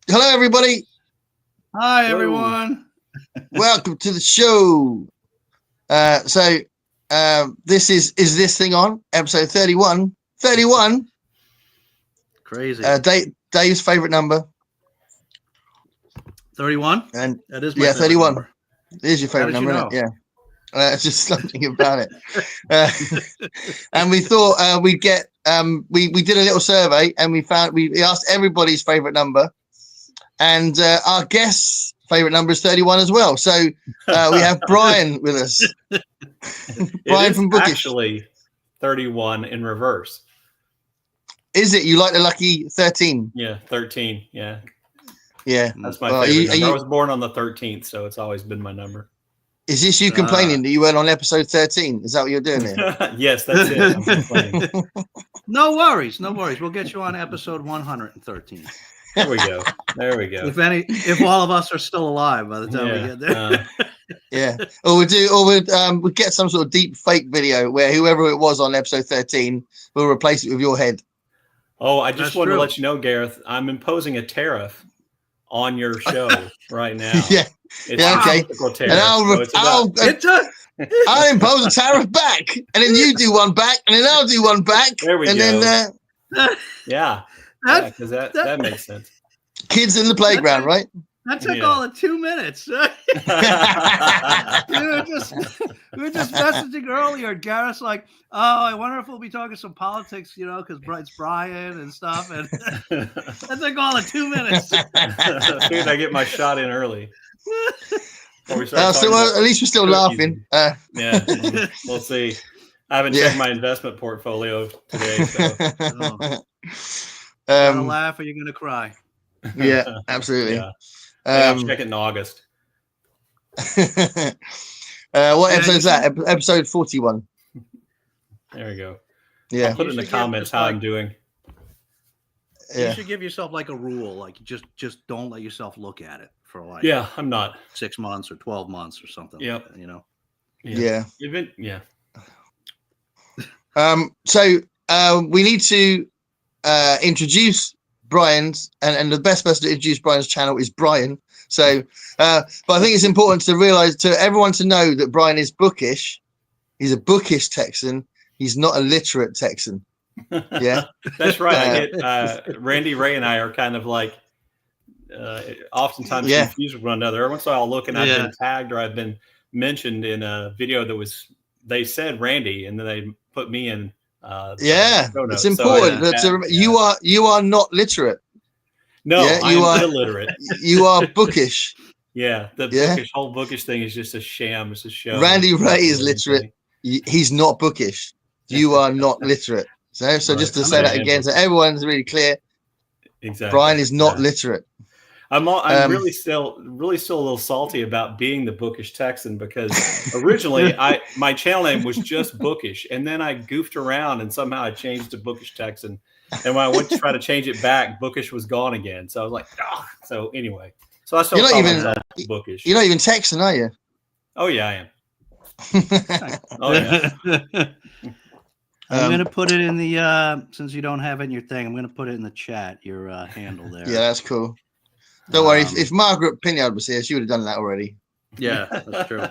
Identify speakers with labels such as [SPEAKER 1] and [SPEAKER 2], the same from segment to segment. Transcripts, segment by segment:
[SPEAKER 1] Hello, everybody.
[SPEAKER 2] Hi, everyone.
[SPEAKER 1] Welcome to the show. This is this thing on episode 31? 31.
[SPEAKER 2] Crazy.
[SPEAKER 1] Dave's favorite number.
[SPEAKER 2] 31.
[SPEAKER 1] And
[SPEAKER 2] that is my
[SPEAKER 1] 31.
[SPEAKER 2] Number.
[SPEAKER 1] It is your favorite number, isn't it? Yeah. It's just something about it. And we thought we'd get we did a little survey and we asked everybody's favorite number, and our guest's favorite number is 31 as well. So we have Brian with us. Brian from Bookish.
[SPEAKER 3] Actually 31 in reverse.
[SPEAKER 1] Is it? You like the lucky 13?
[SPEAKER 3] Yeah, 13. Yeah. That's my favorite number. I was born on the 13th, so it's always been my number.
[SPEAKER 1] Is this you complaining that you weren't on episode 13? Is that what you're doing there?
[SPEAKER 3] Yes, that's it. I'm complaining.
[SPEAKER 2] No worries. We'll get you on episode 113.
[SPEAKER 3] There we go.
[SPEAKER 2] If all of us are still alive by the time we get there.
[SPEAKER 1] Yeah. Or we'll get some sort of deep fake video where whoever it was on episode 13 will replace it with your head.
[SPEAKER 3] Oh, I just wanted to let you know, Gareth, I'm imposing a tariff on your show right now.
[SPEAKER 1] Yeah.
[SPEAKER 3] It's
[SPEAKER 1] okay.
[SPEAKER 3] Tariff,
[SPEAKER 1] and I'll impose a tariff back, and then you do one back, and then I'll do one back.
[SPEAKER 3] There we
[SPEAKER 1] go.
[SPEAKER 3] Then, because that makes sense.
[SPEAKER 1] Kids in the playground, right?
[SPEAKER 2] That took all of 2 minutes. we were just messaging earlier. Gareth's like, "Oh, I wonder if we'll be talking some politics, because it's Brian and stuff." And that took all of 2 minutes.
[SPEAKER 3] Figured I get my shot in early.
[SPEAKER 1] At least we're still laughing.
[SPEAKER 3] Yeah, we'll see. I haven't checked my investment portfolio today. So.
[SPEAKER 2] You're gonna laugh or you're gonna cry.
[SPEAKER 1] Yeah, absolutely.
[SPEAKER 3] Yeah. I'll check it in August.
[SPEAKER 1] What episode is that? Episode 41.
[SPEAKER 3] There we go.
[SPEAKER 1] Yeah.
[SPEAKER 3] I'll put in the comments how I'm doing.
[SPEAKER 2] You should give yourself like a rule, like just don't let yourself look at it for
[SPEAKER 3] I'm not
[SPEAKER 2] 6 months or 12 months or something.
[SPEAKER 3] Yep.
[SPEAKER 2] Like that,
[SPEAKER 1] So we need to introduce Brian's, and the best person to introduce Brian's channel is Brian. So, but I think it's important to realize, to everyone to know that Brian is bookish. He's a bookish Texan. He's not a literate Texan. Yeah,
[SPEAKER 3] that's right. I get Randy Ray and I are kind of like oftentimes confused with one another. Every once in a while I'll look and I've been tagged or I've been mentioned in a video that they said Randy and then they put me in. It's important you are not literate. No, you are illiterate.
[SPEAKER 1] You are bookish.
[SPEAKER 3] The whole bookish thing is just a sham. It's a show.
[SPEAKER 1] Randy Ray is literate. He's not bookish. You are not literate. So just to say that again, so everyone's really clear.
[SPEAKER 3] Exactly.
[SPEAKER 1] Brian is not literate.
[SPEAKER 3] I'm really still a little salty about being the Bookish Texan, because originally my channel name was just Bookish, and then I goofed around and somehow I changed to Bookish Texan. And when I went to try to change it back, Bookish was gone again. So I was like, oh. So anyway, so I still call myself Bookish.
[SPEAKER 1] You're not even Texan, are you?
[SPEAKER 3] Oh yeah, I am. Oh yeah.
[SPEAKER 2] I'm going to put it in the, since you don't have it in your thing, I'm going to put it in the chat, your handle there.
[SPEAKER 1] Yeah, that's cool. Don't worry. If Margaret Pinyard was here, she would have done that already.
[SPEAKER 2] Yeah, that's true.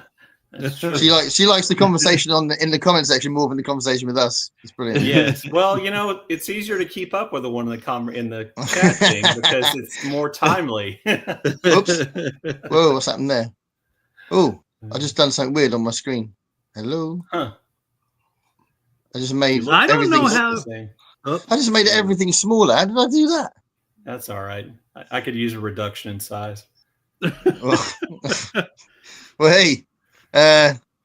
[SPEAKER 1] She likes the conversation in the comment section more than the conversation with us. It's brilliant.
[SPEAKER 3] Yes. Well, it's easier to keep up with the one in the chat thing because it's more timely.
[SPEAKER 1] Oops. Whoa, what's happened there? Oh, I just done something weird on my screen. Hello.
[SPEAKER 3] Huh.
[SPEAKER 1] I just made.
[SPEAKER 2] I don't know how.
[SPEAKER 1] I just made everything smaller. How did I do that?
[SPEAKER 3] That's all right. I could use a reduction in size.
[SPEAKER 1] Well, hey,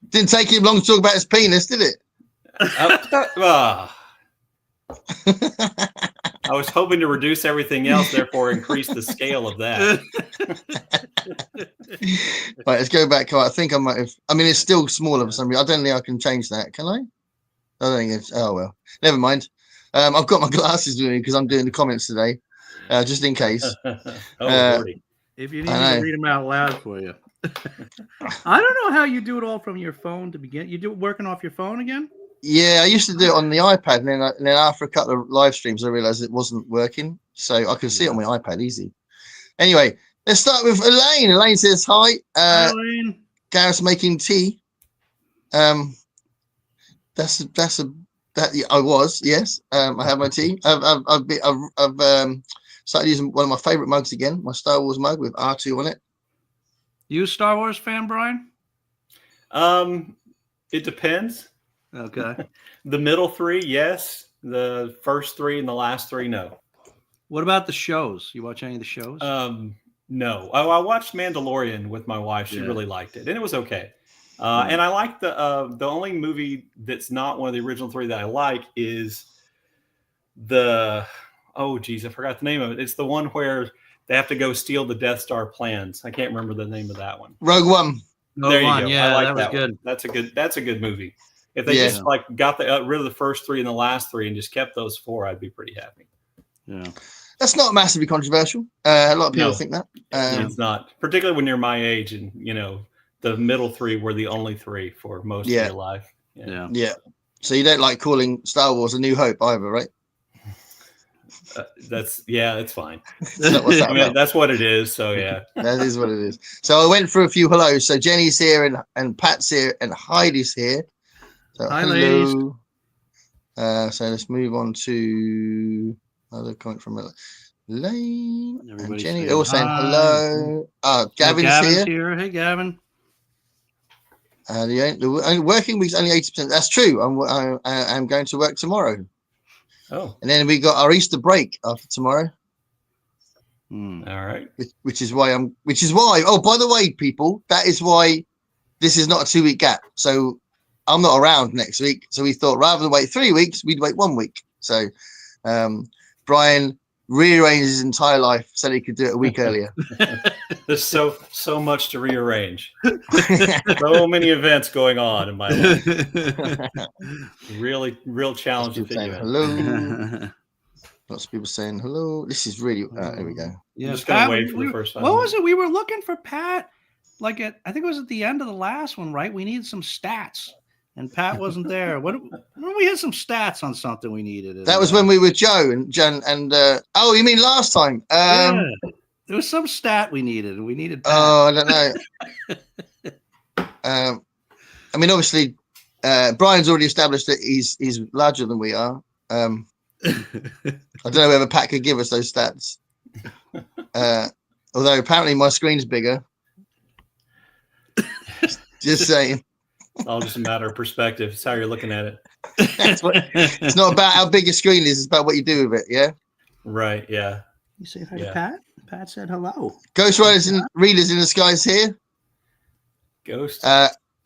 [SPEAKER 1] didn't take him long to talk about his penis, did it?
[SPEAKER 3] I was hoping to reduce everything else, therefore increase the scale of that.
[SPEAKER 1] Right, let's go back. I think I might have. I mean, it's still smaller for some reason. I don't think I can change that. Can I? I don't think it's. Oh well, never mind. I've got my glasses with me because I'm doing the comments today, just in case.
[SPEAKER 2] If you need me to read them out loud for you. I don't know how you do it all from your phone to begin. You do it working off your phone again?
[SPEAKER 1] Yeah, I used to do it on the iPad, and then after a couple of live streams, I realized it wasn't working. So I could see it on my iPad easy. Anyway, let's start with Elaine. Elaine says hi.
[SPEAKER 2] Hi, Elaine.
[SPEAKER 1] Gareth's making tea. I was, yes. I have my tea. I've started using one of my favorite mugs again, my Star Wars mug with R2 on it.
[SPEAKER 2] You a Star Wars fan, Brian?
[SPEAKER 3] It depends.
[SPEAKER 2] Okay.
[SPEAKER 3] The middle three, yes. The first three and the last three, no.
[SPEAKER 2] What about the shows? You watch any of the shows?
[SPEAKER 3] No. Oh, I watched Mandalorian with my wife. She really liked it, and it was okay. And I like the only movie that's not one of the original three that I like is I forgot the name of it. It's the one where they have to go steal the Death Star plans. I can't remember the name of that one.
[SPEAKER 1] Rogue One.
[SPEAKER 3] There you go.
[SPEAKER 2] Yeah,
[SPEAKER 3] I like
[SPEAKER 2] that was
[SPEAKER 3] that
[SPEAKER 2] good.
[SPEAKER 3] One. That's a good movie. If they just got rid of the first three and the last three and just kept those four, I'd be pretty happy.
[SPEAKER 2] Yeah.
[SPEAKER 1] That's not massively controversial. A lot of people think that.
[SPEAKER 3] It's not, particularly when you're my age and, the middle three were the only three for most of your life.
[SPEAKER 1] Yeah. So you don't like calling Star Wars A New Hope either, right?
[SPEAKER 3] It's fine.
[SPEAKER 1] That's
[SPEAKER 3] what it is. So yeah,
[SPEAKER 1] that is what it is. So I went through a few hellos. So Jenny's here and Pat's here and Heidi's here. So
[SPEAKER 2] hi, ladies.
[SPEAKER 1] So let's move on to another comment from Elaine and Jenny. They're all saying hello. Gavin's
[SPEAKER 2] here. Hey, Gavin.
[SPEAKER 1] The working week's only 80%. That's true. I'm going to work tomorrow.
[SPEAKER 3] Oh,
[SPEAKER 1] and then we got our Easter break after tomorrow.
[SPEAKER 3] All right.
[SPEAKER 1] Which is why. Oh, by the way, people, that is why this is not a 2-week gap. So I'm not around next week. So we thought rather than wait 3 weeks, we'd wait 1 week. So Brian rearranged his entire life so that he could do it a week earlier.
[SPEAKER 3] There's so much to rearrange. So many events going on in my life. Real challenge to figure out.
[SPEAKER 1] Hello. Lots of people saying hello. This is really here we go.
[SPEAKER 2] Yeah,
[SPEAKER 3] I'm just gonna wait for the first time.
[SPEAKER 2] What was it? We were looking for Pat I think it was at the end of the last one, right? We needed some stats. And Pat wasn't there. We had some stats on something we needed.
[SPEAKER 1] That was when we were Joe and Jen and oh, you mean last time?
[SPEAKER 2] Yeah. There was some stat we needed, and we needed Pat.
[SPEAKER 1] Oh, I don't know. I mean, obviously, Brian's already established that he's larger than we are. I don't know whether Pat could give us those stats. Although apparently my screen's bigger. Just saying.
[SPEAKER 3] It's all just a matter of perspective. It's how you're looking at it.
[SPEAKER 1] It's not about how big a screen is. It's about what you do with it. Yeah.
[SPEAKER 3] Right. Yeah.
[SPEAKER 2] You say hi to Pat? Pat said hello.
[SPEAKER 1] Ghost Riders and Readers in the Skies here.
[SPEAKER 3] Ghost.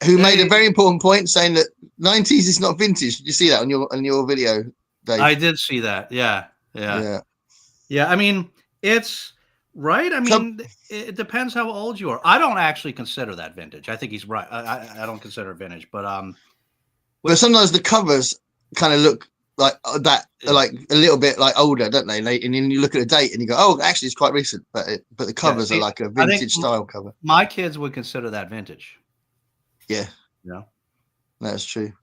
[SPEAKER 1] Who made a very important point saying that 90s is not vintage. Did you see that on your video, Dave?
[SPEAKER 2] I did see that. Yeah. I mean, it's right. I mean, it depends how old you are. I don't actually consider that vintage. I think he's right. I don't consider it vintage, but
[SPEAKER 1] sometimes the covers kind of look like that, like a little bit like older, don't they? And then you look at the date and you go, "Oh, actually, it's quite recent." But the covers are like a vintage style cover.
[SPEAKER 2] My kids would consider that vintage.
[SPEAKER 1] Yeah.
[SPEAKER 2] Yeah.
[SPEAKER 1] That's true.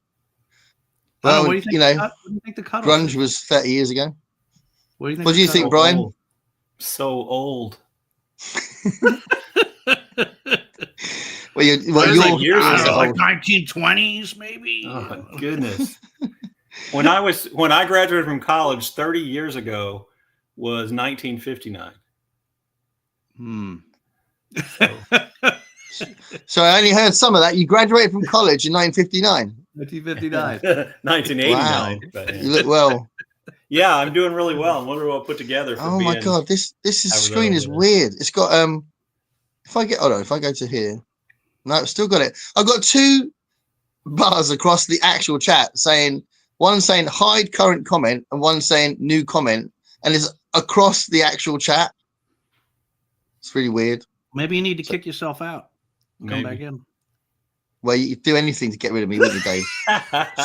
[SPEAKER 2] Well, what do you think? What do you think the cutoff
[SPEAKER 1] grunge was 30 years ago.
[SPEAKER 2] What
[SPEAKER 1] do you think, Brian?
[SPEAKER 3] So old.
[SPEAKER 1] Well, you're
[SPEAKER 2] years ago, like 1920s, maybe.
[SPEAKER 3] Oh my goodness! When I graduated from college 30 years ago was 1959.
[SPEAKER 1] So I only heard some of that. You graduated from college in 1959.
[SPEAKER 2] 1959.
[SPEAKER 3] 1989.
[SPEAKER 1] Wow.
[SPEAKER 3] But, yeah.
[SPEAKER 1] You look well.
[SPEAKER 3] Yeah, I'm doing really well. I wonder what I'll put together.
[SPEAKER 1] Oh my god, this screen is weird. It's got if I go to here, no, I've still got it. I've got two bars across the actual chat saying one saying hide current comment and one saying new comment, and it's across the actual chat. It's really weird.
[SPEAKER 2] Maybe you need to kick yourself out. Come back in.
[SPEAKER 1] Well, you do anything to get rid of me, wouldn't you, Dave?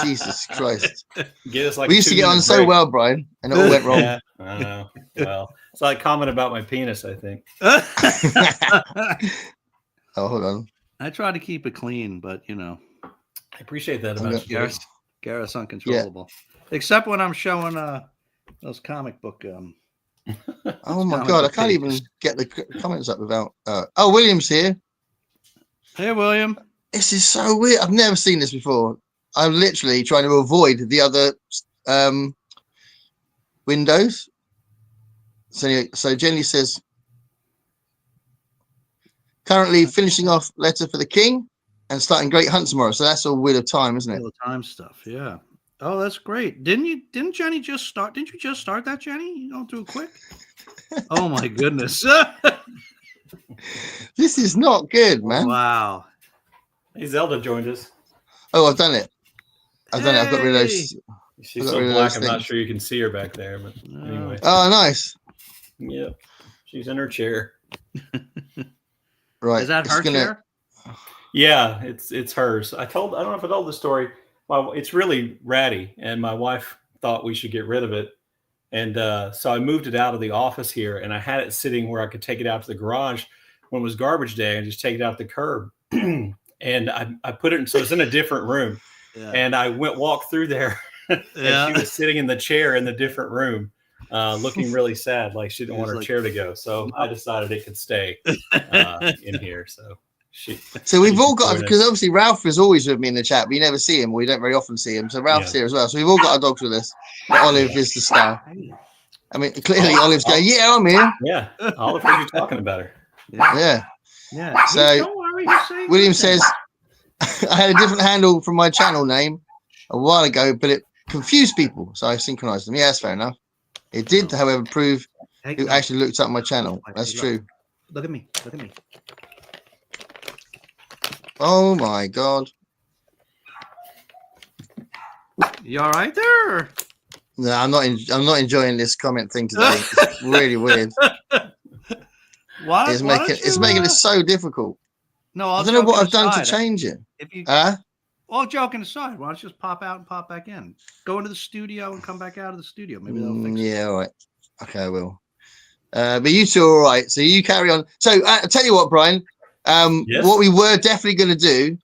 [SPEAKER 1] Jesus Christ.
[SPEAKER 3] Get us like
[SPEAKER 1] we used to get on so well, Brian, and it all went wrong.
[SPEAKER 3] Yeah, I know. Well, it's like comment about my penis, I think.
[SPEAKER 1] Oh, hold on.
[SPEAKER 2] I try to keep it clean, but I
[SPEAKER 3] appreciate that about you.
[SPEAKER 2] Gareth's uncontrollable. Yeah. Except when I'm showing those comic book.
[SPEAKER 1] Oh my God, I can't even get the comments up without. Oh, William's here.
[SPEAKER 2] Hey, William.
[SPEAKER 1] This is so weird. I've never seen this before. I'm literally trying to avoid the other windows. So Jenny says, currently finishing off Letter for the King and starting Great Hunt tomorrow. So that's all Wheel of Time, isn't it?
[SPEAKER 2] Wheel of Time stuff, yeah. Oh, that's great. Didn't Jenny just start? Didn't you just start that, Jenny? You don't do it quick. Oh my goodness.
[SPEAKER 1] This is not good, man.
[SPEAKER 2] Wow.
[SPEAKER 3] Hey, Zelda joined us.
[SPEAKER 1] Oh, I've done it. I've done it. I've got rid of those.
[SPEAKER 3] She's so black, I'm not sure you can see her back there, but anyway.
[SPEAKER 1] Oh, nice.
[SPEAKER 3] Yep. She's in her chair.
[SPEAKER 1] Right.
[SPEAKER 2] Is that her chair?
[SPEAKER 3] Yeah, it's hers. I don't know if I told the story. It's really ratty, and my wife thought we should get rid of it. And so I moved it out of the office here, and I had it sitting where I could take it out to the garage when it was garbage day and just take it out the curb. And I put it in, so it's in a different room. Yeah. And I walked through there, and she was sitting in the chair in the different room, looking really sad, like she didn't want her chair to go. So I decided it could stay in here. So
[SPEAKER 1] we've all got, because obviously Ralph is always with me in the chat, but you never see him. We don't very often see him. So Ralph's here as well. So we've all got our dogs with us. But Olive is the star. I mean, clearly Olive's going, yeah, I'm here.
[SPEAKER 3] Yeah, Olive heard you talking about her.
[SPEAKER 1] Yeah. So William says, I had a different handle from my channel name a while ago, but it confused people. So I synchronized them. Yeah, that's fair enough. It did, however, prove who actually looked up my channel. That's true.
[SPEAKER 2] Look at me. Look at me.
[SPEAKER 1] Oh my God.
[SPEAKER 2] You all right there?
[SPEAKER 1] No, I'm not enjoying this comment thing today. It's really weird.
[SPEAKER 2] What?
[SPEAKER 1] It's making it so difficult.
[SPEAKER 2] No,
[SPEAKER 1] I don't know what I've done to change it.
[SPEAKER 2] Well, joking aside, why don't you just pop out and pop back in? Go into the studio and come back out of the studio. Maybe they'll fix it.
[SPEAKER 1] Yeah, all right. Okay, I will. But you two are all right. So you carry on. So I'll tell you what, Brian. Yes. What we were definitely going to do,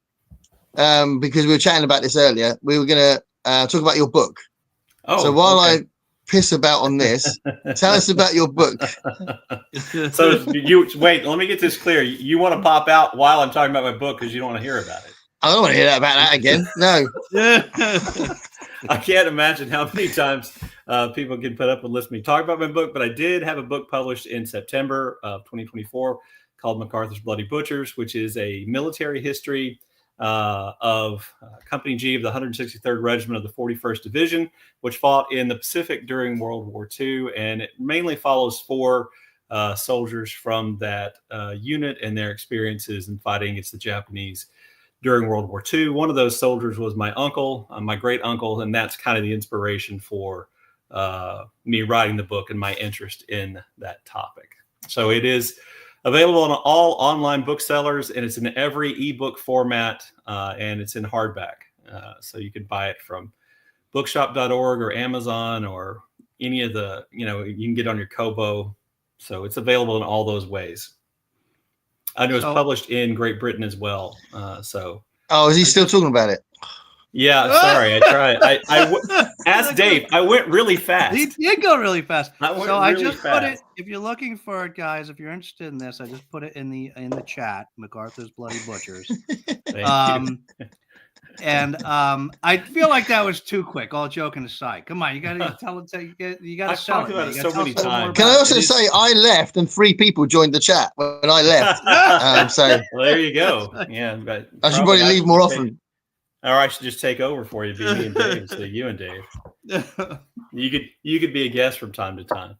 [SPEAKER 1] because we were chatting about this earlier, we were going to talk about your book. Oh, so while I piss about on this, tell us about your book.
[SPEAKER 3] So you wait, let me get this clear. You want to pop out while I'm talking about my book because you don't want to hear about it.
[SPEAKER 1] I don't want to hear about that again. No.
[SPEAKER 3] I can't imagine how many times people can put up and listen to me talk about my book, but I did have a book published in September of 2024 called MacArthur's Bloody Butchers, which is a military history of Company G of the 163rd Regiment of the 41st Division, which fought in the Pacific during World War II. And it mainly follows 4 soldiers from that unit and their experiences in fighting against the Japanese during World War II. One of those soldiers was my uncle, my great uncle, and that's kind of the inspiration for me writing the book and my interest in that topic. So it is available on all online booksellers, and it's in every ebook format, and it's in hardback. So you can buy it from bookshop.org or Amazon or any of the, you can get on your Kobo. So it's available in all those ways. I know it's published in Great Britain as well.
[SPEAKER 1] Oh, is he still talking about it?
[SPEAKER 3] Yeah, sorry. I tried. I asked Dave. I went really fast.
[SPEAKER 2] He did go really fast. I just put it. If you're looking for it, guys, if you're interested in this, I just put it in the chat. MacArthur's Bloody Butchers. And I feel like that was too quick. All joking aside, come on, you got to tell it. You got to sell it.
[SPEAKER 3] About it so many times.
[SPEAKER 1] Can I also say I left and 3 people joined the chat when I left?
[SPEAKER 3] So well, there you go. Yeah, but
[SPEAKER 1] I should probably leave more often.
[SPEAKER 3] Or I should just take over for you, be me and Dave, instead of you and Dave. You could be a guest from time to time.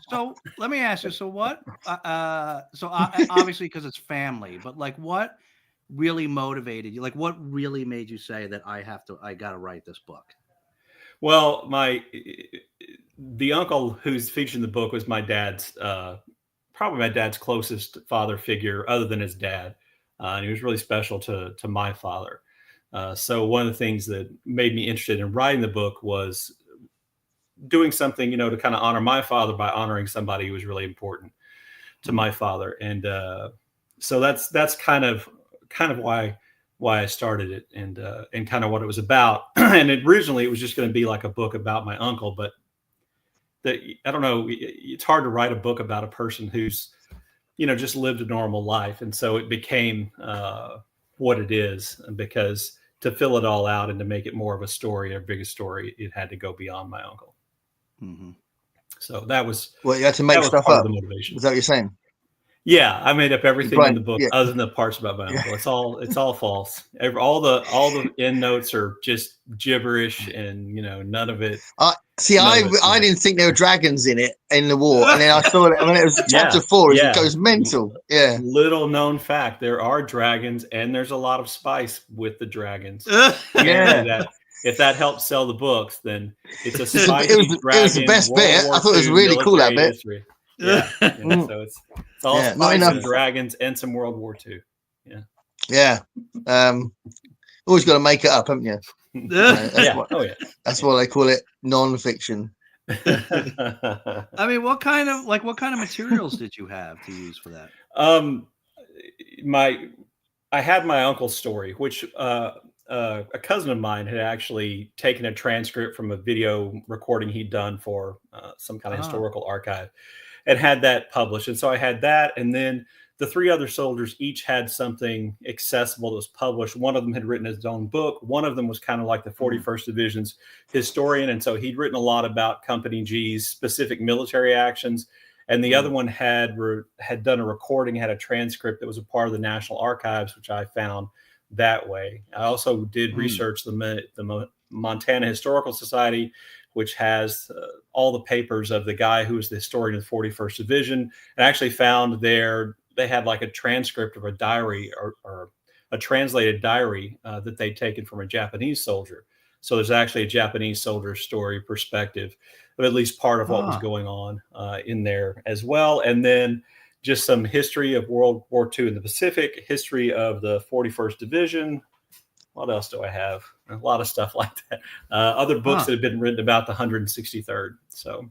[SPEAKER 2] So let me ask you. So what? Obviously, because it's family, but like, what really motivated you? Like, what really made you say that I got to write this book?
[SPEAKER 3] Well, the uncle who's featured in the book was my dad's, probably my dad's closest father figure, other than his dad. And he was really special to my father. So one of the things that made me interested in writing the book was doing something, to kind of honor my father by honoring somebody who was really important to my father. And so that's kind of why why I started it and kind of what it was about. And originally it was just going to be like a book about my uncle, but I don't know, it's hard to write a book about a person who's, just lived a normal life. And so it became what it is, because to fill it all out and to make it more of a story, a bigger story, it had to go beyond my uncle.
[SPEAKER 2] Mm-hmm.
[SPEAKER 3] So that was,
[SPEAKER 1] well, you had to make stuff up. The motivation. Is that what you're saying?
[SPEAKER 3] Yeah, I made up everything in the book other than the parts about my uncle. It's all false. All the end notes are just gibberish, and none of it.
[SPEAKER 1] I didn't think there were dragons in the war, and then I saw it when it was chapter 4. It goes mental. Yeah.
[SPEAKER 3] Little known fact: there are dragons, and there's a lot of spice with the dragons. If that helps sell the books, then it's a spicy dragon. It was the best bit. I thought it was really cool, that bit. History. Yeah. So it's all spice and dragons and some World War II. Yeah.
[SPEAKER 1] Always got to make it up, haven't you? That's why they call it non-fiction.
[SPEAKER 2] I mean, what kind of materials did you have to use for that?
[SPEAKER 3] I had my uncle's story, which a cousin of mine had actually taken a transcript from a video recording he'd done for some kind of historical archive, and had that published. And so I had that, and then the 3 other soldiers each had something accessible that was published. One of them had written his own book. One of them was kind of like the 41st Division's historian, and so he'd written a lot about Company G's specific military actions. And the other one had done a recording, had a transcript that was a part of the National Archives, which I found that way. I also did research the Montana Historical Society, which has all the papers of the guy who was the historian of the 41st Division, and actually found they had like a transcript of a diary or a translated diary that they'd taken from a Japanese soldier. So there's actually a Japanese soldier story perspective, but at least part of what was going on in there as well. And then just some history of World War II in the Pacific, history of the 41st Division. What else do I have? A lot of stuff like that. Other books that have been written about the 163rd. So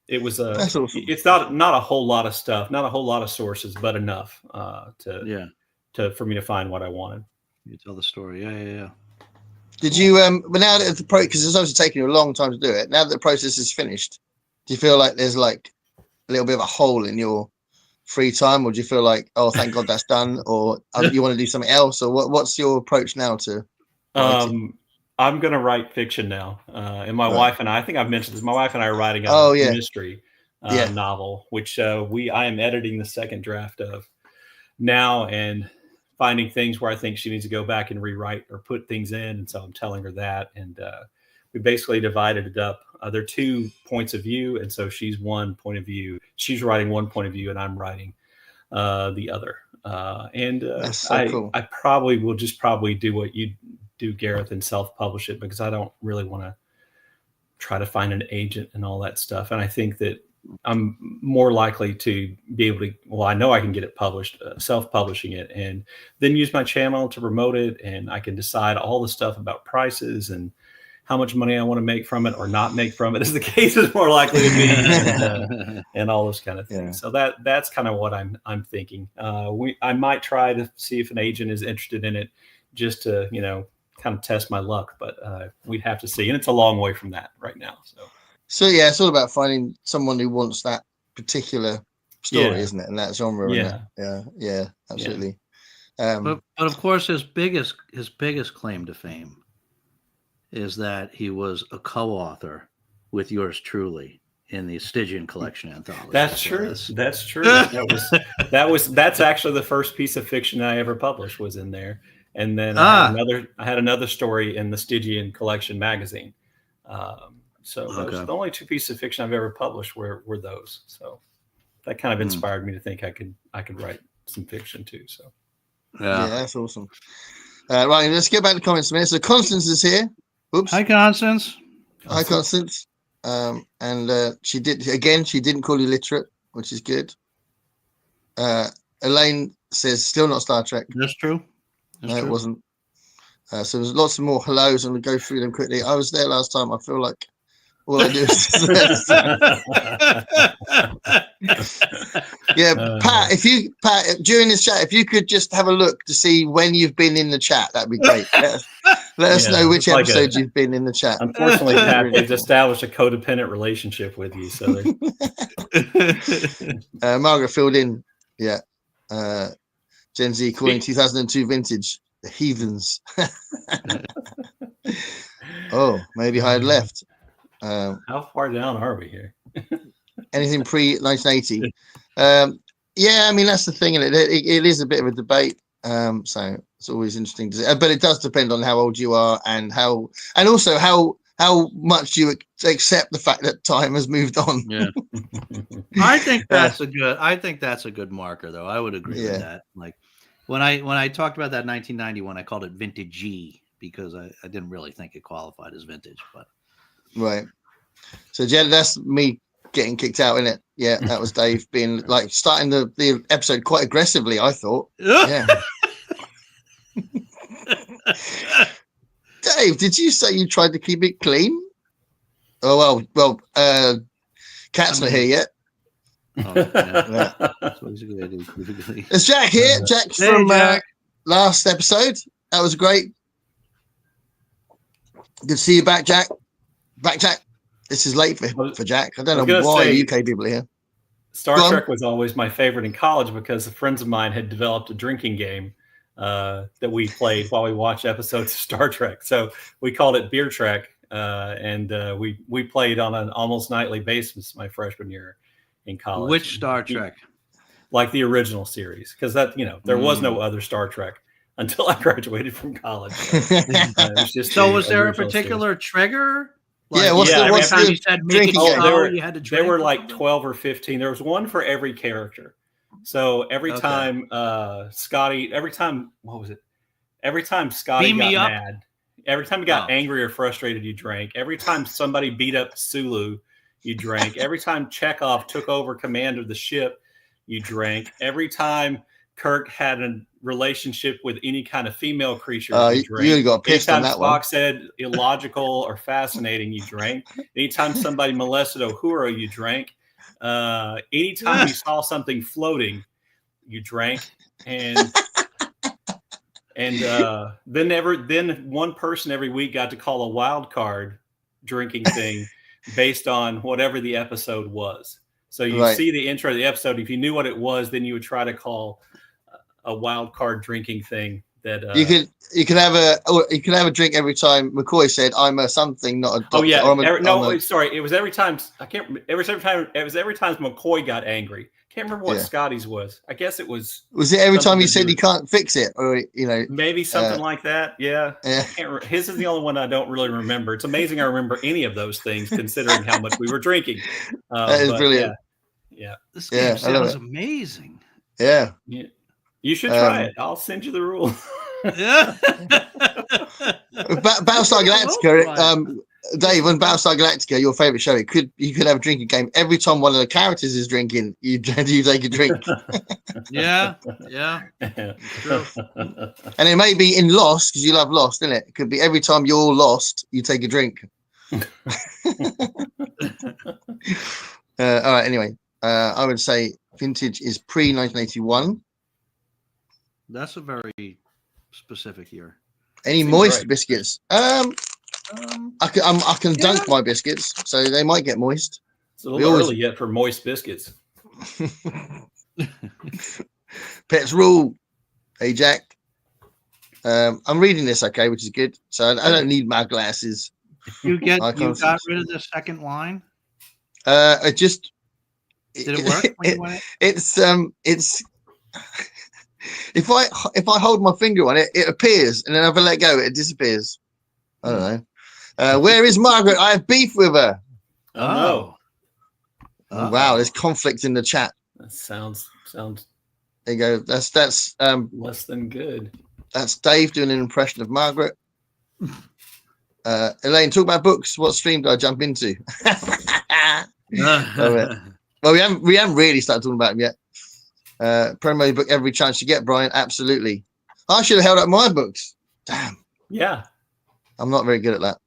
[SPEAKER 3] it was awesome. It's not a whole lot of stuff, not a whole lot of sources, but enough for me to find what I wanted.
[SPEAKER 2] You tell the story. Yeah.
[SPEAKER 1] Did you but now that because it's obviously taken you a long time to do it, now that the process is finished, do you feel like there's like a little bit of a hole in your free time, or do you feel like, oh, thank God that's done, or you want to do something else, or what's your approach now to writing?
[SPEAKER 3] I'm going to write fiction now, and my wife and I think I've mentioned this, my wife and I are writing a mystery novel, which I am editing the second draft of now, and finding things where I think she needs to go back and rewrite or put things in, and so I'm telling her that, and we basically divided it up. There are 2 points of view, and so she's one point of view. She's writing one point of view, and I'm writing the other. That's so cool. I probably will just do what you do, Gareth, and self-publish it, because I don't really want to try to find an agent and all that stuff. And I think that I'm more likely to be able to, well, I know I can get it published, self-publishing it, and then use my channel to promote it. And I can decide all the stuff about prices and how much money I want to make from it or not make from it, as the case is more likely to be, and all those kind of things. So that's kind of what I'm thinking. I might try to see if an agent is interested in it, just to, kind of test my luck, but we'd have to see. And it's a long way from that right now.
[SPEAKER 1] So yeah, it's all about finding someone who wants that particular story, isn't it? And that genre. Yeah, absolutely.
[SPEAKER 2] But of course, his biggest claim to fame is that he was a co-author with yours truly in the Stygian collection anthology.
[SPEAKER 3] That's true. That's true. That's actually the first piece of fiction I ever published was in there. And then I had another story in the Stygian collection magazine. So those, the only 2 pieces of fiction I've ever published were those. So that kind of inspired me to think I could write some fiction too. So
[SPEAKER 1] yeah, that's awesome. Right, let's get back to comments a minute. So Constance is here. Oops.
[SPEAKER 2] Hi, Constance.
[SPEAKER 1] Hi, Constance. And she didn't call you literate, which is good. Elaine says still not Star Trek.
[SPEAKER 2] That's true.
[SPEAKER 1] No, it wasn't. So there's lots of more hellos, and we'll go through them quickly. I was there last time. I feel like all I do is Yeah, Pat, during this chat, if you could just have a look to see when you've been in the chat, that'd be great. Let us know which episode you've been in the chat.
[SPEAKER 3] Unfortunately, Pat, they've established a codependent relationship with you. So
[SPEAKER 1] Margaret filled in. Yeah. Gen Z calling 2002 vintage the heathens. Oh, maybe I had left.
[SPEAKER 3] How far down are we here?
[SPEAKER 1] Anything pre 1980? Yeah, I mean that's the thing, and it is a bit of a debate. So it's always interesting to see, but it does depend on how old you are and also how much you accept the fact that time has moved on.
[SPEAKER 2] Yeah, I think that's a good marker, though. I would agree with that. Like when I talked about that 1991, I called it vintage because I didn't really think it qualified as vintage, but
[SPEAKER 1] right. So Jen, that's me getting kicked out in it. Yeah, that was Dave being like starting the episode quite aggressively, I thought. Yeah. Dave, did you say you tried to keep it clean? Oh well, Cat's not here yet.
[SPEAKER 2] Oh, yeah.
[SPEAKER 1] It's Jack here. Jack from last episode. That was great. Good to see you back, Jack. This is late for Jack. I don't know why UK people are here.
[SPEAKER 3] Star Trek was always my favorite in college because friends of mine had developed a drinking game that we played while we watched episodes of Star Trek. So we called it Beer Trek, and we played on an almost nightly basis my freshman year in college.
[SPEAKER 2] Which Star Trek?
[SPEAKER 3] Like the original series, because there was no other Star Trek until I graduated from college. So,
[SPEAKER 2] was there a particular
[SPEAKER 3] series.
[SPEAKER 2] Trigger?
[SPEAKER 1] What's the
[SPEAKER 2] you said drinking you had to drink?
[SPEAKER 3] There were like 12 or 15. There was one for every character. So every time Scotty got mad, every time he got angry or frustrated, you drank. Every time somebody beat up Sulu, you drank. Every time Chekhov took over command of the ship, you drank. Every time Kirk had a relationship with any kind of female creature, you drank.
[SPEAKER 1] You got pissed on that
[SPEAKER 3] Spock one. Said illogical or fascinating, you drank. Anytime somebody molested Uhura, you drank. Anytime you saw something floating, you drank. And then one person every week got to call a wild card drinking thing based on whatever the episode was. So you see the intro of the episode. If you knew what it was, then you would try to call a wild card drinking thing that
[SPEAKER 1] you can have a drink every time. McCoy said, "I'm a something, not a doctor."
[SPEAKER 3] Oh yeah, sorry. It was every time. I can't remember. It was every time McCoy got angry. Can't remember what Scotty's was. I guess it was.
[SPEAKER 1] Was it every time he said he can't fix it, or
[SPEAKER 3] maybe something like that? Yeah. His is the only one I don't really remember. It's amazing I remember any of those things, considering how much we were drinking.
[SPEAKER 1] That is brilliant.
[SPEAKER 3] Yeah.
[SPEAKER 2] This game sounds amazing.
[SPEAKER 1] Yeah.
[SPEAKER 3] You should try it. I'll send you the rules.
[SPEAKER 2] Yeah.
[SPEAKER 1] Battlestar Galactica, Dave, on Battlestar Galactica, your favorite show, you could have a drinking game. Every time one of the characters is drinking, you take a drink.
[SPEAKER 2] Yeah.
[SPEAKER 1] True. And it may be in Lost, because you love Lost, isn't it? It could be every time you're lost, you take a drink. All right. Anyway, I would say vintage is pre-1981.
[SPEAKER 2] That's a very specific year.
[SPEAKER 1] Any moist biscuits? I can dunk my biscuits, so they might get moist.
[SPEAKER 3] It's a little early yet for moist biscuits.
[SPEAKER 1] Pets rule. Hey Jack. I'm reading this, okay, which is good. So I don't need my glasses.
[SPEAKER 2] You got rid of the second line.
[SPEAKER 1] Did
[SPEAKER 2] it work?
[SPEAKER 1] It's if I hold my finger on it, it appears, and then if I let go, it disappears. I don't know. Where is Margaret? I have beef with her.
[SPEAKER 3] Oh.
[SPEAKER 1] Wow, there's conflict in the chat.
[SPEAKER 3] That sounds.
[SPEAKER 1] There you go. That's
[SPEAKER 3] less than good.
[SPEAKER 1] That's Dave doing an impression of Margaret. Elaine, talk about books. What stream did I jump into? Well, we haven't really started talking about them yet. Promo book every chance you get, Brian. Absolutely. I should have held up my books. Damn.
[SPEAKER 3] Yeah.
[SPEAKER 1] I'm not very good at that.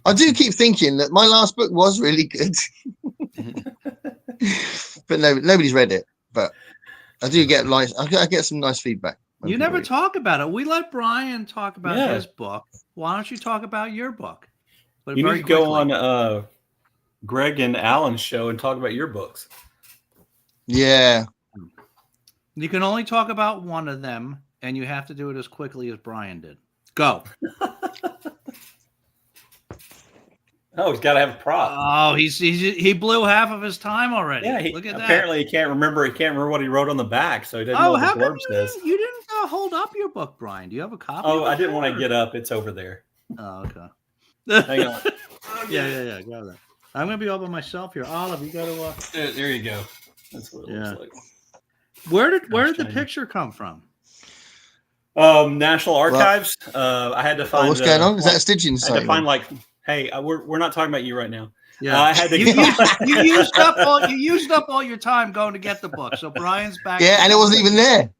[SPEAKER 1] I do keep thinking that my last book was really good. But nobody's read it. but I do get I get some nice feedback.
[SPEAKER 2] You never talk about it. We let Brian talk about his book. Why don't you talk about your book?
[SPEAKER 3] But you need to go on Greg and Alan's show and talk about your books.
[SPEAKER 1] Yeah.
[SPEAKER 2] You can only talk about one of them, and you have to do it as quickly as Brian did. Go.
[SPEAKER 3] Oh, he's got to have a prop.
[SPEAKER 2] Oh, he blew half of his time already.
[SPEAKER 3] Yeah,
[SPEAKER 2] look at that.
[SPEAKER 3] Apparently, he can't remember. He can't remember what he wrote on the back, so he doesn't know what the blurb says.
[SPEAKER 2] You didn't hold up your book, Brian. Do you have a copy?
[SPEAKER 3] Oh, I didn't want to get up. It's over there.
[SPEAKER 2] Oh, okay.
[SPEAKER 3] Hang on.
[SPEAKER 2] Yeah. Got that. I'm gonna be all by myself here. Olive, you got to.
[SPEAKER 3] There you go. That's what it looks like.
[SPEAKER 2] Where did the picture come from?
[SPEAKER 3] National Archives. I had to find.
[SPEAKER 1] What's going on? Is that a Stygian
[SPEAKER 3] site? I had to find hey, we're not talking about you right now.
[SPEAKER 2] Yeah,
[SPEAKER 3] I had to.
[SPEAKER 2] You used up all your time going to get the book. So Brian's back.
[SPEAKER 1] Yeah, and it wasn't even there.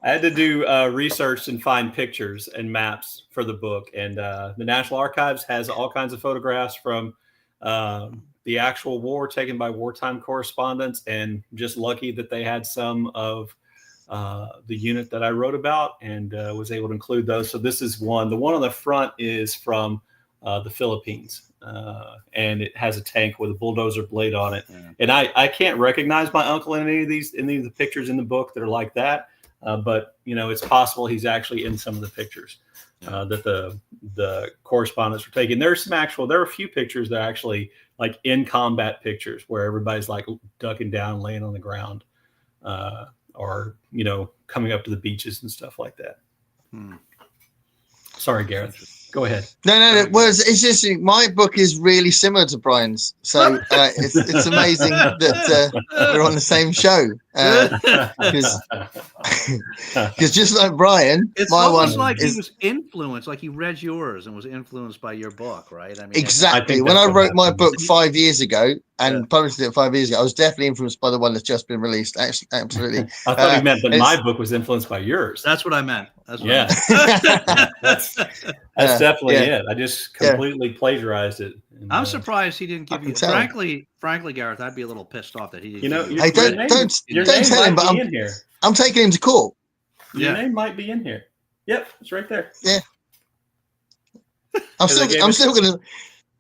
[SPEAKER 3] I had to do research and find pictures and maps for the book, and the National Archives has all kinds of photographs from the actual war taken by wartime correspondents, and just lucky that they had some of the unit that I wrote about, and was able to include those. So this is one. The one on the front is from the Philippines, and it has a tank with a bulldozer blade on it. Yeah. And I can't recognize my uncle in any of the pictures in the book that are like that. But it's possible he's actually in some of the pictures that the correspondents were taking. There are a few pictures that are actually like in combat pictures where everybody's like ducking down, laying on the ground, or coming up to the beaches and stuff like that. Sorry, Gareth. Go ahead.
[SPEAKER 1] No. Well, it's just my book is really similar to Brian's, so it's amazing that we're on the same show. Because just like Brian,
[SPEAKER 2] it's
[SPEAKER 1] my
[SPEAKER 2] almost
[SPEAKER 1] one
[SPEAKER 2] like he was influenced, like he read yours and was influenced by your book, right? I mean,
[SPEAKER 1] exactly. When I wrote my book 5 years ago and published it 5 years ago, I was definitely influenced by the one that's just been released. Actually, absolutely.
[SPEAKER 3] I thought he meant that my book was influenced by yours.
[SPEAKER 2] That's what I meant. That's
[SPEAKER 3] definitely it. I just completely plagiarized it. And,
[SPEAKER 2] I'm surprised he didn't give you. Frankly, Gareth, I'd be a little pissed off that he didn't.
[SPEAKER 1] Hey, don't tell him. But I'm taking him to court.
[SPEAKER 3] Your name might be in here. Yep, it's right there.
[SPEAKER 1] Yeah. I'm still gonna.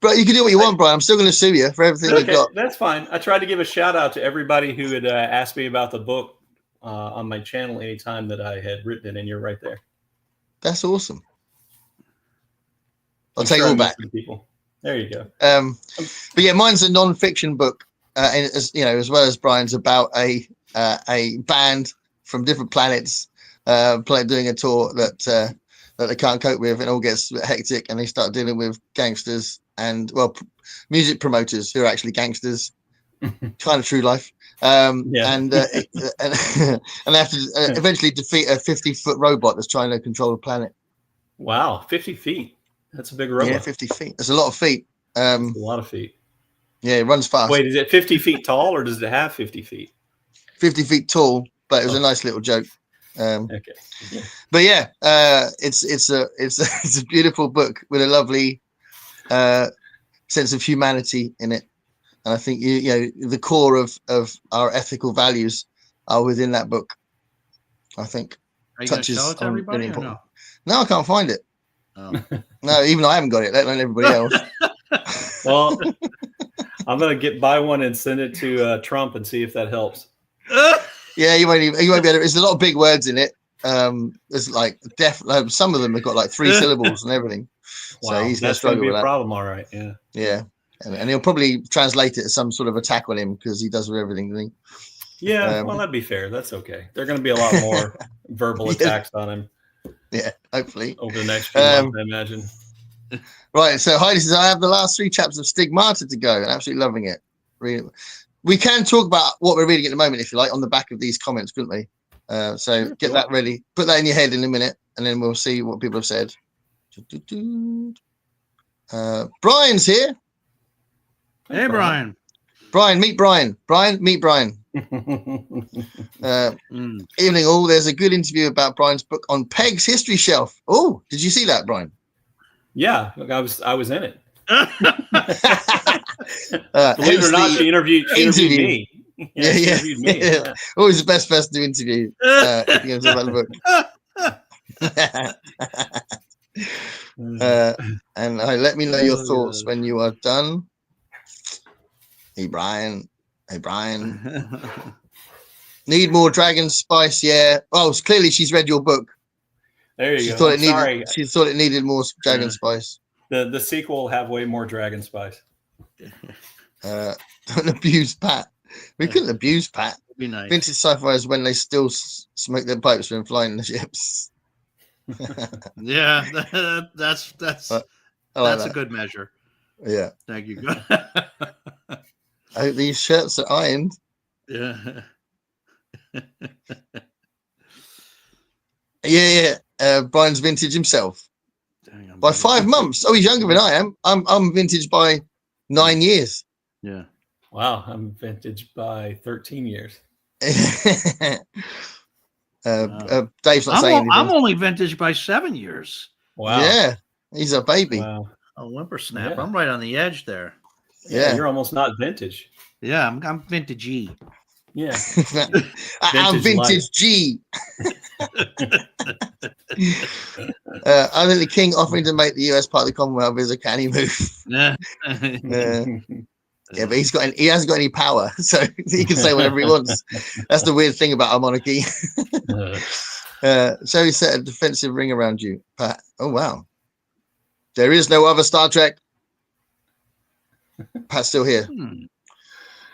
[SPEAKER 1] But you can do what you want, Brian. I'm still going to sue you for everything you got.
[SPEAKER 3] That's fine. I tried to give a shout out to everybody who had asked me about the book on my channel anytime that I had written it, and you're right there.
[SPEAKER 1] That's awesome. I'll take it all back.
[SPEAKER 3] People. There you go.
[SPEAKER 1] But yeah, mine's a non-fiction book, and as well as Brian's, about a band from different planets doing a tour that they can't cope with, and all gets a bit hectic, and they start dealing with gangsters and music promoters who are actually gangsters, kind of true life. And they have to eventually defeat a 50-foot robot that's trying to control the planet.
[SPEAKER 3] Wow, 50 feet. That's a big robot.
[SPEAKER 1] Yeah, 50 feet. That's a lot of feet.
[SPEAKER 3] A lot of feet.
[SPEAKER 1] Yeah, it runs fast.
[SPEAKER 3] Wait, is it 50 feet tall or does it have 50 feet?
[SPEAKER 1] 50 feet tall, but it was a nice little joke.
[SPEAKER 3] Okay. Yeah.
[SPEAKER 1] But yeah, it's a beautiful book with a lovely sense of humanity in it, and I think the core of our ethical values are within that book. I think
[SPEAKER 2] are you touches show it to everybody or no?
[SPEAKER 1] No, I can't find it. Oh. No, even I haven't got it. Let alone everybody else.
[SPEAKER 3] Well, I'm gonna buy one and send it to Trump and see if that helps.
[SPEAKER 1] Yeah, you won't be able to. There's a lot of big words in it. There's like some of them have got like 3 syllables and everything.
[SPEAKER 3] Wow,
[SPEAKER 1] so he's
[SPEAKER 3] that's going to be a problem. All right. Yeah.
[SPEAKER 1] Yeah. And he'll probably translate it as some sort of attack on him because he does everything, doesn't he?
[SPEAKER 3] Yeah. Well, that'd be fair. That's okay. There are going to be a lot more verbal attacks on him.
[SPEAKER 1] Yeah. Hopefully.
[SPEAKER 3] Over the next few months, I imagine.
[SPEAKER 1] Right. So Heidi says, I have the last 3 chapters of Stigmata to go and absolutely loving it. Really. We can talk about what we're reading at the moment, if you like, on the back of these comments, couldn't we? So get that ready. Put that in your head in a minute, and then we'll see what people have said. Brian's here.
[SPEAKER 2] Hey, Brian.
[SPEAKER 1] Brian, meet Brian. Brian, meet Brian. Evening all. There's a good interview about Brian's book on Peg's history shelf. Oh, did you see that, Brian?
[SPEAKER 3] Yeah, look, I was in it. Believe it or not, she interviewed me.
[SPEAKER 1] Yeah.
[SPEAKER 3] Interviewed me. Yeah.
[SPEAKER 1] Always the best person to interview. If you're going to talk about the book. And let me know your thoughts when you are done. Hey, Brian. Need more dragon spice, yeah. Oh, clearly she's read your book.
[SPEAKER 3] There you
[SPEAKER 1] she
[SPEAKER 3] go.
[SPEAKER 1] Thought she thought it needed more dragon spice.
[SPEAKER 3] The sequel will have way more dragon spice.
[SPEAKER 1] Don't abuse Pat. We couldn't abuse Pat.
[SPEAKER 2] It'd be nice.
[SPEAKER 1] Vintage sci-fi is when they still smoke their pipes when flying the ships.
[SPEAKER 2] Yeah, that's a good measure.
[SPEAKER 1] Yeah.
[SPEAKER 2] Thank you.
[SPEAKER 1] I hope these shirts are ironed.
[SPEAKER 2] Yeah.
[SPEAKER 1] Yeah. Brian's vintage himself. Dang, by 5 months. Oh, he's younger than I am. I'm vintage by 9 years.
[SPEAKER 2] Yeah.
[SPEAKER 3] Wow, I'm vintage by 13 years.
[SPEAKER 1] Dave's not saying anything.
[SPEAKER 2] I'm only vintage by 7 years.
[SPEAKER 3] Wow.
[SPEAKER 1] Yeah, he's a baby.
[SPEAKER 3] Wow.
[SPEAKER 2] A whippersnapper. Yeah. I'm right on the edge there.
[SPEAKER 3] Yeah, you're almost not vintage.
[SPEAKER 2] Yeah, I'm vintagey.
[SPEAKER 3] Yeah.
[SPEAKER 1] I'm vintage G. I think the king offering to make the US part of the Commonwealth is a canny move.
[SPEAKER 2] Yeah.
[SPEAKER 1] Yeah, but he hasn't got any power, so he can say whatever he wants. That's the weird thing about our monarchy. So he set a defensive ring around you, Pat. Oh wow. There is no other Star Trek. Pat's still here.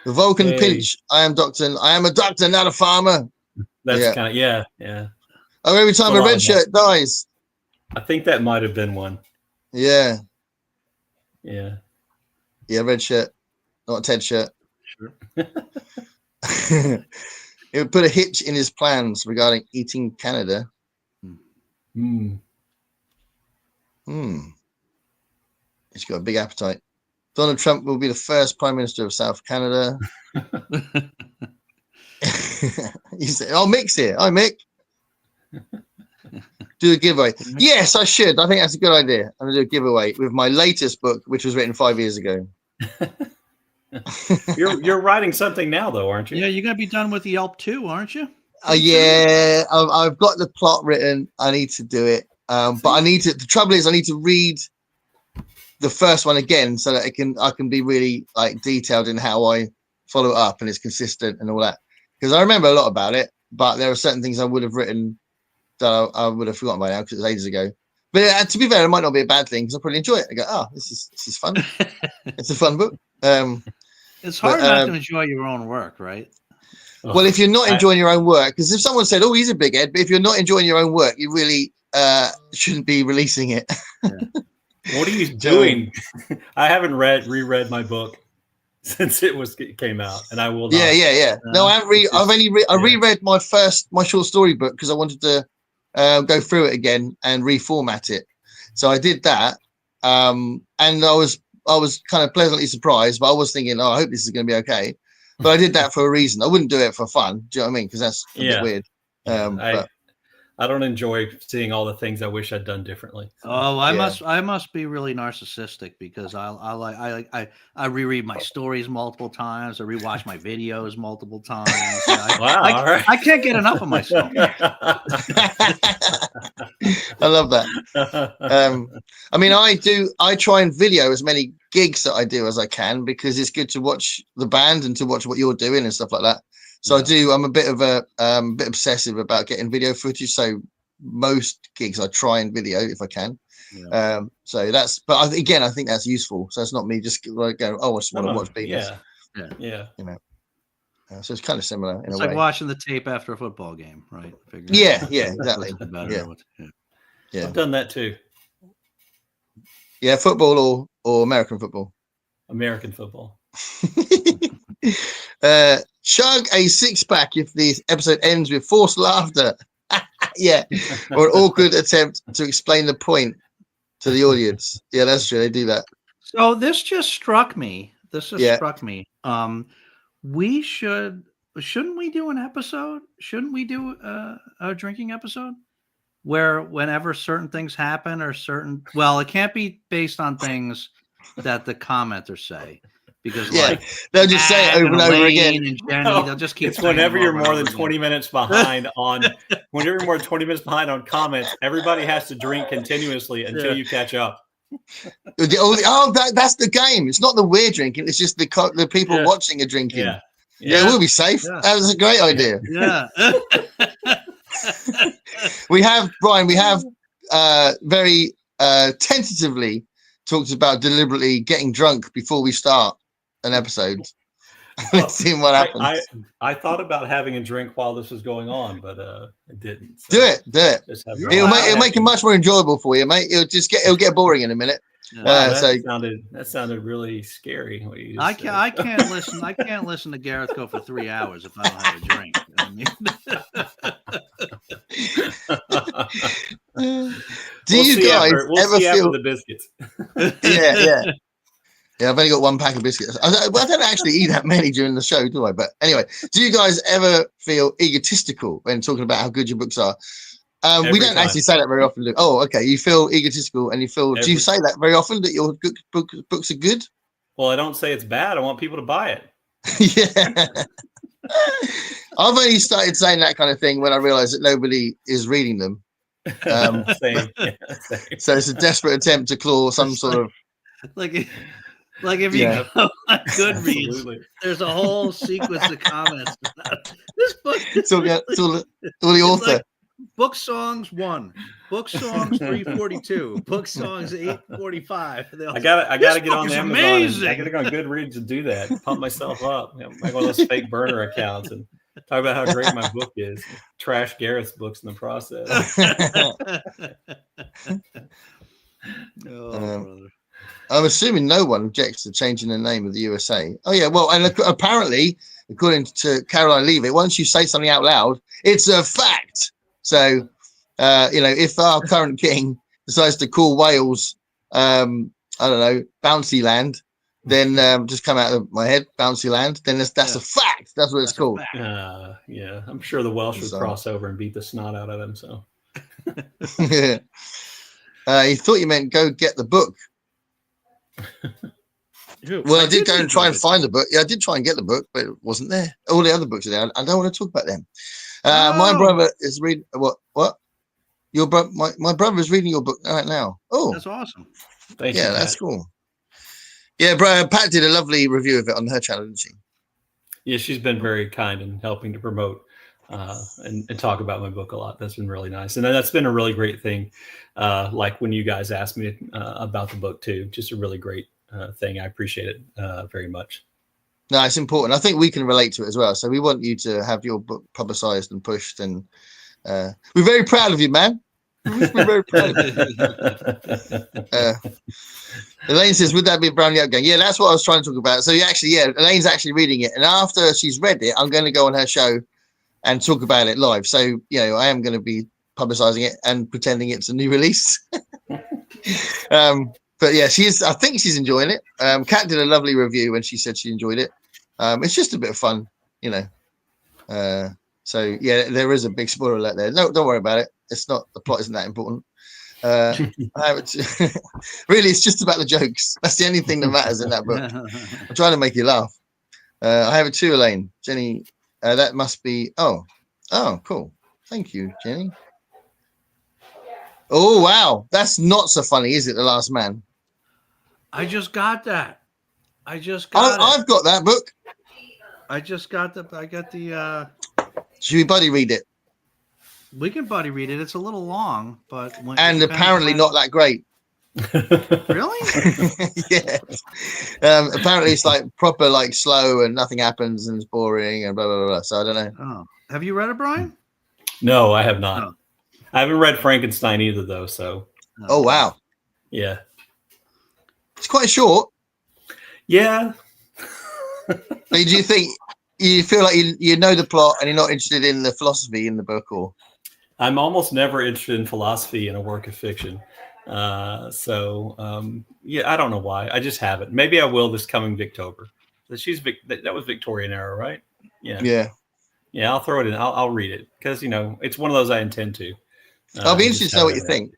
[SPEAKER 1] The Vulcan pinch. I am a doctor, not a farmer.
[SPEAKER 3] That's kind of yeah.
[SPEAKER 1] Oh, every time a red shirt dies.
[SPEAKER 3] I think that might have been one.
[SPEAKER 1] Yeah.
[SPEAKER 3] Yeah.
[SPEAKER 1] Yeah, red shirt, not a Ted shirt.
[SPEAKER 2] Sure.
[SPEAKER 1] It would put a hitch in his plans regarding eating Canada. He's got a big appetite. Donald Trump will be the first Prime Minister of South Canada. He said, "Oh, Mick's here. Hi, Mick. Do a giveaway." Yes, I should. I think that's a good idea. I'm going to do a giveaway with my latest book, which was written 5 years ago.
[SPEAKER 3] You're writing something now, though, aren't you?
[SPEAKER 2] Yeah, you're going to be done with the Yelp too, aren't you?
[SPEAKER 1] Yeah, I've got the plot written. I need to do it. But I need to. The trouble is, I need to read the first one again so that I can be really like detailed in how I follow it up and it's consistent and all that. Because I remember a lot about it, but there are certain things I would have written that I would have forgotten by now because it was ages ago. But to be fair, it might not be a bad thing because I probably enjoy it. I go, oh, this is fun. It's a fun book.
[SPEAKER 2] It's hard not to enjoy your own work, right?
[SPEAKER 1] Well, if you're not enjoying your own work, because if someone said, "Oh, he's a big head," but if you're not enjoying your own work, you really shouldn't be releasing it.
[SPEAKER 3] Yeah. What are you doing? I haven't reread my book since it came out, and I will not.
[SPEAKER 1] Yeah. No, I haven't I reread my short story book because I wanted to go through it again and reformat it. So I did that, and I was kind of pleasantly surprised, but I was thinking, oh, I hope this is going to be okay. But I did that for a reason. I wouldn't do it for fun. Do you know what I mean? Because that's a bit weird.
[SPEAKER 3] I don't enjoy seeing all the things I wish I'd done differently.
[SPEAKER 2] Oh, I must be really narcissistic because I reread my stories multiple times. I rewatch my videos multiple times. I can't get enough of myself.
[SPEAKER 1] I love that. I mean, I try and video as many gigs that I do as I can because it's good to watch the band and to watch what you're doing and stuff like that. So I'm a bit obsessive about getting video footage. So most gigs I try and video if I can. Yeah. So that's, but I think that's useful. So it's not me just like going, oh, I just want to watch people.
[SPEAKER 3] Yeah.
[SPEAKER 1] You know. So it's kind of similar in a way.
[SPEAKER 2] It's like watching the tape after a football game, right?
[SPEAKER 1] Yeah, exactly.
[SPEAKER 3] Yeah. I've done that too.
[SPEAKER 1] Yeah, football or American football.
[SPEAKER 3] American football.
[SPEAKER 1] Chug a 6-pack if the episode ends with forced laughter. Yeah, or an awkward attempt to explain the point to the audience. Yeah, that's true. They do that.
[SPEAKER 2] So this just struck me. We shouldn't we do an episode? Shouldn't we do a drinking episode where whenever certain things happen or it can't be based on things that the commenters say. because
[SPEAKER 1] they'll just say it over and over again.
[SPEAKER 2] And Jenny, they'll just keep.
[SPEAKER 3] It's whenever you're more than 20 minutes behind on. Whenever you're more than 20 minutes behind on comments, everybody has to drink continuously until you catch up.
[SPEAKER 1] That's the game. It's not that we're drinking. It's just the people watching are drinking. Yeah, we'll be safe. Yeah. That was a great idea.
[SPEAKER 2] Yeah.
[SPEAKER 1] We have very tentatively talked about deliberately getting drunk before we start an episode. Let's see what happens.
[SPEAKER 3] I thought about having a drink while this was going on, but it didn't.
[SPEAKER 1] So do it. It'll make it much more enjoyable for you, mate. It'll get boring in a minute.
[SPEAKER 3] That sounded really scary. What you
[SPEAKER 2] I can't listen. I can't listen to Gareth go for 3 hours if I don't have a drink.
[SPEAKER 1] Do you guys ever feel
[SPEAKER 3] the biscuits?
[SPEAKER 1] Yeah, I've only got 1 pack of biscuits. I don't actually eat that many during the show, do I? But anyway, do you guys ever feel egotistical when talking about how good your books are? We don't actually say that very often. Oh, okay. You feel egotistical and do you say that very often that your books are good?
[SPEAKER 3] Well, I don't say it's bad. I want people to buy it.
[SPEAKER 1] Yeah. I've only started saying that kind of thing when I realized that nobody is reading them.
[SPEAKER 3] Same.
[SPEAKER 1] So it's a desperate attempt to claw some sort of
[SPEAKER 2] like if you go on Goodreads, there's a whole sequence of comments about this book.
[SPEAKER 1] It's all the author.
[SPEAKER 2] Like book songs 1, book songs 342, book songs 845.
[SPEAKER 3] I gotta get on Amazon. I gotta go on Goodreads to do that. Pump myself up. Like one of those fake burner accounts and talk about how great my book is. Trash Gareth's books in the process.
[SPEAKER 2] Brother.
[SPEAKER 1] I'm assuming no one objects to changing the name of the USA. Oh yeah, well, and apparently, according to Caroline Leavitt, once you say something out loud, it's a fact. So, if our current king decides to call Wales, I don't know, Bouncy Land, then just come out of my head, Bouncy Land. Then that's a fact. That's what it's called.
[SPEAKER 3] Yeah, I'm sure the Welsh would cross over and beat the snot out of him. So,
[SPEAKER 1] he thought you meant go get the book. Well, I did go and try and find the book. Yeah, I did try and get the book, but it wasn't there. All the other books are there. I don't want to talk about them. My brother is reading what? Your brother, my brother is reading your book right now. Oh,
[SPEAKER 2] that's awesome.
[SPEAKER 3] Thank you,
[SPEAKER 1] that's cool. Yeah, bro. Pat did a lovely review of it on her channel, didn't she?
[SPEAKER 3] Yeah, she's been very kind in helping to promote and talk about my book a lot. That's been really nice, and that's been a really great thing. Like when you guys asked me about the book too, just a really great thing. I appreciate it very much.
[SPEAKER 1] No, it's important. I think we can relate to it as well. So we want you to have your book publicized and pushed, and we're very proud of you, man. We're very proud of you. Elaine says, would that be a brownie outgoing? Yeah, that's what I was trying to talk about. So Elaine's actually reading it, and after she's read it, I'm going to go on her show and talk about it live. So, I am going to be publicizing it and pretending it's a new release. But yeah, I think she's enjoying it. Kat did a lovely review when she said she enjoyed it. It's just a bit of fun, so yeah, there is a big spoiler alert there. No, don't worry about it. It's not, the plot isn't that important. Really, it's just about the jokes. That's the only thing that matters in that book. I'm trying to make you laugh. I have it too, Elaine. Jenny, that must be, oh, cool. Thank you, Jenny. Oh, wow. That's not so funny, is it? The Last Man.
[SPEAKER 2] I just got that. I've
[SPEAKER 1] got that book.
[SPEAKER 2] I got the.
[SPEAKER 1] Should we buddy read it?
[SPEAKER 2] We can buddy read it. It's a little long, but
[SPEAKER 1] apparently not that great.
[SPEAKER 2] Really?
[SPEAKER 1] Yeah. Apparently it's like proper, like slow, and nothing happens, and it's boring, and blah blah blah. So I don't know.
[SPEAKER 2] Oh, have you read it, Brian?
[SPEAKER 3] No, I have not. Oh. I haven't read Frankenstein either, though. So.
[SPEAKER 1] Oh wow.
[SPEAKER 3] Yeah.
[SPEAKER 1] It's quite short.
[SPEAKER 3] Yeah.
[SPEAKER 1] Do you think you feel like you know the plot and you're not interested in the philosophy in the book, or?
[SPEAKER 3] I'm almost never interested in philosophy in a work of fiction. Yeah, I don't know why. I just haven't. Maybe I will this coming Victober. That was Victorian era, right? Yeah. Yeah, I'll throw it in. I'll read it because it's one of those I intend to.
[SPEAKER 1] I'll be interested to know what you think.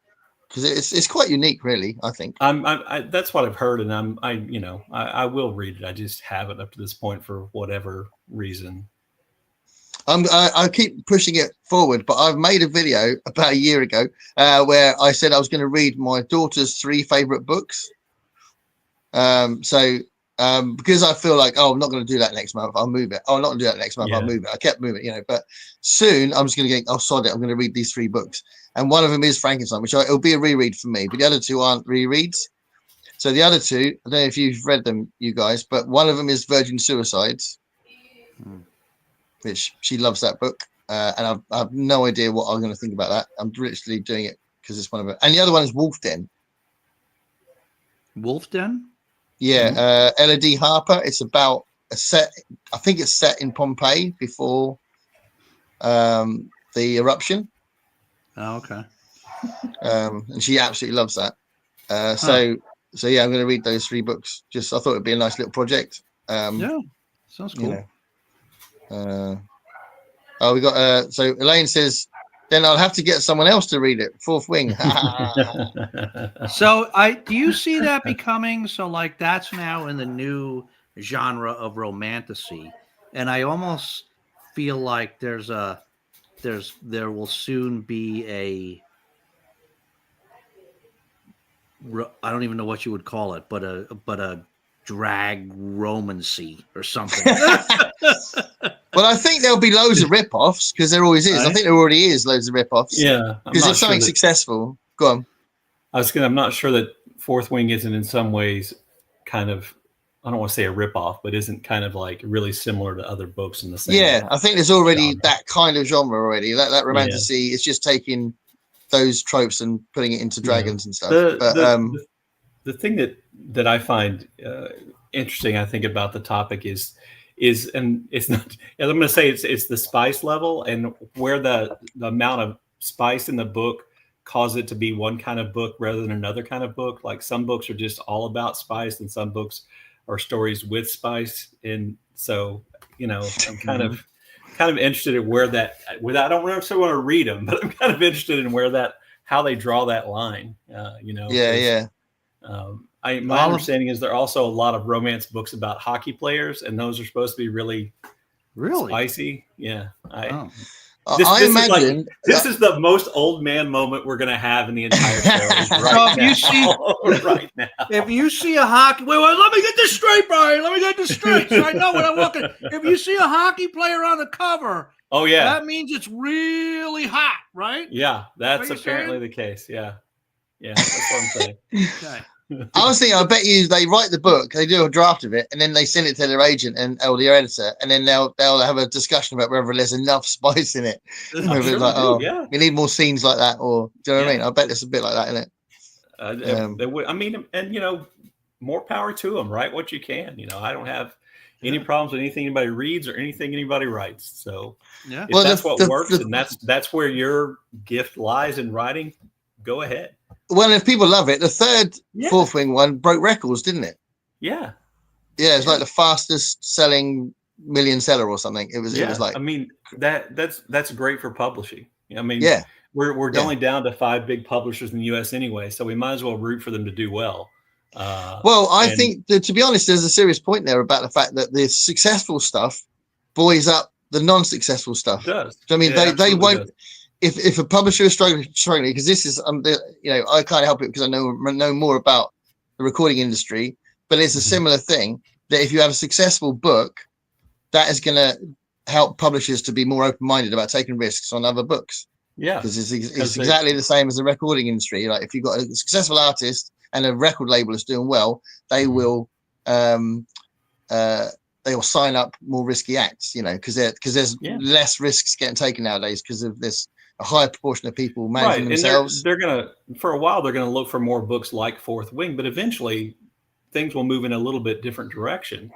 [SPEAKER 1] because it's quite unique, really. I think.
[SPEAKER 3] That's what I've heard, and I will read it. I just haven't up to this point for whatever reason.
[SPEAKER 1] I keep pushing it forward, but I've made a video about a year ago where I said I was going to read my daughter's 3 favorite books. Because I feel like, I'm not going to do that next month, I'll move it. I'm not going to do that next month, I'll move it. I kept moving, but soon I'm just going to sod it. I'm going to read these 3 books. And one of them is Frankenstein, which it'll be a reread for me, but the other 2 aren't rereads. So the other 2, I don't know if you've read them, you guys, but one of them is Virgin Suicides, which she loves that book. And I have no idea what I'm going to think about that. I'm literally doing it because it's one of it. And the other one is Wolf Den.
[SPEAKER 2] Wolf Den?
[SPEAKER 1] Yeah, Ella D. Harper. It's about a set. I think it's set in Pompeii before the eruption.
[SPEAKER 2] Oh, okay.
[SPEAKER 1] And she absolutely loves that. So yeah, I'm going to read those 3 books. I thought it'd be a nice little project.
[SPEAKER 2] Yeah, sounds cool.
[SPEAKER 1] We got. So Elaine says, then I'll have to get someone else to read it. Fourth Wing.
[SPEAKER 2] So do you see that becoming like that's now in the new genre of romantasy, and I almost feel like there will soon be I don't even know what you would call it, but a drag romancy or something.
[SPEAKER 1] Well, I think there'll be loads of rip-offs because there always is. Right? I think there already is loads of rip-offs.
[SPEAKER 3] Yeah,
[SPEAKER 1] because if something's successful, go on.
[SPEAKER 3] I'm not sure that Fourth Wing isn't in some ways kind of, I don't want to say a rip-off, but isn't kind of like really similar to other books in the same.
[SPEAKER 1] Yeah, I think there's already that kind of genre already. That romantasy is just taking those tropes and putting it into dragons and stuff.
[SPEAKER 3] The thing that I find interesting, I think, about the topic is and it's not, I'm going to say it's the spice level and where the amount of spice in the book cause it to be one kind of book rather than another kind of book. Like some books are just all about spice and some books are stories with spice. And so, I'm kind of interested in where that, I don't necessarily want to read them, but I'm kind of interested in how they draw that line,
[SPEAKER 1] Yeah.
[SPEAKER 3] My understanding is there are also a lot of romance books about hockey players, and those are supposed to be really spicy. Yeah. This is the most old man moment we're going to have in the entire show right now.
[SPEAKER 2] If you see a hockey, wait, let me get this straight, Brian. Let me get this straight. So I know when I'm looking. If you see a hockey player on the cover, that means it's really hot, right?
[SPEAKER 3] Yeah, that's apparently the case. Yeah, that's what I'm saying.
[SPEAKER 2] Okay.
[SPEAKER 1] I was thinking, I bet you they write the book, they do a draft of it, and then they send it to their agent or their editor, and then they'll have a discussion about whether there's enough spice in it. Whether it's like, we need more scenes like that, or do you know what I mean? I bet it's a bit like that, isn't it?
[SPEAKER 3] I mean, and more power to them. Write what you can. I don't have any problems with anything anybody reads or anything anybody writes. So if that's what works, and that's where your gift lies in writing, go ahead.
[SPEAKER 1] Well, if people love it, the Fourth Wing one broke records, didn't it?
[SPEAKER 3] Yeah.
[SPEAKER 1] Yeah, it's like the fastest selling million seller or something. It was like,
[SPEAKER 3] I mean, that's great for publishing. I mean, we're only down to 5 big publishers in the US anyway, so we might as well root for them to do well.
[SPEAKER 1] I think that, to be honest, there's a serious point there about the fact that the successful stuff buoys up the non-successful stuff.
[SPEAKER 3] It does.
[SPEAKER 1] So, I mean, they won't. Does. If a publisher is struggling, because this is, I can't help it because I know more about the recording industry, but it's a similar thing that if you have a successful book, that is going to help publishers to be more open-minded about taking risks on other books.
[SPEAKER 3] Yeah,
[SPEAKER 1] because it's exactly the same as the recording industry. Like if you've got a successful artist and a record label is doing well, they will sign up more risky acts, because there's less risks getting taken nowadays because of this. A higher proportion of people managing themselves.
[SPEAKER 3] And they're gonna, for a while, they're gonna look for more books like Fourth Wing, but eventually things will move in a little bit different direction.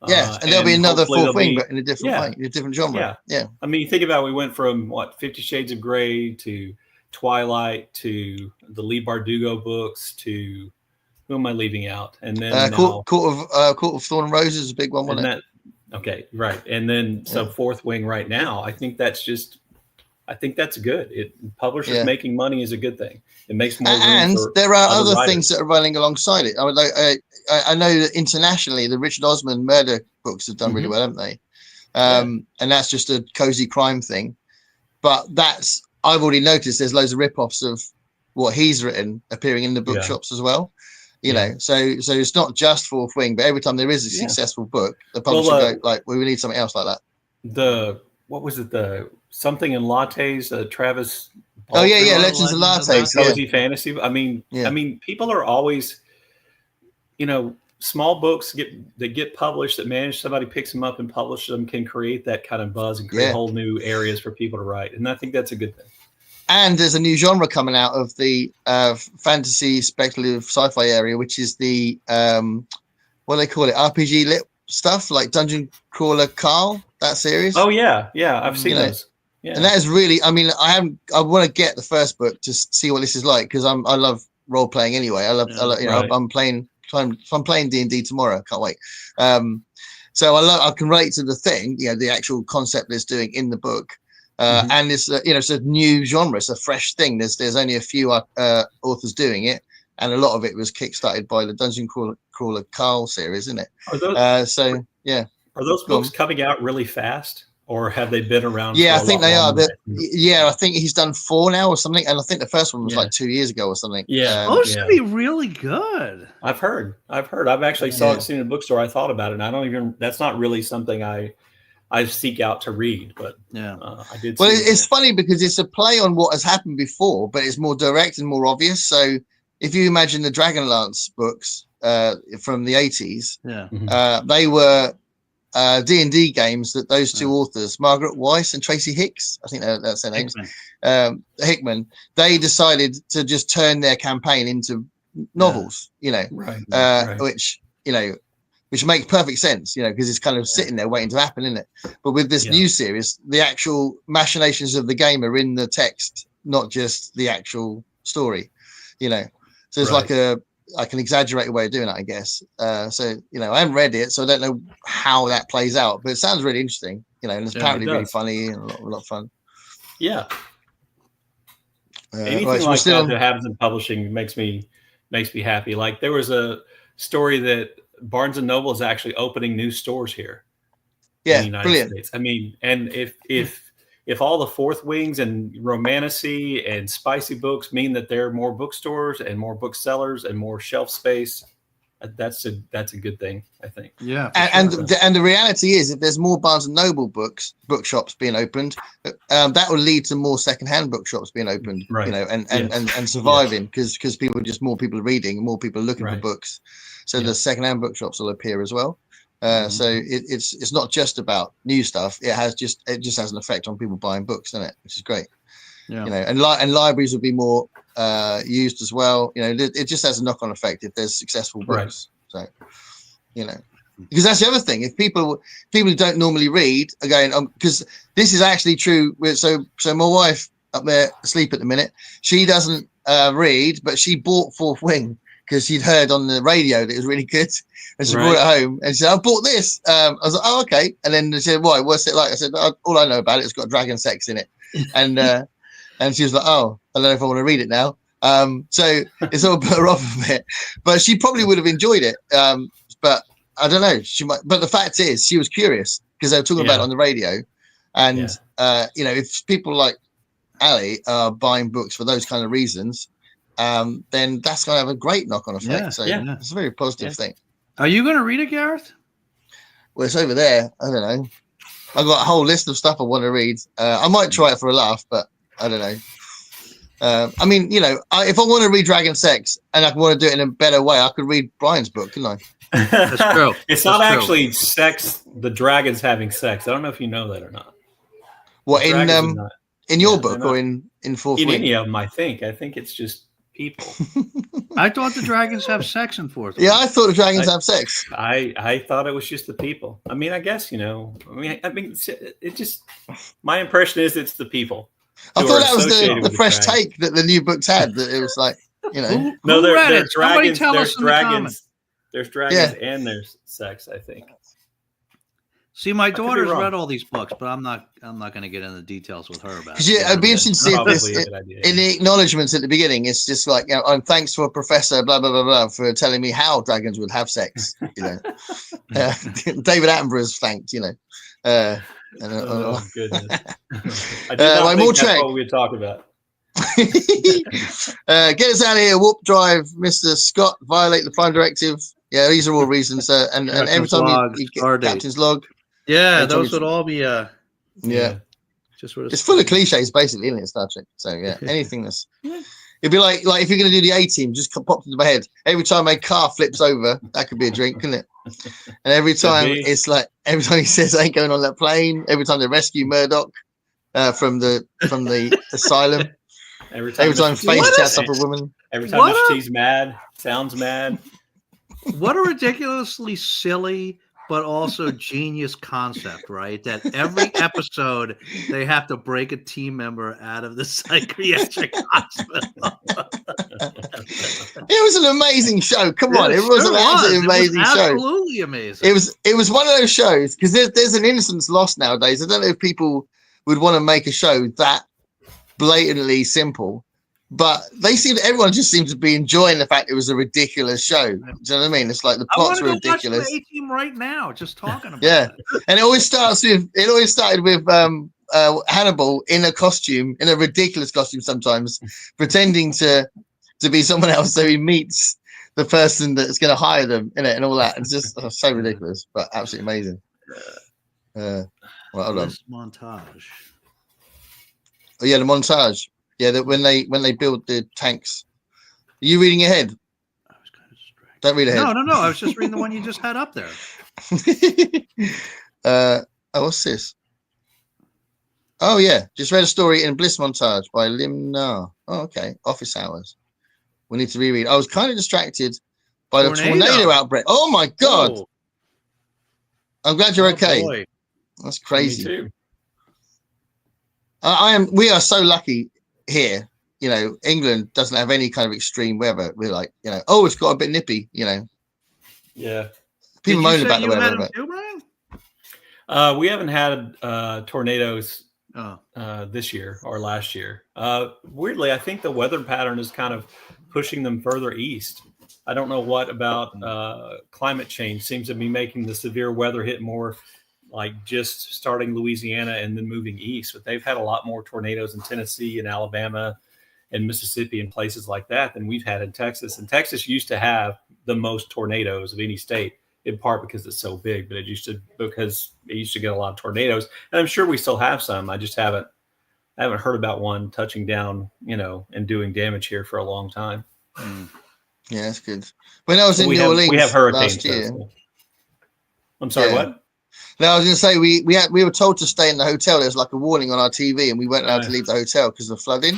[SPEAKER 1] Yeah, and there'll be another Fourth Wing, but in a different way, in a different genre. Yeah.
[SPEAKER 3] I mean, you think about it, we went from 50 Shades of Grey to Twilight to the Lee Bardugo books to who am I leaving out? And then
[SPEAKER 1] Court of Thorn and Roses is a big one, wasn't it?
[SPEAKER 3] Okay, right. And then so Fourth Wing right now, I think that's just I think that's good. Publishers making money is a good thing. It makes more room
[SPEAKER 1] and
[SPEAKER 3] for
[SPEAKER 1] there are other
[SPEAKER 3] writers.
[SPEAKER 1] things that are running alongside it. I know that internationally, the Richard Osman murder books have done really well, haven't they? And that's just a cozy crime thing. But I've already noticed there's loads of rip-offs of what he's written appearing in the bookshops as well. You know, so it's not just Fourth Wing, but every time there is a successful book, the publisher go like, well, we need something else like that.
[SPEAKER 3] What was it? The something in lattes, Travis.
[SPEAKER 1] Oh yeah, Legends of Lattes,
[SPEAKER 3] cozy fantasy. I mean, people are always, small books get published that manage. Somebody picks them up and publishes them, can create that kind of buzz and create whole new areas for people to write, and I think that's a good thing.
[SPEAKER 1] And there's a new genre coming out of the fantasy, speculative, sci-fi area, which is the what do they call it, RPG lit stuff, like Dungeon Crawler Carl, that series.
[SPEAKER 3] Oh yeah, I've seen those. Yeah.
[SPEAKER 1] And that is really, I want to get the first book to see what this is like, because I love role playing anyway. I love I'm playing D&D tomorrow. Can't wait. So I can relate to the thing, the actual concept it's doing in the book. And it's it's a new genre. It's a fresh thing. There's only a few authors doing it, and a lot of it was kickstarted by the Dungeon Crawler Carl series, isn't it?
[SPEAKER 3] Are those books coming out really fast, or have they been around?
[SPEAKER 1] Yeah, I think they are. I think he's done 4 now or something, and I think the first one was like 2 years ago or something.
[SPEAKER 2] Yeah, those should be really good.
[SPEAKER 3] I've heard. I've actually seen it in a bookstore. I thought about it, and that's not really something I seek out to read, but I did.
[SPEAKER 1] Well, it's funny because it's a play on what has happened before, but it's more direct and more obvious. So if you imagine the Dragonlance books from the 80s, they were D&D games that those two authors, Margaret Weiss and Tracy Hicks, I think that's their names, Hickman, they decided to just turn their campaign into novels, which makes perfect sense, because it's kind of sitting there waiting to happen, isn't it? But with this new series, the actual machinations of the game are in the text, not just the actual story, So it's like an exaggerated way of doing it, I guess. So I haven't read it, so I don't know how that plays out, but it sounds really interesting, and it's apparently really funny and a lot of fun.
[SPEAKER 3] Yeah. Anything like that happens in publishing makes me happy. Like there was a story that Barnes and Noble is actually opening new stores here.
[SPEAKER 1] Yeah,
[SPEAKER 3] in the United States. I mean, and if all the Fourth Wings and Romantasy and spicy books mean that there are more bookstores and more booksellers and more shelf space, that's a good thing, I think.
[SPEAKER 1] Yeah, and the reality is, if there's more Barnes and Noble bookshops being opened, that will lead to more secondhand bookshops being opened, and surviving because more people are reading, more people are looking for books. So the secondhand bookshops will appear as well. So it's not just about new stuff. It just has an effect on people buying books, doesn't it? Which is great. Yeah. And libraries will be more used as well. It just has a knock-on effect if there's successful books. Right. So, because that's the other thing. If people who don't normally read are going, because this is actually true. So my wife up there asleep at the minute, she doesn't read, but she bought Fourth Wing because she'd heard on the radio that it was really good, and she brought it home and she said, I bought this. I was like, oh, okay. And then they said, why? What's it like? I said, all I know about it, it's got dragon sex in it. And and she was like, oh, I don't know if I want to read it now. So it's all put her off a bit, but she probably would have enjoyed it. But I don't know. She might. But the fact is, she was curious because they were talking about it on the radio, and if people like Ali are buying books for those kind of reasons, then that's going to have a great knock-on effect. It's a very positive thing.
[SPEAKER 2] Are you going to read it, Gareth?
[SPEAKER 1] Well, it's over there. I don't know. I've got a whole list of stuff I want to read. I might try it for a laugh, but I don't know. If I want to read Dragon Sex and I want to do it in a better way, I could read Brian's book, couldn't I?
[SPEAKER 2] That's true.
[SPEAKER 3] It's not actually sex. The dragons having sex. I don't know if you know that or not.
[SPEAKER 1] What in your book or in Fourth Wing?
[SPEAKER 3] In any of them, I think. I think it's just people.
[SPEAKER 2] I thought the dragons have sex in Fourth Wing.
[SPEAKER 1] Yeah, I thought the dragons have sex.
[SPEAKER 3] I thought it was just the people. I mean, I guess it just. My impression is it's the people.
[SPEAKER 1] I thought that was the fresh take that the new books had. That it was like,
[SPEAKER 3] no, there's dragons. There's dragons. There's dragons and there's sex, I think.
[SPEAKER 2] See, my daughter's read all these books, but I'm not going to get into details with her about it.
[SPEAKER 1] Yeah, I'd be interested to see if this in the acknowledgements at the beginning. It's just like, I'm thanks for Professor blah blah blah blah for telling me how dragons would have sex. David Attenborough's thanked.
[SPEAKER 3] Oh goodness! I did not think that's what we would talk about.
[SPEAKER 1] Get us out of here. Warp drive, Mr. Scott. Violate the prime directive. Yeah, these are all reasons. And every time you get Captain's log.
[SPEAKER 2] Yeah, those would all be.
[SPEAKER 1] Yeah. It's full of cliches, basically, isn't it, Star Trek? So yeah, anything that's. It'd be like if you're going to do the A-Team, just popped into my head. Every time a car flips over, that could be a drink, couldn't it? And every time it's like every time he says I ain't going on that plane. Every time they rescue Murdoch from the asylum. Every time Face chats up a woman.
[SPEAKER 3] Every time she's mad, sounds mad.
[SPEAKER 2] What a ridiculously silly but also genius concept, right? That every episode they have to break a team member out of the psychiatric hospital.
[SPEAKER 1] It was an amazing show. Come on, it was an absolutely amazing show.
[SPEAKER 2] Absolutely amazing.
[SPEAKER 1] It was one of those shows because there's an innocence lost nowadays. I don't know if people would want to make a show that blatantly simple. But everyone just seemed to be enjoying the fact it was a ridiculous show. Do you know what I mean? It's like the plots were ridiculous.
[SPEAKER 2] Watch the A-Team right now, just talking about
[SPEAKER 1] it. And it always started with Hannibal in a costume, in a ridiculous costume sometimes, pretending to be someone else so he meets the person that's going to hire them in it and all that. It's just so ridiculous, but absolutely amazing. Hold on.
[SPEAKER 2] Montage.
[SPEAKER 1] Oh yeah, the montage. Yeah, that when they build the tanks. Are you reading ahead?
[SPEAKER 2] I was kind of distracted.
[SPEAKER 1] Don't read ahead.
[SPEAKER 2] No. I was just reading the one you just had up there.
[SPEAKER 1] What's this? Oh yeah, just read a story in Bliss Montage by Lim Na. Oh, okay. Office Hours. We need to reread. I was kind of distracted by the tornado outbreak. Oh my god! Oh. I'm glad you're okay. Boy. That's crazy.
[SPEAKER 3] Me too.
[SPEAKER 1] We are so lucky. Here, England doesn't have any kind of extreme weather. We're like, it's got a bit nippy,
[SPEAKER 3] Yeah.
[SPEAKER 1] People moan about the weather.
[SPEAKER 3] We haven't had tornadoes this year or last year. Weirdly, I think the weather pattern is kind of pushing them further east. I don't know what about climate change seems to be making the severe weather hit more like just starting Louisiana and then moving east. But they've had a lot more tornadoes in Tennessee and Alabama and Mississippi and places like that than we've had in Texas. And Texas used to have the most tornadoes of any state, in part because it's so big, but it used to get a lot of tornadoes. And I'm sure we still have some. I just haven't heard about one touching down, and doing damage here for a long time.
[SPEAKER 1] Yeah, that's good. When I was in New Orleans,
[SPEAKER 3] we have hurricanes
[SPEAKER 1] last year.
[SPEAKER 3] I'm sorry, what?
[SPEAKER 1] No, I was going to say we were told to stay in the hotel. There was like a warning on our TV, and we weren't allowed to leave the hotel because of flooding,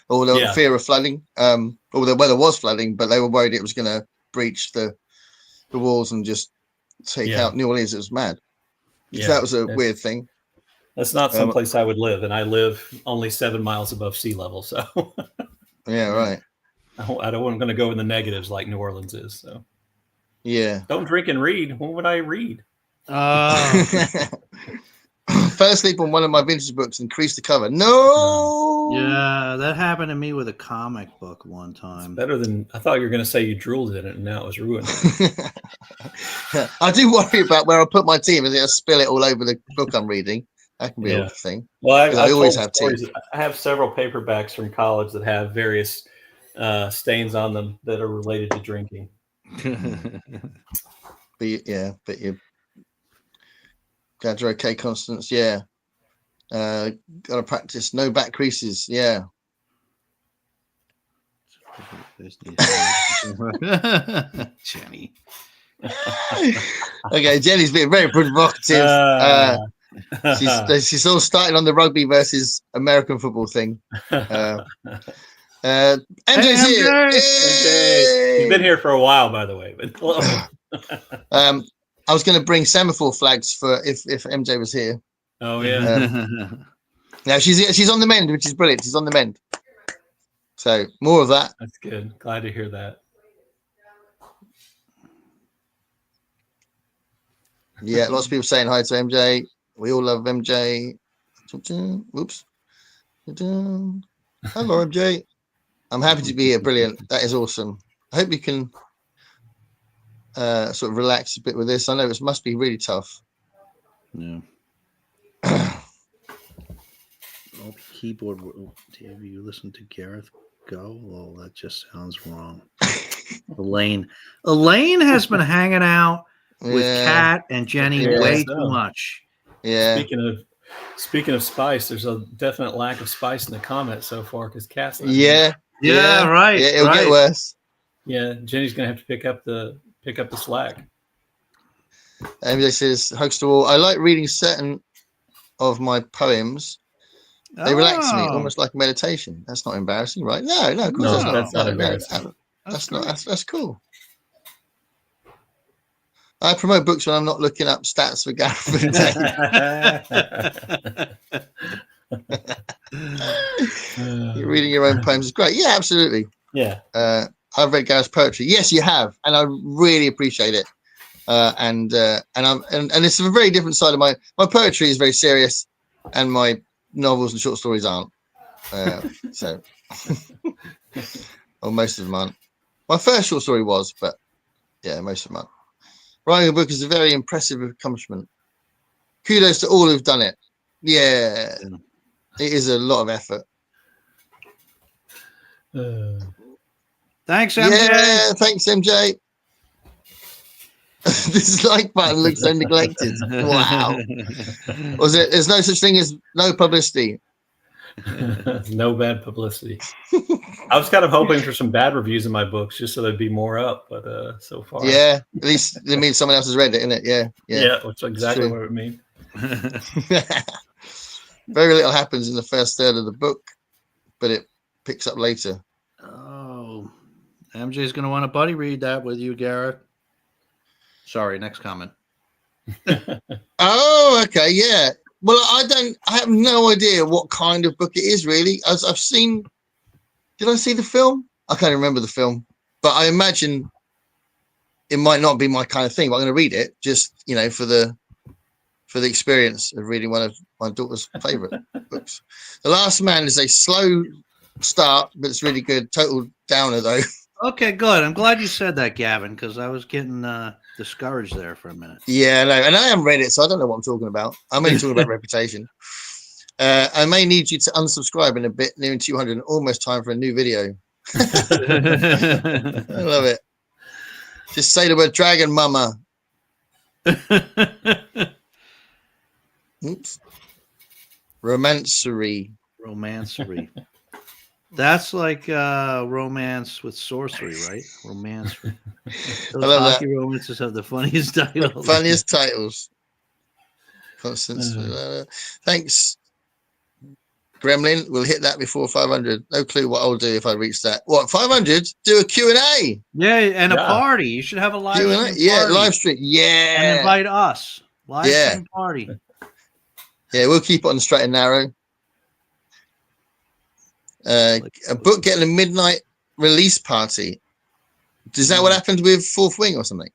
[SPEAKER 1] or the fear of flooding. Or the weather was flooding, but they were worried it was going to breach the walls and just take out New Orleans. It was mad. So that was a weird thing.
[SPEAKER 3] That's not someplace I would live, and I live only 7 miles above sea level. So
[SPEAKER 1] yeah, right.
[SPEAKER 3] I don't want to go in the negatives like New Orleans is. So don't drink and read. What would I read?
[SPEAKER 1] Fell asleep on one of my vintage books, increased the cover. No.
[SPEAKER 2] Yeah, that happened to me with a comic book one time.
[SPEAKER 3] It's better than I thought you were going to say. You drooled in it, and now it was ruined.
[SPEAKER 1] I do worry about where I put my tea, and I spill it all over the book I'm reading. That can be a thing.
[SPEAKER 3] Well, I always have tea. I have several paperbacks from college that have various stains on them that are related to drinking.
[SPEAKER 1] But you. Glad you're okay, Constance. Yeah. Gotta practice. No back creases. Yeah.
[SPEAKER 2] Jenny.
[SPEAKER 1] Okay, Jenny's being very provocative. She's all starting on the rugby versus American football thing. MJ's here.
[SPEAKER 3] MJ. You've been here for a while, by the way. But hello.
[SPEAKER 1] I was going to bring semaphore flags for if MJ was here.
[SPEAKER 3] Oh yeah.
[SPEAKER 1] Now she's on the mend, which is brilliant. She's on the mend. So more of that.
[SPEAKER 3] That's good. Glad to hear that.
[SPEAKER 1] Yeah, lots of people saying hi to MJ. We all love MJ. Whoops. Hello, MJ. I'm happy to be here. Brilliant. That is awesome. I hope you can sort of relax a bit with this. I know it must be really tough.
[SPEAKER 2] Yeah. Keyboard. Have you listened to Gareth go? Well, that just sounds wrong. Elaine has been hanging out with Kat and Jenny way too much.
[SPEAKER 1] Yeah.
[SPEAKER 3] Speaking of spice, there's a definite lack of spice in the comments so far because Kat's not
[SPEAKER 2] right.
[SPEAKER 1] Yeah, it'll get worse.
[SPEAKER 3] Yeah, Jenny's gonna have to pick up the slack.
[SPEAKER 1] MJ says, hugs to all. I like reading certain of my poems. They relax me, almost like meditation. That's not embarrassing, right? No, of course
[SPEAKER 3] that's not embarrassing.
[SPEAKER 1] That's cool. I promote books when I'm not looking up stats for Gareth. You're reading your own poems is great. Yeah, absolutely.
[SPEAKER 3] Yeah.
[SPEAKER 1] I've read Gareth's poetry. Yes, you have, and I really appreciate it. And it's a very different side of my poetry is very serious, and my novels and short stories aren't. So, or most of them aren't. My first short story was, but yeah, most of them aren't. Writing a book is a very impressive accomplishment. Kudos to all who've done it. Yeah, it is a lot of effort.
[SPEAKER 2] Thanks, MJ.
[SPEAKER 1] Yeah, thanks, MJ. This like button looks so neglected. Wow. Was it? There's no such thing as no publicity.
[SPEAKER 3] No bad publicity. I was kind of hoping for some bad reviews in my books just so there'd be more up, but so far.
[SPEAKER 1] Yeah, at least it means someone else has read it, isn't it? Yeah,
[SPEAKER 3] which is exactly what it means.
[SPEAKER 1] Very little happens in the first third of the book, but it picks up later.
[SPEAKER 2] Oh, MJ's going to want to buddy read that with you, Gareth. Sorry, next comment.
[SPEAKER 1] Oh, okay, yeah. Well, I have no idea what kind of book it is, really. As I've seen, did I see the film? I can't remember the film, but I imagine it might not be my kind of thing. But I'm going to read it just, for the experience of reading one of my daughter's favorite books. The Last Man is a slow start, but it's really good. Total downer, though.
[SPEAKER 2] Okay, good. I'm glad you said that, Gavin, because I was getting discouraged there for a minute.
[SPEAKER 1] Yeah, no, and I haven't read it, so I don't know what I'm talking about. I'm only talking about reputation. I may need you to unsubscribe in a bit, nearing 200, and almost time for a new video. I love it. Just say the word dragon, mama. Oops. Romancery.
[SPEAKER 2] That's like romance with sorcery, right? Romance. Those
[SPEAKER 1] I love
[SPEAKER 2] hockey romances have the funniest titles.
[SPEAKER 1] Funniest titles. Constance. Thanks, Gremlin. We'll hit that before 500. No clue what I'll do if I reach that. What, 500? Do a Q&A.
[SPEAKER 2] Yeah, and a party. You should have a live
[SPEAKER 1] Q&A.
[SPEAKER 2] stream
[SPEAKER 1] Yeah,
[SPEAKER 2] party.
[SPEAKER 1] live stream. Yeah.
[SPEAKER 2] And invite us. Live stream party.
[SPEAKER 1] Yeah, we'll keep it on the straight and narrow. A book getting a midnight release party. Is that what happened with Fourth Wing or something?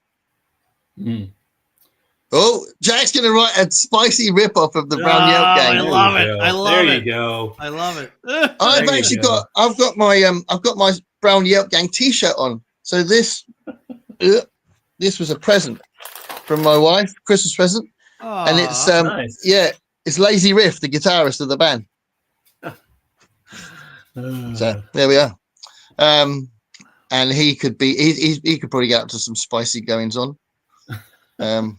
[SPEAKER 1] Oh, Jack's going to write a spicy rip-off of the Brown Yelp Gang.
[SPEAKER 2] I love it. I love it.
[SPEAKER 3] There you go.
[SPEAKER 2] I love it.
[SPEAKER 1] I've got my Brown Yelp Gang T-shirt on. So this was a present from my wife, Christmas present, and it's
[SPEAKER 3] nice.
[SPEAKER 1] it's Lazy Riff, the guitarist of the band. So there we are. And he could probably get up to some spicy goings on. The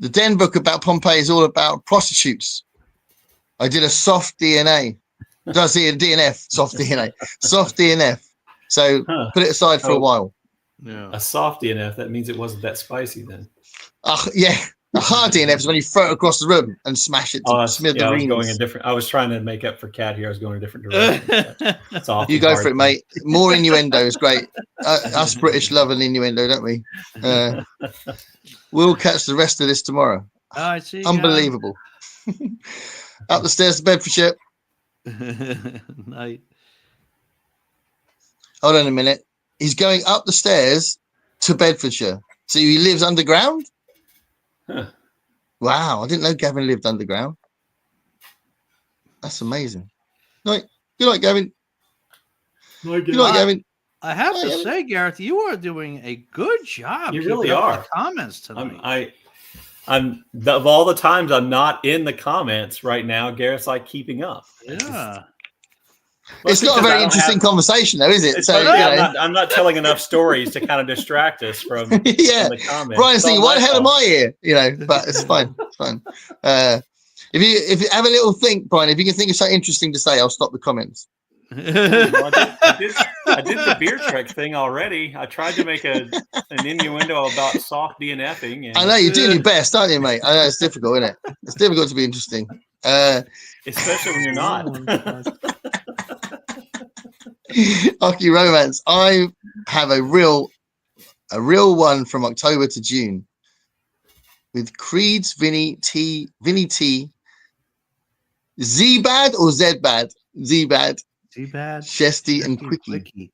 [SPEAKER 1] Den book about Pompeii is all about prostitutes. I did a soft DNA. Does he a DNF? Soft DNA. Soft DNF. So put it aside for a while.
[SPEAKER 2] Yeah.
[SPEAKER 3] A soft DNF, that means it wasn't that spicy then.
[SPEAKER 1] Yeah. A hard DNF is when you throw it across the room and smash it to smithereens.
[SPEAKER 3] I was trying to make up for Cat here. I was going a different direction.
[SPEAKER 1] You go for it, mate. More innuendo is great. Us British love an innuendo, don't we? We'll catch the rest of this tomorrow.
[SPEAKER 2] Oh, I see.
[SPEAKER 1] Unbelievable. Up the stairs to Bedfordshire.
[SPEAKER 2] Night.
[SPEAKER 1] Hold on a minute. He's going up the stairs to Bedfordshire. So he lives underground?
[SPEAKER 3] Huh.
[SPEAKER 1] Wow, I didn't know Gavin lived underground. That's amazing. Good night, Gavin. Good night, Gavin.
[SPEAKER 2] I have to say, Gareth, you are doing a good job.
[SPEAKER 3] You really are.
[SPEAKER 2] The comments tonight.
[SPEAKER 3] I'm of all the times I'm not in the comments right now. Gareth's like keeping up.
[SPEAKER 2] Yeah.
[SPEAKER 1] It's not a very interesting conversation, though, is it?
[SPEAKER 3] So I'm not telling enough stories to kind of distract us from, from the comments.
[SPEAKER 1] Brian's thinking, why the hell am I here? But it's fine. It's fine. If you have a little think, Brian, if you can think of something interesting to say, I'll stop the comments.
[SPEAKER 3] Well, I did the beer trick thing already. I tried to make an innuendo about soft DNFing. And,
[SPEAKER 1] I know you're doing your best, aren't you, mate? I know it's difficult, isn't it? It's difficult to be interesting,
[SPEAKER 3] especially when you're not.
[SPEAKER 1] Hockey romance. I have a real one from October to June with Creed's Vinny T, Z-Bad or Z-Bad? Z-Bad. Shesty and Quickie.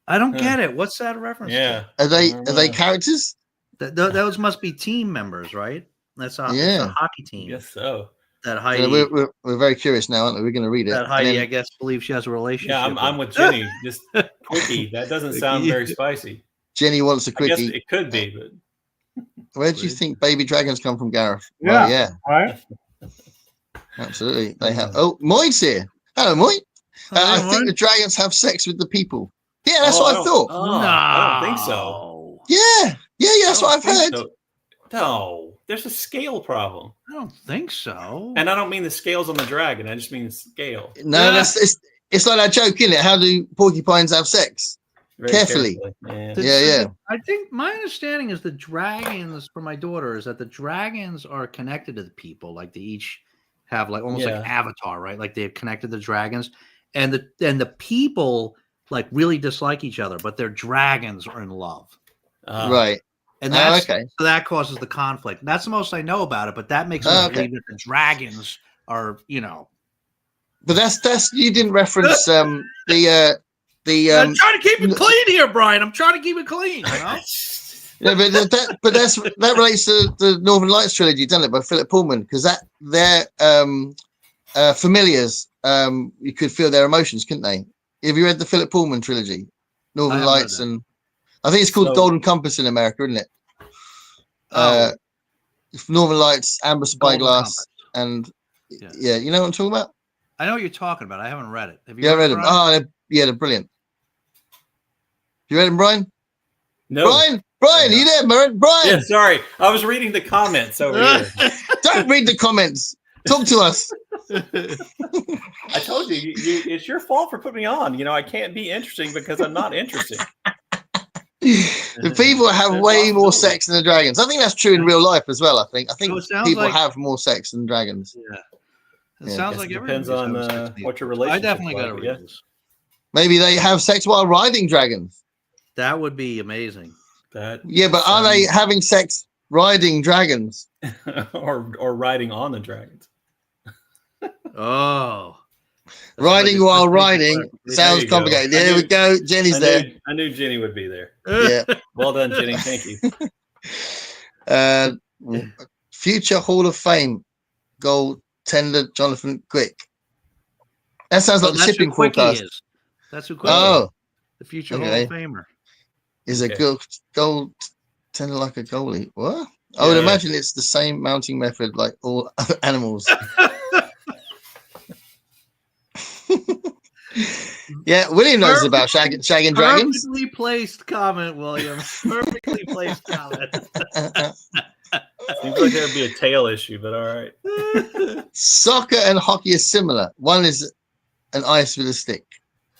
[SPEAKER 2] I don't get it. What's that reference to?
[SPEAKER 1] Are they characters?
[SPEAKER 2] Those must be team members, right? That's a hockey team.
[SPEAKER 3] Yes, so.
[SPEAKER 2] That Heidi.
[SPEAKER 1] We're very curious now, aren't we? We're going to read it.
[SPEAKER 2] That Heidi, I guess, believes she has a relationship.
[SPEAKER 3] Yeah, I'm with Jenny. Just Quickie. That doesn't sound very spicy.
[SPEAKER 1] Jenny wants a Quickie.
[SPEAKER 3] I guess it could be, but
[SPEAKER 1] where do you think baby dragons come from, Gareth?
[SPEAKER 2] Yeah.
[SPEAKER 1] Right. Absolutely. They have. Oh, Moy's here. Hello, Moy. I think the dragons have sex with the people. Yeah, that's what I thought.
[SPEAKER 3] No, I don't think so.
[SPEAKER 1] Yeah, that's what I've heard.
[SPEAKER 3] So. No, there's a scale problem.
[SPEAKER 2] I don't think so.
[SPEAKER 3] And I don't mean the scales on the dragon. I just mean the scale.
[SPEAKER 1] No, it's like that joke, isn't it? How do porcupines have sex?
[SPEAKER 3] Very
[SPEAKER 1] carefully. Yeah.
[SPEAKER 2] I think my understanding is the dragons for my daughter is that the dragons are connected to the people. Like they each have like almost like Avatar, right? Like they've connected the dragons. And the people like really dislike each other, but their dragons are in love.
[SPEAKER 1] Right.
[SPEAKER 2] And that's so that causes the conflict. That's the most I know about it, but that makes me believe that the dragons are,
[SPEAKER 1] But that's you didn't reference the
[SPEAKER 2] I'm trying to keep it clean here, Brian. I'm trying to keep it clean,
[SPEAKER 1] Yeah, but that relates to the Northern Lights trilogy, doesn't it, by Philip Pullman? Because they're familiars. You could feel their emotions, couldn't they? Have you read the Philip Pullman trilogy, Northern Lights, and I think it's called Golden Compass in America, isn't it? Northern Lights, Amber Spyglass, and you know what I'm talking about?
[SPEAKER 2] I know what you're talking about. I haven't read it. Have you
[SPEAKER 1] read them? Oh, they're brilliant. You read them, Brian?
[SPEAKER 3] No.
[SPEAKER 1] Brian, are you there, Brian?
[SPEAKER 3] Yeah, sorry. I was reading the comments over here.
[SPEAKER 1] Don't read the comments. Talk to us.
[SPEAKER 3] I told you, it's your fault for putting me on. I can't be interesting because I'm not interesting.
[SPEAKER 1] The people have way more sex than the dragons. I think that's true in real life as well. I think people have more sex than dragons.
[SPEAKER 2] Yeah. It sounds like
[SPEAKER 3] it depends on what your relationship.
[SPEAKER 2] I definitely got to read this.
[SPEAKER 1] Maybe they have sex while riding dragons.
[SPEAKER 2] That would be amazing.
[SPEAKER 1] But are they having sex riding dragons?
[SPEAKER 3] or riding on the dragons?
[SPEAKER 1] Riding while riding sounds complicated. There we go. Jenny's there.
[SPEAKER 3] I knew Jenny would be there.
[SPEAKER 1] Yeah.
[SPEAKER 3] Well done, Jenny. Thank
[SPEAKER 1] you. Future Hall of Fame goaltender Jonathan Quick. That sounds like the shipping forecast.
[SPEAKER 2] That's who Quick is. The future Hall of Famer.
[SPEAKER 1] Is a goaltender like a goalie? What? I would imagine it's the same mounting method like all other animals. Yeah, William knows about shagging dragons.
[SPEAKER 2] Perfectly placed comment, William. Perfectly placed comment.
[SPEAKER 3] Seems like there'd be a tail issue, but all right.
[SPEAKER 1] Soccer and hockey are similar. One is an ice with a stick.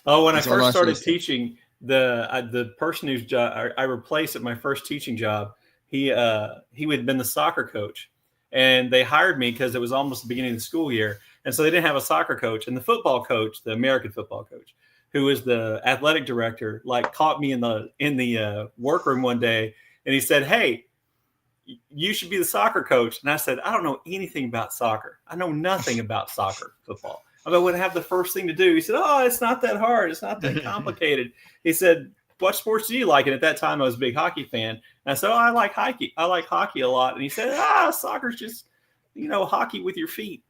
[SPEAKER 3] Oh, when I first started teaching, the person whose job I replaced at my first teaching job, he had been the soccer coach, and they hired me because it was almost the beginning of the school year, and so they didn't have a soccer coach. And the football coach, the American football coach, who was the athletic director, like caught me in the workroom one day, and he said, "Hey, you should be the soccer coach." And I said, "I don't know anything about soccer. I know nothing about soccer football. I would have the first thing to do." He said, "Oh, it's not that hard. It's not that complicated." He said, what sports do you like? And at that time, I was a big hockey fan. And I said, oh, I like hockey. I like hockey a lot. And he said, soccer's just, hockey with your feet.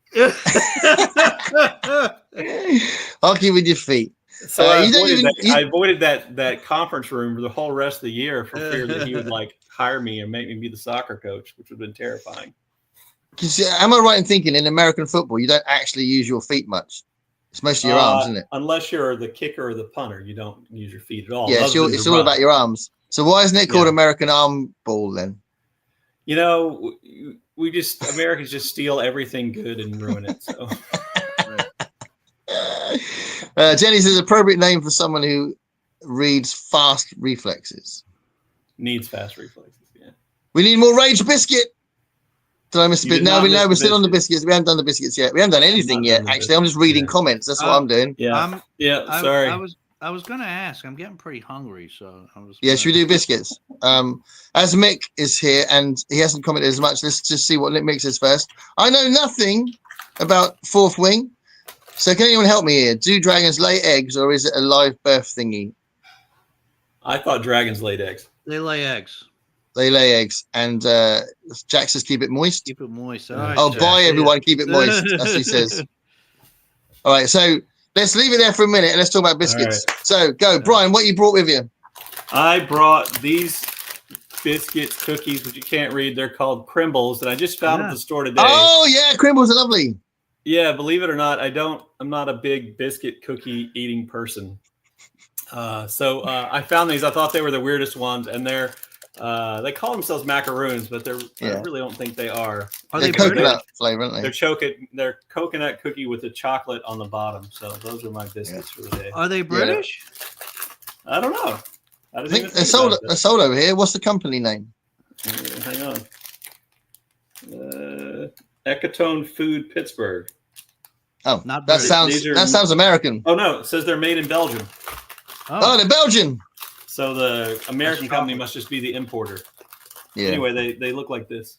[SPEAKER 1] Hockey with your feet.
[SPEAKER 3] So I avoided that conference room for the whole rest of the year for fear that he would hire me and make me be the soccer coach, which would have been terrifying.
[SPEAKER 1] Am I right in thinking in American football, you don't actually use your feet much? It's mostly your arms, isn't it?
[SPEAKER 3] Unless you're the kicker or the punter, you don't use your feet at all.
[SPEAKER 1] Yeah, it's all about your arms. So why isn't it called American arm ball then?
[SPEAKER 3] Americans just steal everything good and ruin it. So.
[SPEAKER 1] Jenny says appropriate name for someone who reads fast reflexes.
[SPEAKER 3] Needs fast reflexes, yeah.
[SPEAKER 1] We need more Rage Biscuit. Did I miss a bit? No, we're still on the biscuits. We haven't done the biscuits yet. We haven't done anything yet. Actually, I'm just reading comments. That's what I'm doing.
[SPEAKER 3] Yeah. Sorry.
[SPEAKER 2] I was going to ask. I'm getting pretty hungry, so I was.
[SPEAKER 1] Yeah, should we do biscuits? As Mick is here and he hasn't commented as much, let's just see what Mick says first. I know nothing about Fourth Wing. So can anyone help me here? Do dragons lay eggs or is it a live birth thingy?
[SPEAKER 3] I thought dragons laid eggs.
[SPEAKER 2] They lay eggs.
[SPEAKER 1] They lay eggs. And Jack says keep it moist.
[SPEAKER 2] Keep it moist. All right,
[SPEAKER 1] bye everyone. Keep it moist. That's what he says. All right, so let's leave it there for a minute and let's talk about biscuits. Right. So go, Brian, what you brought with you?
[SPEAKER 3] I brought these biscuits, cookies, which you can't read. They're called Crimbles that I just found at the store today.
[SPEAKER 1] Oh yeah, Crimbles are lovely.
[SPEAKER 3] Yeah, believe it or not, I'm not a big biscuit cookie eating person. So I found these. I thought they were the weirdest ones, and they call themselves macaroons, but I really don't think they are.
[SPEAKER 2] Are they
[SPEAKER 1] coconut flavor, aren't they?
[SPEAKER 3] They're coconut cookie with a chocolate on the bottom. So those are my biscuits for the day.
[SPEAKER 2] Are they British?
[SPEAKER 3] I don't know.
[SPEAKER 1] I think they're sold over here. What's the company name?
[SPEAKER 3] Hang on. Ecotone Food Pittsburgh.
[SPEAKER 1] Oh, that sounds American.
[SPEAKER 3] Oh no, it says they're made in Belgium.
[SPEAKER 1] Oh, they're Belgian.
[SPEAKER 3] So the American company must just be the importer. Yeah. Anyway, they look like this.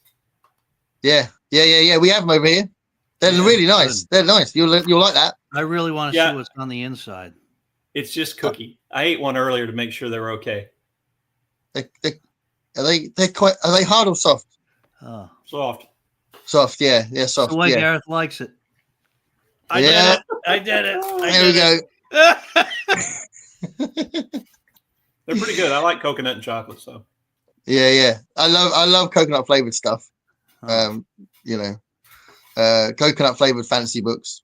[SPEAKER 1] Yeah. We have them over here. They're really nice. They're nice. You'll like that.
[SPEAKER 2] I really want to see what's on the inside.
[SPEAKER 3] It's just cookie. I ate one earlier to make sure they were okay.
[SPEAKER 1] Are they hard or soft?
[SPEAKER 2] Oh.
[SPEAKER 3] Soft.
[SPEAKER 1] Soft, yeah, soft.
[SPEAKER 2] The way Gareth likes it. I did it.
[SPEAKER 1] There
[SPEAKER 3] we go. They're pretty good. I like coconut and chocolate, so.
[SPEAKER 1] Yeah. I love coconut flavored stuff. Coconut flavored fancy books.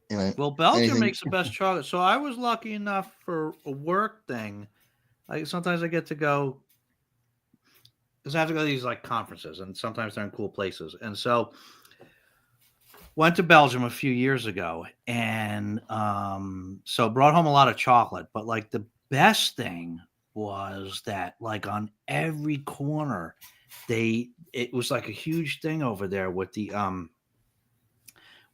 [SPEAKER 2] Well, Belgium makes the best chocolate. So I was lucky enough for a work thing. Sometimes I get to go because I have to go to these conferences, and sometimes they're in cool places. And so went to Belgium a few years ago, and so brought home a lot of chocolate. But the best thing was that on every corner, it was a huge thing over there with the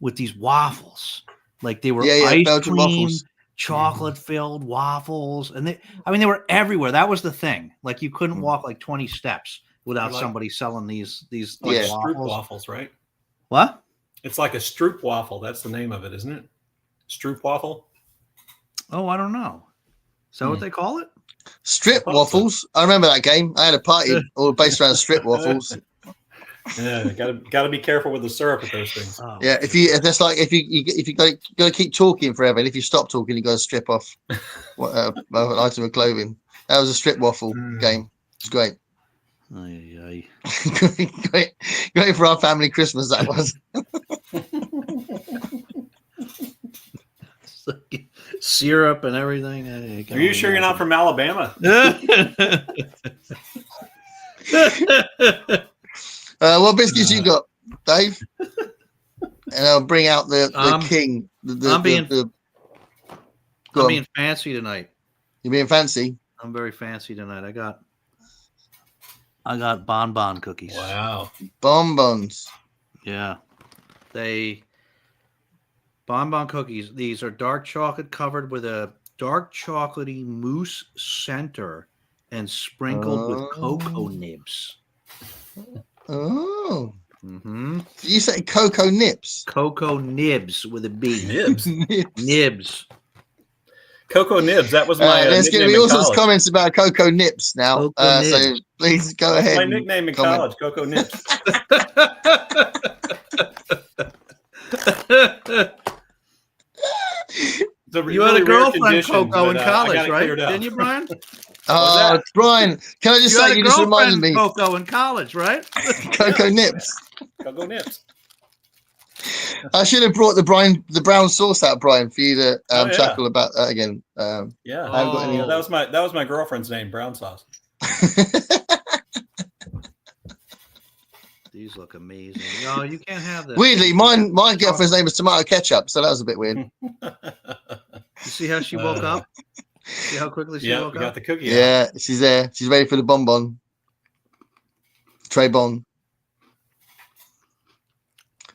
[SPEAKER 2] with these waffles. They were ice Belgian cream, waffles. Chocolate filled waffles, and they were everywhere. That was the thing. You couldn't walk 20 steps without somebody selling these waffles.
[SPEAKER 3] Stroop waffles, right?
[SPEAKER 2] What?
[SPEAKER 3] It's like a Stroop waffle. That's the name of it, isn't it? Stroop waffle.
[SPEAKER 2] Oh, I don't know. Is that what they call it?
[SPEAKER 1] Strip waffles. I remember that game. I had a party all based around strip waffles.
[SPEAKER 3] Yeah, gotta be careful with the syrup with those things.
[SPEAKER 1] Oh. Yeah, if you gotta keep talking forever, and if you stop talking, you gotta strip off an item of clothing. That was a strip waffle game. It's great. Great for our family Christmas. That was.
[SPEAKER 2] Syrup and everything.
[SPEAKER 3] Are you sure you're not from Alabama?
[SPEAKER 1] What biscuits you got, Dave? And I'll bring out the king.
[SPEAKER 2] I'm being fancy tonight.
[SPEAKER 1] You're being fancy?
[SPEAKER 2] I'm very fancy tonight. I got bonbon cookies.
[SPEAKER 3] Wow.
[SPEAKER 1] Bonbons.
[SPEAKER 2] Yeah. Bonbon cookies. These are dark chocolate covered with a dark chocolatey mousse center and sprinkled with cocoa nibs.
[SPEAKER 1] Oh.
[SPEAKER 2] Mm-hmm.
[SPEAKER 1] Did you say cocoa nips?
[SPEAKER 2] Cocoa nibs with a B.
[SPEAKER 3] Nibs.
[SPEAKER 2] Nibs.
[SPEAKER 3] Cocoa Nibs. That was my
[SPEAKER 1] there's going to be all sorts of comments about Cocoa Nips now.
[SPEAKER 2] Cocoa
[SPEAKER 1] so
[SPEAKER 2] Nibs.
[SPEAKER 1] please go ahead.
[SPEAKER 3] My nickname in college, Cocoa Nips.
[SPEAKER 2] You had a girlfriend, Coco, in college, right? Didn't you, Brian?
[SPEAKER 1] Oh, Brian, can I just say you just reminded me?
[SPEAKER 2] Coco in college, right?
[SPEAKER 1] Cocoa Nips.
[SPEAKER 3] Cocoa Nips.
[SPEAKER 1] I should have brought the brown sauce out, Brian, for you to chuckle about that again.
[SPEAKER 3] I haven't got any. That was my girlfriend's name, brown sauce.
[SPEAKER 2] These look amazing. No, you can't have this.
[SPEAKER 1] Weirdly, my girlfriend's name was tomato ketchup, so that was a bit weird.
[SPEAKER 2] You see how she woke up? See how quickly she woke up?
[SPEAKER 3] Got the cookie.
[SPEAKER 1] Yeah, she's there. She's ready for the bonbon. Trey Bon.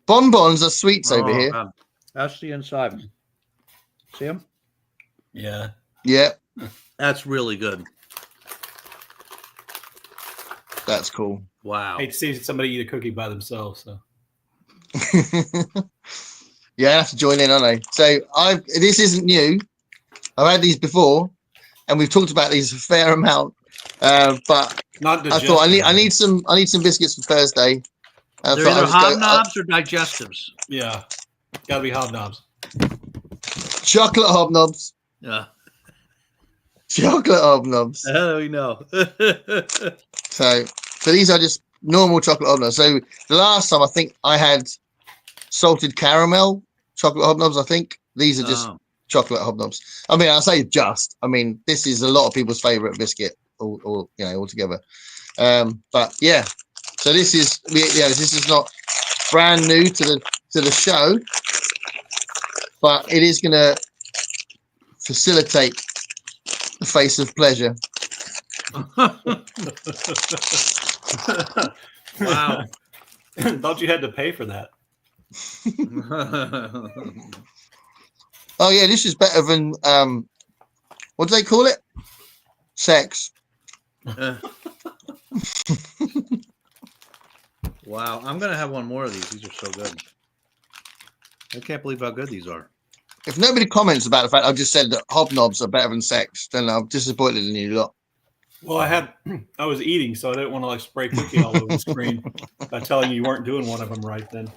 [SPEAKER 1] Bonbons are sweets over here.
[SPEAKER 2] That's the inside. See them?
[SPEAKER 3] Yeah.
[SPEAKER 1] Yeah.
[SPEAKER 2] That's really good.
[SPEAKER 1] That's cool.
[SPEAKER 2] Wow.
[SPEAKER 3] I hate to see somebody eat a cookie by themselves. So.
[SPEAKER 1] Yeah, I have to join in, aren't I? So this isn't new. I've had these before, and we've talked about these a fair amount. But I thought I need some biscuits for Thursday.
[SPEAKER 2] They're either hobnobs or digestives.
[SPEAKER 3] Yeah, gotta be hobnobs.
[SPEAKER 1] Chocolate hobnobs.
[SPEAKER 2] Yeah.
[SPEAKER 1] Chocolate hobnobs.
[SPEAKER 2] Oh, we know.
[SPEAKER 1] So these are just normal chocolate hobnobs. So the last time I think I had salted caramel chocolate hobnobs. I think these are just chocolate hobnobs. I mean, I say just. I mean, this is a lot of people's favorite biscuit, all together. But yeah. So this is not brand new to the show, but it is going to facilitate the face of pleasure.
[SPEAKER 2] Wow!
[SPEAKER 3] Thought you had to pay for that.
[SPEAKER 1] Oh yeah, this is better than what do they call it? Sex.
[SPEAKER 2] Wow, I'm gonna have one more of these. These are so good. I can't believe how good these are.
[SPEAKER 1] If nobody comments about the fact I just said that hobnobs are better than sex, then I'm disappointed in you lot.
[SPEAKER 3] Well, I was eating, so I didn't want to spray cookie all over the screen by telling you weren't doing one of them right then.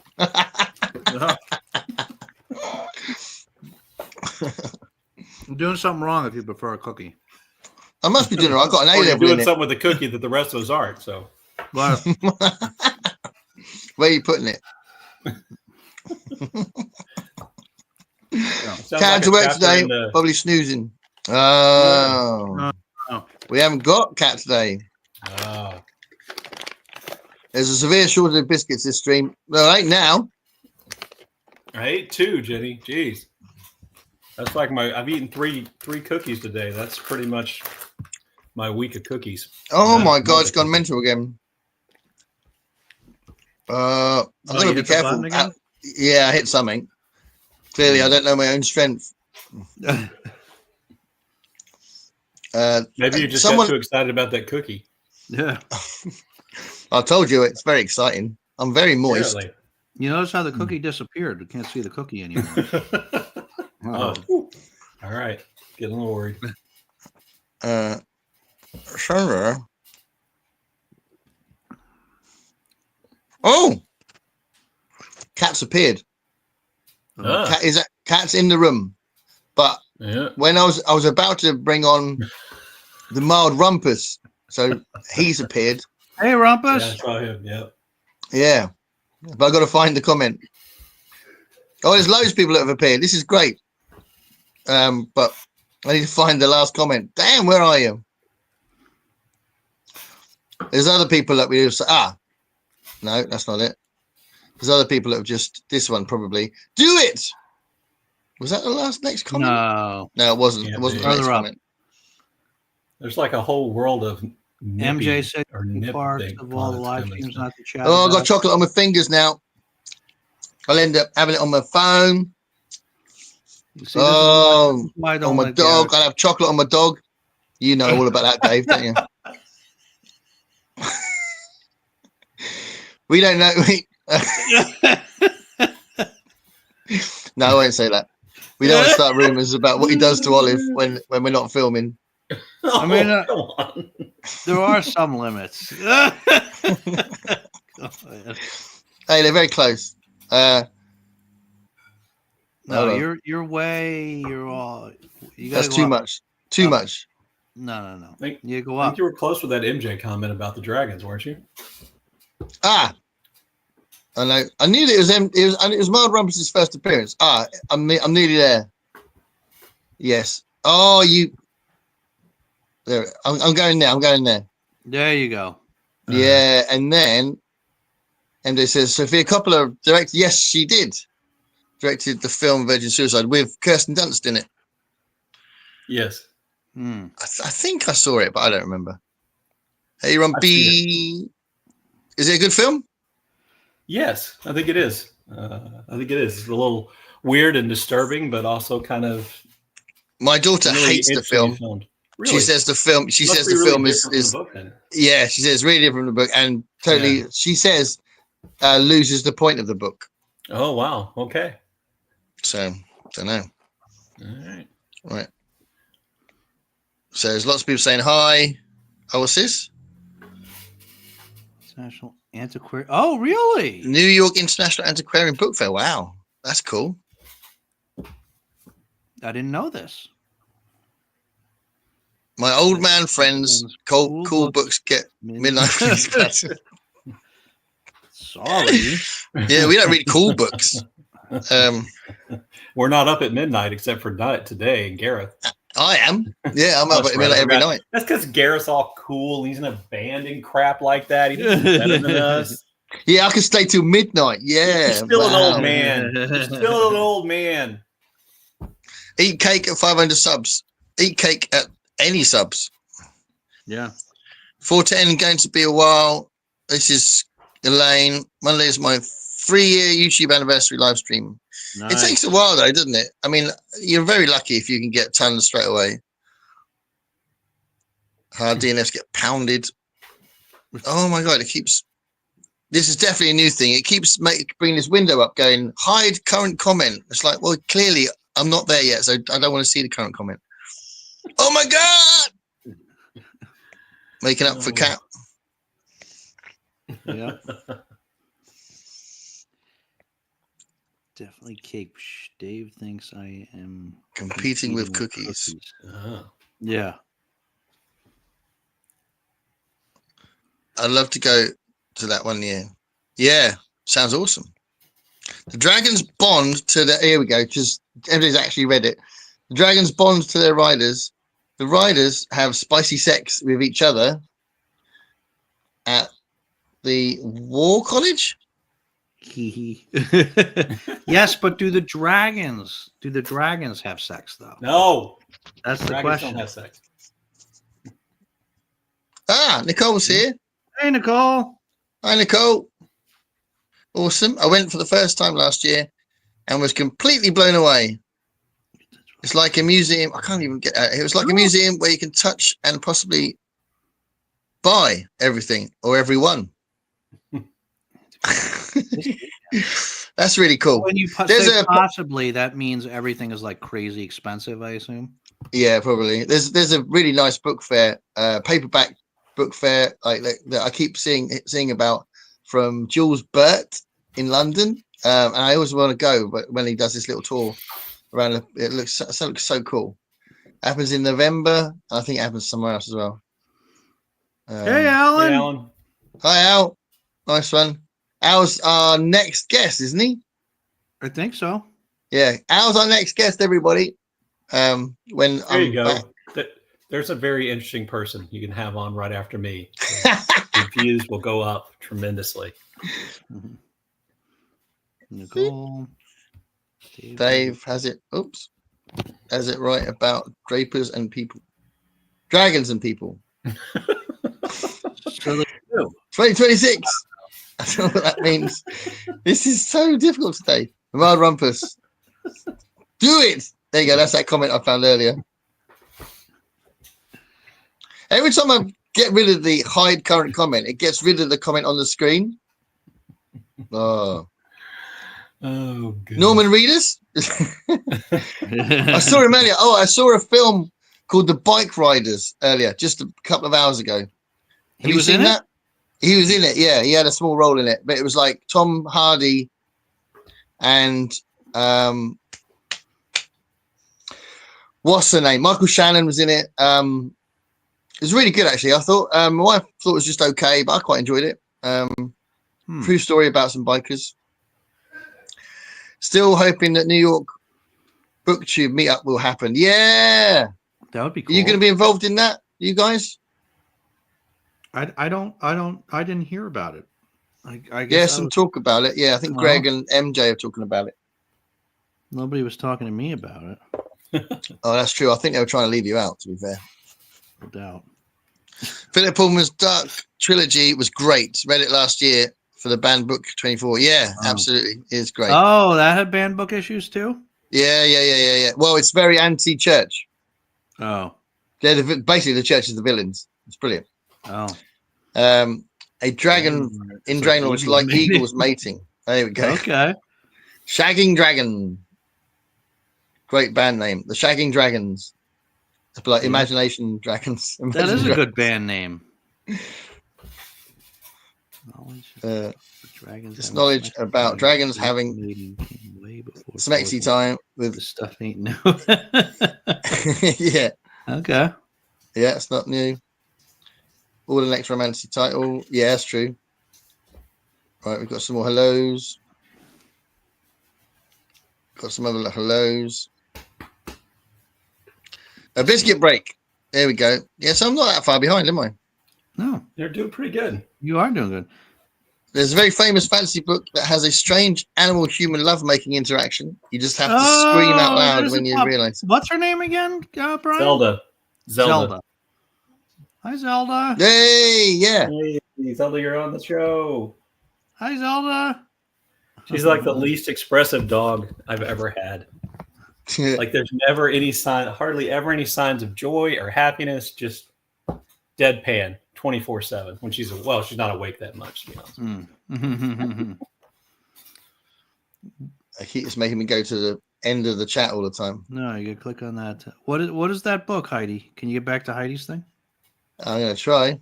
[SPEAKER 2] I'm doing something wrong if you prefer a cookie.
[SPEAKER 1] I must be doing it. I've got an A
[SPEAKER 3] level. You're doing
[SPEAKER 1] in
[SPEAKER 3] something with the cookie that the rest of us aren't. So,
[SPEAKER 2] well,
[SPEAKER 1] where are you putting it? Cat to work today, probably snoozing. Oh, we haven't got Cat today.
[SPEAKER 3] Oh.
[SPEAKER 1] There's a severe shortage of biscuits this stream. Well, right now.
[SPEAKER 3] I ate 2, Jenny. Jeez. That's like I've eaten three cookies today. That's pretty much my week of cookies.
[SPEAKER 1] Oh my God, it's gone mental again. I'm gonna be careful. Yeah, I hit something. Clearly, I don't know my own strength.
[SPEAKER 3] Maybe you just got too excited about that cookie.
[SPEAKER 2] Yeah.
[SPEAKER 1] I told you it's very exciting. I'm very moist.
[SPEAKER 3] Really?
[SPEAKER 2] You notice how the cookie disappeared? You can't see the cookie anymore.
[SPEAKER 3] Oh. All right. Getting a little worried.
[SPEAKER 1] Sure. Oh, Cat's appeared. Cat's in the room, but when I was about to bring on the mild Rumpus, so he's appeared.
[SPEAKER 2] Hey, Rumpus.
[SPEAKER 3] Yeah, I saw him.
[SPEAKER 1] Yeah, but I got to find the comment. Oh, there's loads of people that have appeared. This is great. But I need to find the last comment. Damn, where are you? There's other people that we just no, that's not it. There's other people that have just this one probably. Do it. Was that the next comment? No, it wasn't. It wasn't the next comment.
[SPEAKER 3] There's like a whole world of
[SPEAKER 2] MJ said parts of all the live streams not to chat.
[SPEAKER 1] Oh, I've got chocolate on my fingers now. I'll end up having it on my phone. On my dog. I'll have chocolate on my dog. You know all about that, Dave, don't you? We don't know. No, I won't say that. We don't want to start rumors about what he does to Olive when we're not filming.
[SPEAKER 2] I mean,
[SPEAKER 3] come on.
[SPEAKER 2] There are some limits.
[SPEAKER 1] Hey, they're very close.
[SPEAKER 2] No, you're all.
[SPEAKER 1] That's too much. Too much.
[SPEAKER 2] No.
[SPEAKER 3] You
[SPEAKER 2] go
[SPEAKER 3] I
[SPEAKER 2] up.
[SPEAKER 3] think you were close with that MJ comment about the dragons, weren't you?
[SPEAKER 1] I know. I knew that it was Mild Rumpus's first appearance. I'm nearly there. Yes. Oh, you. There. I'm going there. I'm going there.
[SPEAKER 2] There you go.
[SPEAKER 1] Yeah, and then MJ says Sophia Coppola directed. Yes, she did. Directed the film Virgin Suicide with Kirsten Dunst in it.
[SPEAKER 3] Yes.
[SPEAKER 1] I think I saw it, but I don't remember. Hey, Rumpy. Is it a good film?
[SPEAKER 3] Yes, I think it is. It's a little weird and disturbing, but also kind of.
[SPEAKER 1] My daughter
[SPEAKER 3] really
[SPEAKER 1] hates the film.
[SPEAKER 3] Really?
[SPEAKER 1] She says the film. She says the film is. Yeah, she says really different from the book, and totally. Yeah. She says loses the point of the book.
[SPEAKER 3] Oh wow! Okay.
[SPEAKER 1] So don't know.
[SPEAKER 3] All
[SPEAKER 1] right. So there's lots of people saying hi. Oh, what's this?
[SPEAKER 2] International Antiquarian. Oh, really?
[SPEAKER 1] New York International Antiquarian Book Fair. Wow, that's cool.
[SPEAKER 2] I didn't know this.
[SPEAKER 1] My old man friends, cool books get midnight release classes.
[SPEAKER 2] Sorry.
[SPEAKER 1] Yeah, we don't read cool books.
[SPEAKER 3] We're not up at midnight except for today and Gareth.
[SPEAKER 1] I am. Yeah, I'm up at midnight every night.
[SPEAKER 3] That's because Gareth's all cool. He's in a band and crap like that. He's better than us.
[SPEAKER 1] Yeah, I can stay till midnight. Yeah.
[SPEAKER 3] He's still an old man. He's still an old man.
[SPEAKER 1] Eat cake at 500 subs. Eat cake at any subs.
[SPEAKER 2] Yeah.
[SPEAKER 1] 410 going to be a while. This is Elaine. Monday is my 3-year YouTube anniversary live stream. Nice. It takes a while though, doesn't it? I mean, you're very lucky if you can get tons straight away. Hard DNFs get pounded. Oh my God, it keeps. This is definitely a new thing. It keeps bringing this window up going, hide current comment. It's like, well, clearly I'm not there yet, so I don't want to see the current comment. Oh my God! Making up for Cat.
[SPEAKER 2] Yeah. Definitely cake. Dave thinks I am
[SPEAKER 1] competing with cookies.
[SPEAKER 2] Yeah.
[SPEAKER 1] I'd love to go to that one year. Yeah, sounds awesome. The dragons bond to the. Here we go. Just everybody's actually read it. The dragons bond to their riders. The riders have spicy sex with each other at the War College.
[SPEAKER 2] Yes, but do the dragons have sex though?
[SPEAKER 3] No,
[SPEAKER 2] that's the question.
[SPEAKER 3] Don't have sex.
[SPEAKER 1] Nicole's here.
[SPEAKER 2] Hey, Nicole.
[SPEAKER 1] Hi, Nicole. Awesome. I went for the first time last year and was completely blown away. It's like a museum. I can't even get out. It was like a museum where you can touch and possibly buy everything or everyone. That's really cool.
[SPEAKER 2] When you say possibly, that means everything is like crazy expensive, I assume.
[SPEAKER 1] Yeah, probably. There's a really nice book fair, paperback book fair, like that I keep seeing about from Jules Burt in London, and I always want to go. But when he does this little tour around, it looks so cool. Happens in November. I think it happens somewhere else as well.
[SPEAKER 2] Hey, Alan.
[SPEAKER 3] Hey, Alan.
[SPEAKER 1] Hi, Al. Nice one. Al's our next guest, isn't he?
[SPEAKER 2] I think so.
[SPEAKER 1] Yeah, Al's our next guest, everybody.
[SPEAKER 3] There you go. There's a very interesting person you can have on right after me. The views will go up tremendously.
[SPEAKER 2] Nicole.
[SPEAKER 1] Dave has it. Oops. Has it right about drapers and people. Dragons and people. 2026. I don't know what that means. This is so difficult today. Mild Rumpus. Do it. There you go. That's that comment I found earlier. Every time I get rid of the hide current comment, it gets rid of the comment on the screen. Oh,
[SPEAKER 3] good.
[SPEAKER 1] Norman Reedus. I saw him earlier. Oh, I saw a film called The Bike Riders earlier, just a couple of hours ago. Have you seen that? He was in it. Yeah, he had a small role in it, but it was like Tom Hardy and what's her name? Michael Shannon was in it. It was really good, actually. I thought my wife thought it was just okay, but I quite enjoyed it. True story about some bikers. Still hoping that New York BookTube meetup will happen. Yeah,
[SPEAKER 2] that would be cool.
[SPEAKER 1] Are you going to be involved in that, you guys?
[SPEAKER 2] I didn't hear about it. I guess
[SPEAKER 1] yeah, some talk about it. Yeah, I think Greg and MJ are talking about it.
[SPEAKER 2] Nobody was talking to me about it.
[SPEAKER 1] Oh, that's true. I think they were trying to leave you out, to be fair.
[SPEAKER 2] No doubt.
[SPEAKER 1] Philip Pullman's Dark Trilogy was great. Read it last year for the banned book 24. Yeah, absolutely. It's great.
[SPEAKER 2] Oh, that had banned book issues too?
[SPEAKER 1] Yeah. Well, it's very anti-church.
[SPEAKER 2] Oh.
[SPEAKER 1] They're basically the church is the villains. It's brilliant.
[SPEAKER 2] Oh.
[SPEAKER 1] A dragon in Draenor is like eagles mating. There we go.
[SPEAKER 2] Okay.
[SPEAKER 1] Shagging Dragon. Great band name. The Shagging Dragons. It's like Imagination Dragons.
[SPEAKER 2] That is a good band name.
[SPEAKER 1] Just knowledge about dragons having smexy time with
[SPEAKER 2] the stuff ain't new.
[SPEAKER 1] Yeah.
[SPEAKER 2] Okay.
[SPEAKER 1] Yeah, it's not new. All the next romancy title. Yeah, that's true. Right, we've got some more hellos. Got some other hellos. A biscuit break. There we go. Yeah, so I'm not that far behind, am I?
[SPEAKER 2] No.
[SPEAKER 3] You're doing pretty good.
[SPEAKER 2] You are doing good.
[SPEAKER 1] There's a very famous fantasy book that has a strange animal-human lovemaking interaction. You just have to scream out loud when you realize.
[SPEAKER 2] What's her name again, Brian?
[SPEAKER 3] Zelda.
[SPEAKER 2] Hi, Zelda.
[SPEAKER 1] Hey, yeah.
[SPEAKER 3] Hey, Zelda, you're on the show.
[SPEAKER 2] Hi, Zelda.
[SPEAKER 3] She's like the least expressive dog I've ever had. Like there's never any sign, hardly ever any signs of joy or happiness, just deadpan 24/7 when she's not awake that much, to be honest.
[SPEAKER 1] I keep just making me go to the end of the chat all the time.
[SPEAKER 2] No, you gotta click on that. What is that book, Heidi? Can you get back to Heidi's thing?
[SPEAKER 1] I'm gonna try.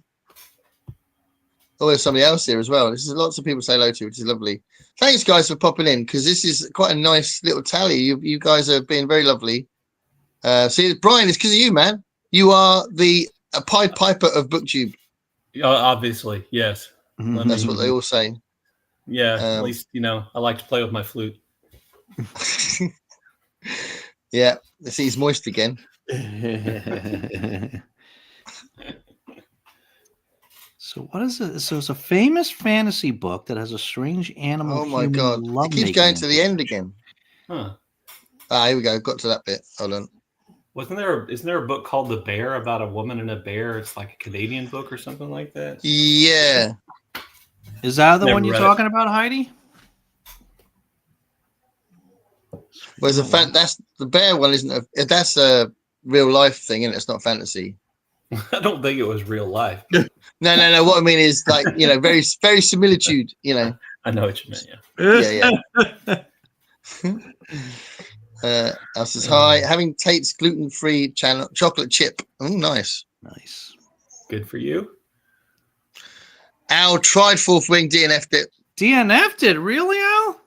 [SPEAKER 1] Oh, there's somebody else here as well. This is lots of people say hello to, which is lovely. Thanks, guys, for popping in, because this is quite a nice little tally. You guys are being very lovely. See, Brian, it's because of you, man. You are the Pied Piper of BookTube.
[SPEAKER 3] Obviously, yes.
[SPEAKER 1] That's what they all say.
[SPEAKER 3] Yeah, at least, I like to play with my flute.
[SPEAKER 1] Yeah, he's moist again.
[SPEAKER 2] So what is it? So it's a famous fantasy book that has a strange animal.
[SPEAKER 1] Oh my god! It keeps going to the end again.
[SPEAKER 3] Huh?
[SPEAKER 1] Here we go. Got to that bit. Hold on.
[SPEAKER 3] Isn't there a book called The Bear about a woman and a bear? It's like a Canadian book or something like that.
[SPEAKER 1] Yeah.
[SPEAKER 2] Is that the one you're talking about, Heidi?
[SPEAKER 1] Well, that's the bear one, isn't it? That's a real life thing, and it's not fantasy.
[SPEAKER 3] I don't think it was real life.
[SPEAKER 1] No. What I mean is, like, very, very similitude.
[SPEAKER 3] I know what you meant.
[SPEAKER 1] Yeah. Else says hi. Having Tate's gluten-free channel chocolate chip. Oh, nice.
[SPEAKER 3] Good for you.
[SPEAKER 1] Al tried fourth wing, DNF'd it.
[SPEAKER 2] DNF'd it, really, Al?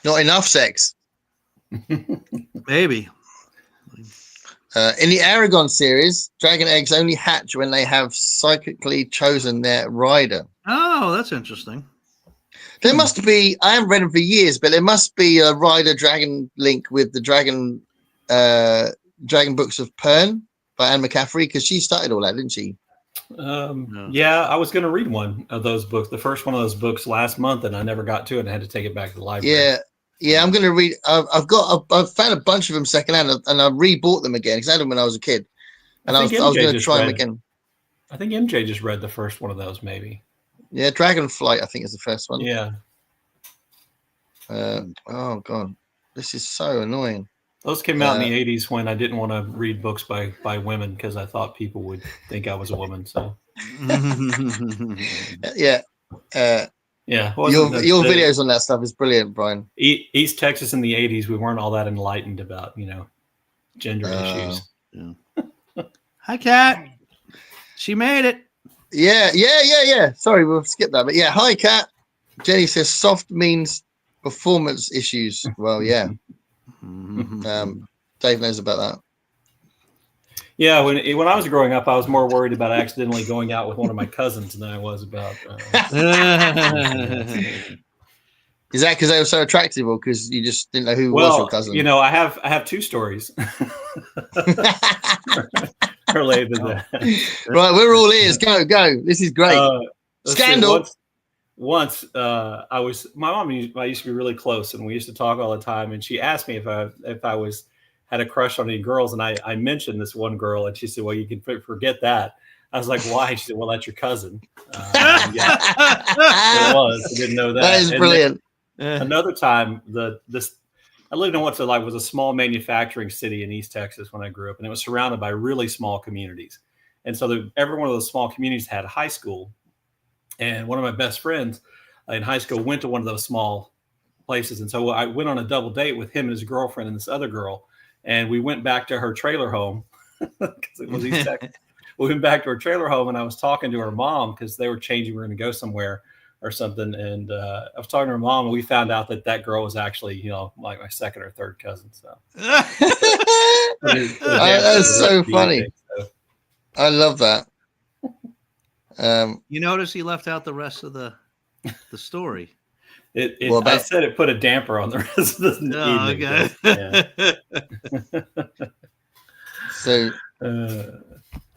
[SPEAKER 1] Not enough sex.
[SPEAKER 2] Maybe.
[SPEAKER 1] In the Aragon series, dragon eggs only hatch when they have psychically chosen their rider.
[SPEAKER 2] Oh, that's interesting.
[SPEAKER 1] There must be, I haven't read them for years, but there must be a rider dragon link with the dragon books of Pern by Anne McCaffrey, because she started all that, didn't she?
[SPEAKER 3] Yeah, I was going to read one of those books, the first one of those books last month, and I never got to it and I had to take it back to the library. Yeah, I'm going to read. I've found a bunch of them secondhand, and I rebought them again because I had them when I was a kid, and I was going to try them again. I think MJ just read the first one of those, maybe.
[SPEAKER 1] Yeah, Dragonflight, I think, is the first one.
[SPEAKER 3] Yeah.
[SPEAKER 1] Oh god, this is so annoying.
[SPEAKER 3] Those came out in the 80s when I didn't want to read books by women because I thought people would think I was a woman. So.
[SPEAKER 1] Yeah.
[SPEAKER 3] Yeah.
[SPEAKER 1] Your videos on that stuff is brilliant, Brian.
[SPEAKER 3] East Texas in the 80s, we weren't all that enlightened about, gender issues.
[SPEAKER 2] Yeah. Hi, Kat. She made it.
[SPEAKER 1] Yeah. Sorry, we'll skip that. But yeah, hi, Kat. Jenny says soft means performance issues. Well, yeah. Dave knows about that.
[SPEAKER 3] Yeah, when I was growing up, I was more worried about accidentally going out with one of my cousins than I was about.
[SPEAKER 1] Is that because they were so attractive, or because you just didn't know who was your cousin?
[SPEAKER 3] I have two stories related to that.
[SPEAKER 1] Right, we're all ears. Go. This is great. Scandal.
[SPEAKER 3] Once my mom and I used to be really close, and we used to talk all the time. And she asked me if I had a crush on any girls, and I mentioned this one girl, and she said, "Well, you can forget that." I was like, "Why?" She said, "Well, that's your cousin." Yeah, it was. I didn't know that.
[SPEAKER 1] That is brilliant.
[SPEAKER 3] Another time, I lived in was a small manufacturing city in East Texas when I grew up, and it was surrounded by really small communities. And so every one of those small communities had a high school. And one of my best friends in high school went to one of those small places. And so I went on a double date with him and his girlfriend and this other girl. And we went back to her trailer home because it was East Texas. We went back to her trailer home, and I was talking to her mom because they were changing. We were going to go somewhere or something. And I was talking to her mom, and we found out that girl was actually, like my second or third cousin. So
[SPEAKER 1] that's so funny. I love that.
[SPEAKER 2] You notice he left out the rest of the story.
[SPEAKER 3] I said it put a damper on the rest of the evening.
[SPEAKER 2] Okay.
[SPEAKER 1] So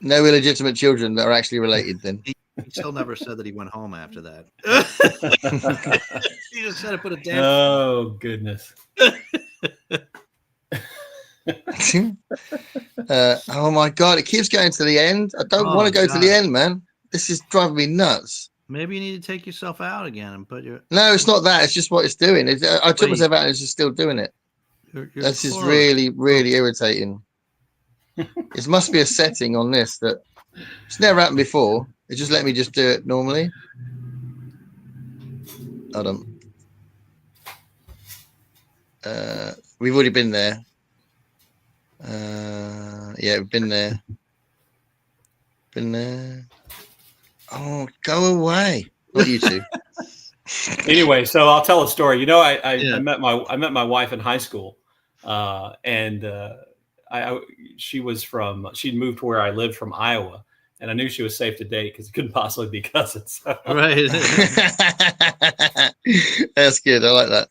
[SPEAKER 1] no illegitimate children that are actually related then.
[SPEAKER 2] He still never said that he went home after that. He just said it put a damper.
[SPEAKER 3] Oh, goodness.
[SPEAKER 1] Oh my God, it keeps going to the end. I don't want to go to the end, man. This is driving me nuts.
[SPEAKER 2] Maybe you need to take yourself out again and put your...
[SPEAKER 1] No, it's not that. It's just what it's doing. I took myself out and it's just still doing it. That's just really, really irritating. It must be a setting on this that it's never happened before. It just let me just do it normally. Hold on. We've already been there. Yeah, we've been there. Oh, go away! Not you two.
[SPEAKER 3] Anyway, so I'll tell a story. I met my wife in high school, and she'd moved to where I lived from Iowa, and I knew she was safe to date because it couldn't possibly be cousins. So.
[SPEAKER 2] Right.
[SPEAKER 1] That's good. I like that.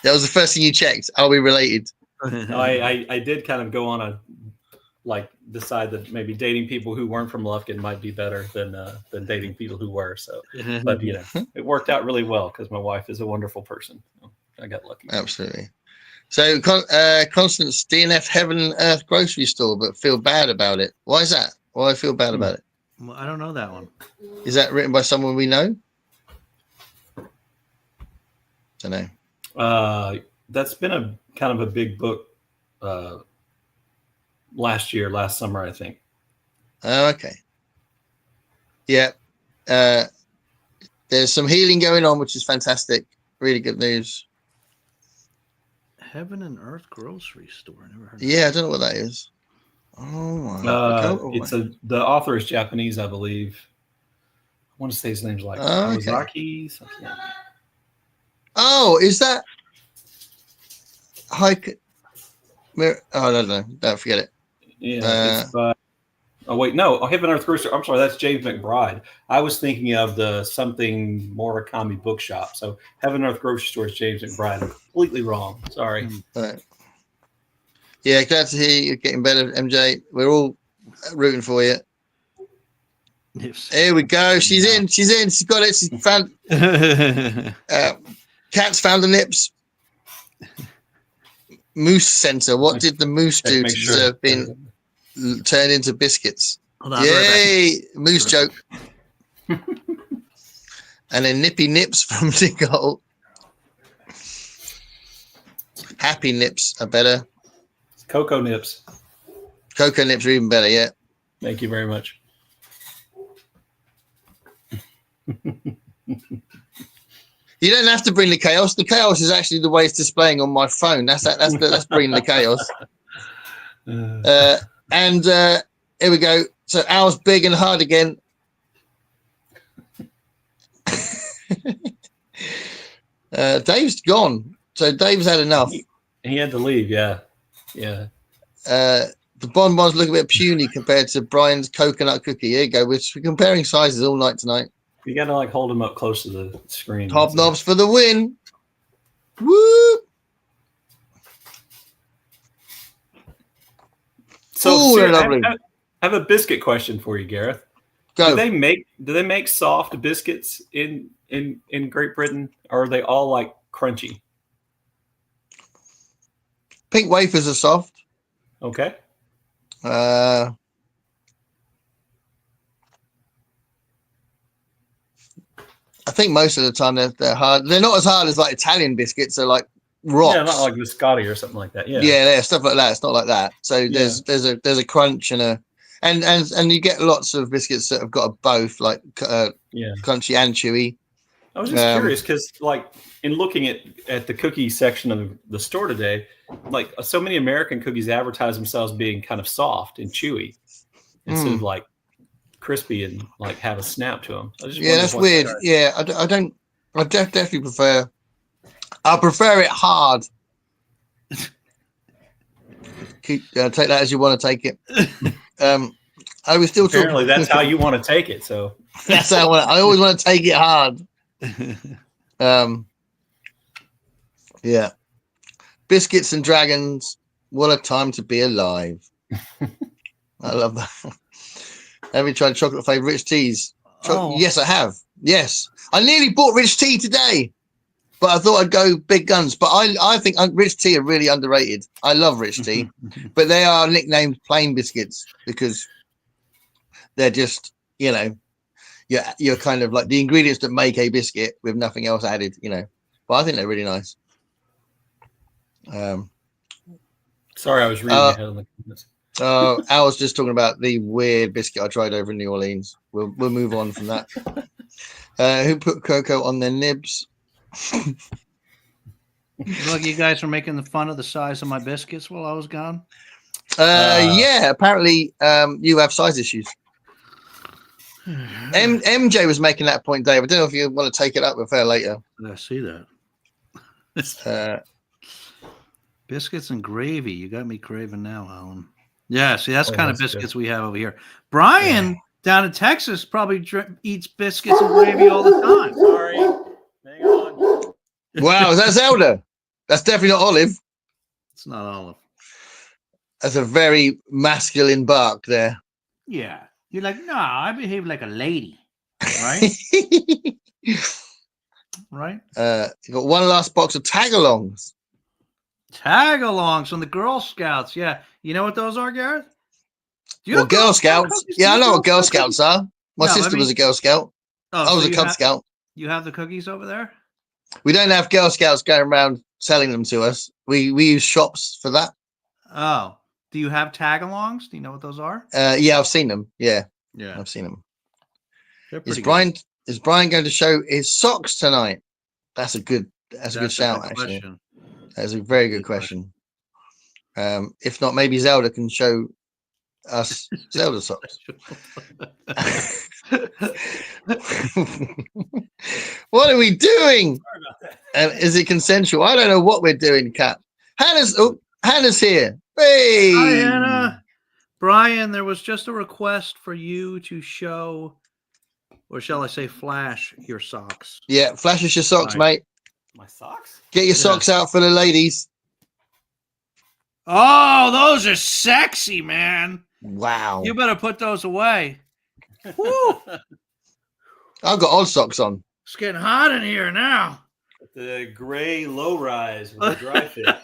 [SPEAKER 1] That was the first thing you checked. Are we related?
[SPEAKER 3] I did kind of go on decide that maybe dating people who weren't from Lufkin might be better than dating people who were. So, but it worked out really well because my wife is a wonderful person. So I got lucky.
[SPEAKER 1] Absolutely. So, Constance, DNF Heaven and Earth grocery store, but feel bad about it. Why is that? Why I feel bad about it?
[SPEAKER 2] Well, I don't know that one.
[SPEAKER 1] Is that written by someone we know? Don't know.
[SPEAKER 3] That's been a kind of a big book last summer, I think.
[SPEAKER 1] Oh, okay. Yeah. There's some healing going on, which is fantastic. Really good news.
[SPEAKER 2] Heaven and Earth grocery store. I never heard of
[SPEAKER 1] that. I don't know what that is. Oh my.
[SPEAKER 3] The author is Japanese, I believe. I want to say his name's Ozaki, something like that.
[SPEAKER 1] Oh, is that I don't know. Don't forget it.
[SPEAKER 3] Yeah. Heaven Earth Grocery. I'm sorry, that's James McBride. I was thinking of the something Murakami bookshop. So Heaven Earth Grocery Store is James McBride. I'm completely wrong. Sorry.
[SPEAKER 1] Right. Yeah, glad to hear you're getting better, MJ. We're all rooting for you. Here we go. She's in. She's got it. She's found. Cat's found the nips. Moose Center. What did the moose do to deserve being turned into biscuits? Yay! Moose joke. And then Nippy Nips from Nicole. Happy Nips are better.
[SPEAKER 3] Cocoa Nips.
[SPEAKER 1] Cocoa Nips are even better, yeah.
[SPEAKER 3] Thank you very much.
[SPEAKER 1] You don't have to bring the chaos. The chaos is actually the way it's displaying on my phone. That's bringing the chaos. And here we go. So Al's big and hard again. Dave's gone. So Dave's had enough.
[SPEAKER 3] He had to leave. Yeah.
[SPEAKER 1] The bonbons look a bit puny compared to Brian's coconut cookie. Here you go. We're comparing sizes all night tonight.
[SPEAKER 3] You got to like hold them up close to the screen.
[SPEAKER 1] Top knobs for the win. Woo!
[SPEAKER 3] So I have a biscuit question for you, Gareth.
[SPEAKER 1] Go.
[SPEAKER 3] Do they make soft biscuits in Great Britain, or are they all like crunchy?
[SPEAKER 1] Pink wafers are soft.
[SPEAKER 3] Okay.
[SPEAKER 1] I think most of the time they're hard. They're not as hard as like Italian biscuits. They're like rocks.
[SPEAKER 3] Yeah, not like biscotti or something like that. Yeah.
[SPEAKER 1] Yeah, stuff like that. It's not like that. So there's a crunch and you get lots of biscuits that have got both like crunchy and chewy.
[SPEAKER 3] I was just curious because like in looking at the cookie section of the store today, like so many American cookies advertise themselves being kind of soft and chewy instead of like crispy and like have a snap to them.
[SPEAKER 1] That's weird. Yeah, I definitely prefer. I prefer it hard. Take that as you want to take it. I was still
[SPEAKER 3] apparently that's how you want to take it. So
[SPEAKER 1] that's how I always want to take it hard. Yeah, biscuits and dragons. What a time to be alive. I love that. Have you tried chocolate flavored rich teas? Yes, I have. Yes, I nearly bought rich tea today, but I thought I'd go big guns. But I think rich tea are really underrated. I love rich tea, but they are nicknamed plain biscuits because they're just, you're kind of like the ingredients that make a biscuit with nothing else added, But I think they're really nice.
[SPEAKER 3] Sorry, I was reading ahead of the comments.
[SPEAKER 1] I was just talking about the weird biscuit I tried over in New Orleans. We'll move on from that. Who put cocoa on their nibs?
[SPEAKER 2] Look, you guys were making the fun of the size of my biscuits while I was gone.
[SPEAKER 1] Yeah, apparently you have size issues. MJ was making that point, Dave. I don't know if you want to take it up with her later.
[SPEAKER 2] I see that. Biscuits and gravy. You got me craving now, Alan. Yeah, see, that's kind of biscuits we have over here. Brian down in Texas probably eats biscuits and gravy all the time.
[SPEAKER 3] Sorry. Hang on.
[SPEAKER 1] Wow, is that Zelda? That's definitely not Olive.
[SPEAKER 2] It's not Olive.
[SPEAKER 1] That's a very masculine bark there.
[SPEAKER 2] Yeah. You're like, no, I behave like a lady. Right? Right?
[SPEAKER 1] You got one last box of tag-alongs.
[SPEAKER 2] Tag-alongs from the Girl Scouts. Yeah. You know what those are, Gareth?
[SPEAKER 1] Girl Scouts. Yeah, I know what Girl Scouts are. My sister was a Girl Scout. I was a Cub Scout.
[SPEAKER 2] You have the cookies over there?
[SPEAKER 1] We don't have Girl Scouts going around selling them to us. We use shops for that.
[SPEAKER 2] Oh. Do you have tag-alongs? Do you know what those are?
[SPEAKER 1] Yeah, I've seen them. Yeah, I've seen them. Is Brian going to show his socks tonight? That's a good shout, actually. That's a very good question. If not, maybe Zelda can show us Zelda socks. What are we doing? Is it consensual? I don't know what we're doing, Kat. Hannah's here. Hey.
[SPEAKER 2] Hi, Hannah. Brian, there was just a request for you to show, or shall I say flash, your socks.
[SPEAKER 1] Yeah, flash us your socks, mate.
[SPEAKER 3] My socks?
[SPEAKER 1] Get your socks out for the ladies.
[SPEAKER 2] Oh, those are sexy, man.
[SPEAKER 1] Wow.
[SPEAKER 2] You better put those away. Woo.
[SPEAKER 1] I've got odd socks on.
[SPEAKER 2] It's getting hot in here now.
[SPEAKER 3] The gray low rise with the dry fit.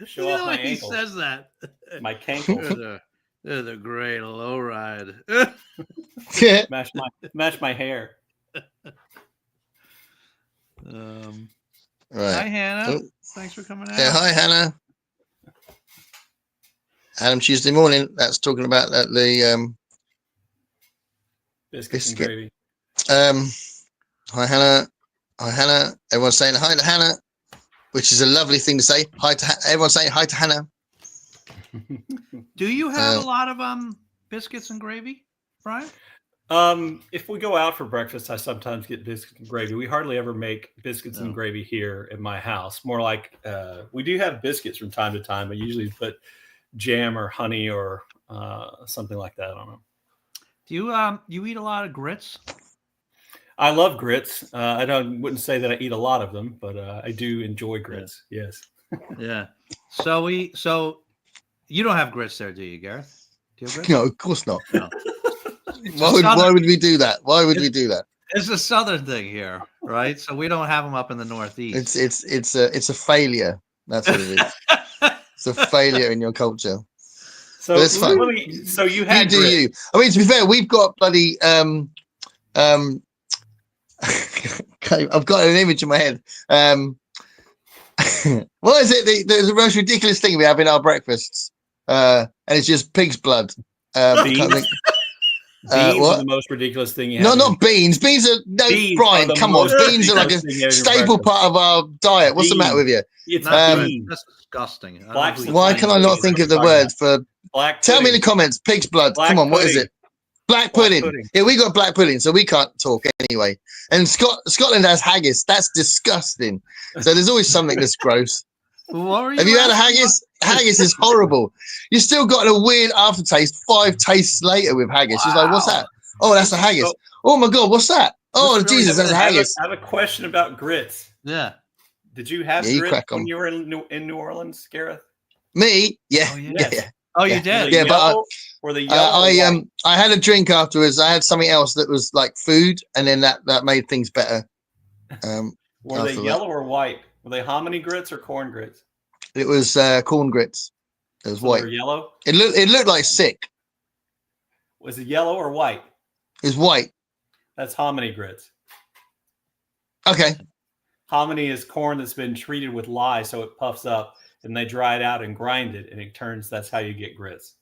[SPEAKER 3] Show off my ankles.
[SPEAKER 2] He says that.
[SPEAKER 3] My cankles.
[SPEAKER 2] They're the gray low ride.
[SPEAKER 3] match my hair.
[SPEAKER 1] Right.
[SPEAKER 2] Hi, Hannah. Thanks for coming out.
[SPEAKER 1] Yeah, hi, Hannah. Adam Tuesday morning. That's talking about the
[SPEAKER 3] biscuits and gravy.
[SPEAKER 1] Hi, Hannah. Hi, Hannah. Everyone's saying hi to Hannah, which is a lovely thing to say. Hi to everyone's saying hi to Hannah.
[SPEAKER 2] Do you have a lot of biscuits and gravy, Brian?
[SPEAKER 3] If we go out for breakfast, I sometimes get biscuits and gravy. We hardly ever make biscuits and gravy here at my house. More like we do have biscuits from time to time, but usually put jam or honey or something like that on them.
[SPEAKER 2] Do you eat a lot of grits?
[SPEAKER 3] I love grits. I wouldn't say that I eat a lot of them, but I do enjoy grits. Yeah. Yes.
[SPEAKER 2] Yeah. So you don't have grits there, do you, Gareth? Do you have grits?
[SPEAKER 1] No, of course not.
[SPEAKER 2] No.
[SPEAKER 1] Why would we do that? Why would we do that?
[SPEAKER 2] It's a southern thing here, right? So we don't have them up in the Northeast.
[SPEAKER 1] It's a failure. That's what it is. It's a failure in your culture.
[SPEAKER 3] So
[SPEAKER 1] it's fine.
[SPEAKER 3] So you had
[SPEAKER 1] do you? I mean, to be fair, we've got bloody I've got an image in my head. What is it? The most ridiculous thing we have in our breakfasts, and it's just pig's blood.
[SPEAKER 3] Beans. Beans are the most ridiculous thing you have.
[SPEAKER 1] No, not beans. Beans are Brian. Come on, beans are like a staple part of our diet. What's the matter with you?
[SPEAKER 3] It's
[SPEAKER 2] that's disgusting.
[SPEAKER 1] Why can I not think of the word for? Tell me in the comments. Pig's blood. Come on, what is it? Black pudding. Yeah, we got black pudding, so we can't talk anyway. And Scotland has haggis. That's disgusting. So there's always something that's gross. Have you had a haggis? Haggis is horrible. You still got a weird aftertaste 5 tastes later with haggis. Wow. She's like, what's that? Oh, that's a haggis. Oh my God, what's that? Oh, Jesus, that's a haggis.
[SPEAKER 3] I have a question about grits.
[SPEAKER 2] Yeah.
[SPEAKER 3] Did you have grits when you were in New Orleans, Gareth?
[SPEAKER 1] Me? Yeah.
[SPEAKER 2] Oh,
[SPEAKER 1] yeah.
[SPEAKER 2] Oh, you did?
[SPEAKER 1] Yeah, but
[SPEAKER 3] I
[SPEAKER 1] had a drink afterwards. I had something else that was like food, and then that made things better.
[SPEAKER 3] Were they yellow or white? Were they hominy grits or corn grits?
[SPEAKER 1] It was corn grits. It was white.
[SPEAKER 3] They were yellow?
[SPEAKER 1] It looked like sick.
[SPEAKER 3] Was it yellow or white?
[SPEAKER 1] It was white.
[SPEAKER 3] That's hominy grits.
[SPEAKER 1] Okay.
[SPEAKER 3] Hominy is corn that's been treated with lye so it puffs up, and they dry it out and grind it, and it turns. That's how you get grits.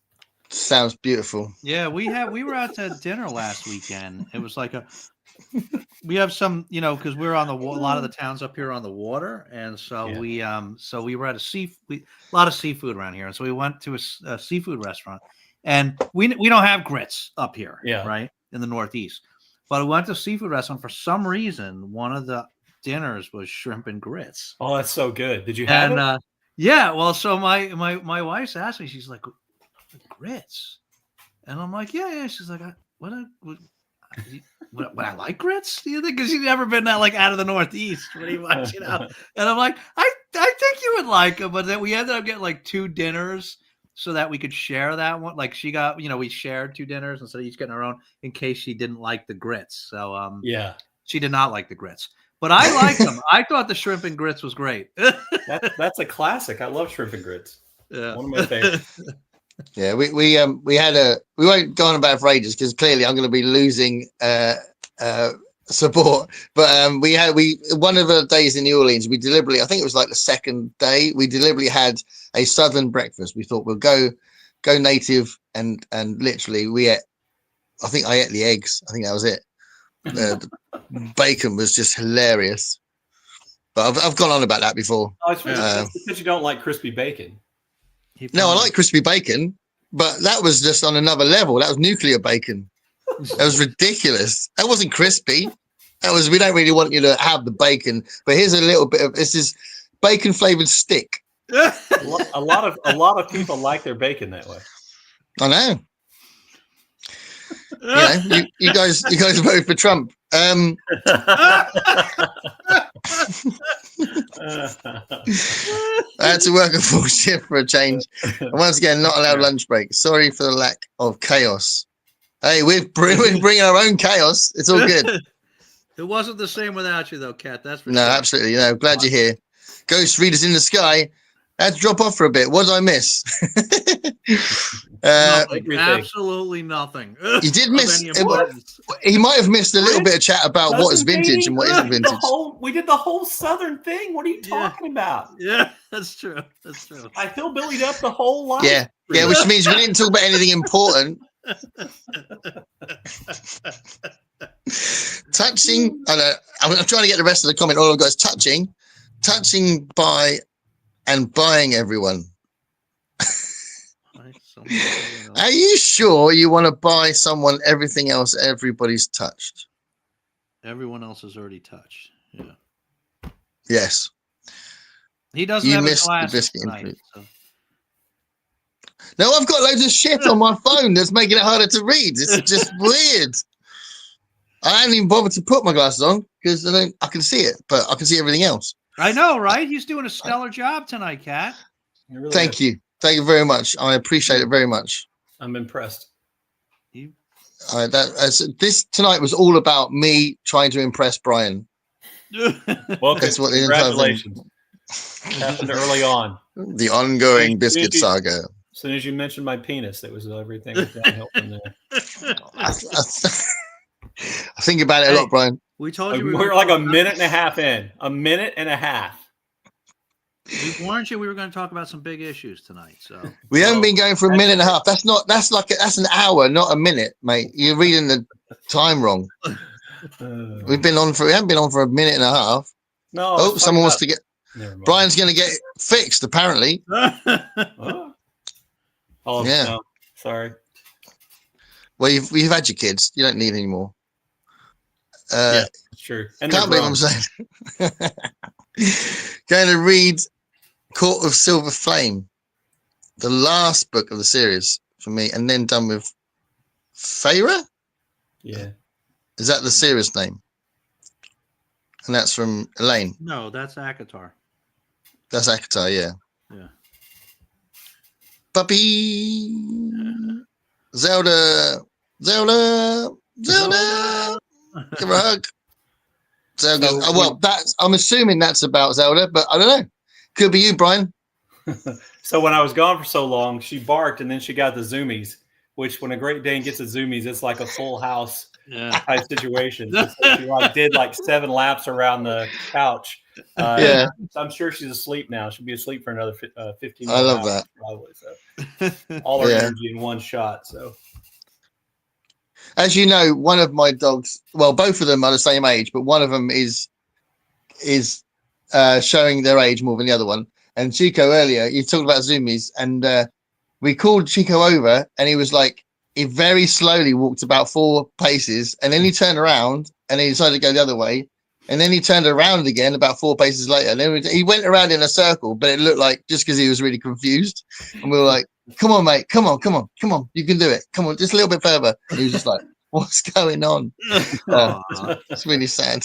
[SPEAKER 1] Sounds beautiful.
[SPEAKER 2] Yeah, we were out to dinner last weekend. It was like we have some, because we're on a lot of the towns up here on the water, and so we were at a lot of seafood around here, and so we went to a seafood restaurant, and we don't have grits up here, right in the Northeast, but we went to a seafood restaurant for some reason. One of the dinners was shrimp and grits.
[SPEAKER 3] Oh, that's so good. Did you have it?
[SPEAKER 2] Yeah. Well, so my wife's asked me, she's like, grits, and I'm like, yeah. She's like, would I like grits? Do you think? Because you've never been that out of the Northeast, pretty much, And I'm like, I think you would like them, but then we ended up getting 2 dinners so that we could share that one. Like she got, we shared 2 dinners instead of each getting our own in case she didn't like the grits. So she did not like the grits, but I liked them. I thought the shrimp and grits was great.
[SPEAKER 3] That's a classic. I love shrimp and grits. Yeah, one of my favorites.
[SPEAKER 1] Yeah, we won't go on about it for ages because clearly I'm going to be losing support. But one of the days in New Orleans, we deliberately, I think it was the second day, we deliberately had a Southern breakfast. We thought we'll go native and literally I think I ate the eggs. I think that was it. The bacon was just hilarious. But I've gone on about that before.
[SPEAKER 3] Oh, it's because you don't like crispy bacon.
[SPEAKER 1] No, I like crispy bacon, but that was just on another level. That was nuclear bacon. That was ridiculous. That wasn't crispy. We don't really want you to have the bacon, but here's a little bit of this is bacon flavored stick.
[SPEAKER 3] A lot of people like their bacon that way.
[SPEAKER 1] I know. You guys voted for Trump. I had to work a full shift for a change. And once again, not allowed lunch break. Sorry for the lack of chaos. Hey, we're bringing our own chaos. It's all good.
[SPEAKER 2] It wasn't the same without you, though, Kat. That's for
[SPEAKER 1] sure. Absolutely. Glad you're here. Ghost readers in the sky. I had to drop off for a bit. What did I miss?
[SPEAKER 2] Nothing. Absolutely nothing.
[SPEAKER 1] You did miss. He might have missed a little bit of chat about what is vintage and what isn't vintage.
[SPEAKER 3] We did the whole Southern thing. What are you talking about?
[SPEAKER 2] Yeah, that's true.
[SPEAKER 3] I hillbillied up the whole line.
[SPEAKER 1] Yeah, which means we didn't talk about anything important. Touching. I'm trying to get the rest of the comment. All I've got is touching by and buying everyone. Are you sure you want to buy someone everything else everybody's touched?
[SPEAKER 2] Everyone else is already touched. Yeah.
[SPEAKER 1] Yes.
[SPEAKER 2] He doesn't
[SPEAKER 1] You
[SPEAKER 2] have
[SPEAKER 1] missed
[SPEAKER 2] a
[SPEAKER 1] the
[SPEAKER 2] glass
[SPEAKER 1] biscuit
[SPEAKER 2] tonight. So.
[SPEAKER 1] No, I've got loads of shit on my phone that's making it harder to read. It's just weird. I haven't even bothered to put my glasses on because I can see it, but I can see everything else.
[SPEAKER 2] I know, right? He's doing a stellar job tonight, Kat.
[SPEAKER 3] Really
[SPEAKER 1] Thank you. Thank you very much. I appreciate it very much.
[SPEAKER 3] I'm impressed.
[SPEAKER 1] This tonight was all about me trying to impress Brian.
[SPEAKER 3] Well,
[SPEAKER 1] that's what
[SPEAKER 3] congratulations. Happened early on.
[SPEAKER 1] The ongoing biscuit saga.
[SPEAKER 3] As soon as you mentioned my penis, it was everything was downhill from there.
[SPEAKER 1] I think about it a lot, Brian.
[SPEAKER 2] We told you
[SPEAKER 3] we're like a minute and a half in. A minute and a half.
[SPEAKER 2] We warned you we were going to talk about some big issues tonight. So
[SPEAKER 1] we haven't been going for a minute and a half. That's an hour, not a minute, mate. You're reading the time wrong. We haven't been on for a minute and a half.
[SPEAKER 3] No.
[SPEAKER 1] Oh, someone wants to get. Brian's going to get fixed, apparently.
[SPEAKER 3] Oh, yeah. No, sorry.
[SPEAKER 1] Well, you've had your kids. You don't need any more.
[SPEAKER 3] Yeah, true.
[SPEAKER 1] And can't believe I'm saying. Going to read Court of Silver Flame, the last book of the series for me, and then done with Feyre.
[SPEAKER 3] Yeah.
[SPEAKER 1] Is that the series name? And that's from Elaine.
[SPEAKER 2] No, that's ACOTAR.
[SPEAKER 1] That's ACOTAR, yeah.
[SPEAKER 2] Yeah.
[SPEAKER 1] Puppy. Zelda. Give her a hug. Zelda. I'm assuming that's about Zelda, but I don't know. Could be you, Brian.
[SPEAKER 3] So when I was gone for so long, she barked and then she got the zoomies, which when a Great Dane gets the zoomies, it's like a full house type situation. So she did 7 laps around the couch. So I'm sure she's asleep now. She'll be asleep for another 15 minutes.
[SPEAKER 1] I love that.
[SPEAKER 3] Probably. So all her energy in one shot. So.
[SPEAKER 1] As you know, one of my dogs, well, both of them are the same age, but one of them is showing their age more than the other one. And Chico earlier, you talked about zoomies, and we called Chico over, and he was he very slowly walked about 4 paces, and then he turned around, and he decided to go the other way, and then he turned around again about 4 paces later. And then he went around in a circle, but it looked like just because he was really confused, and we were like, "Come on, mate, come on, you can do it. Come on, just a little bit further." And he was just like, "What's going on?" It's really sad.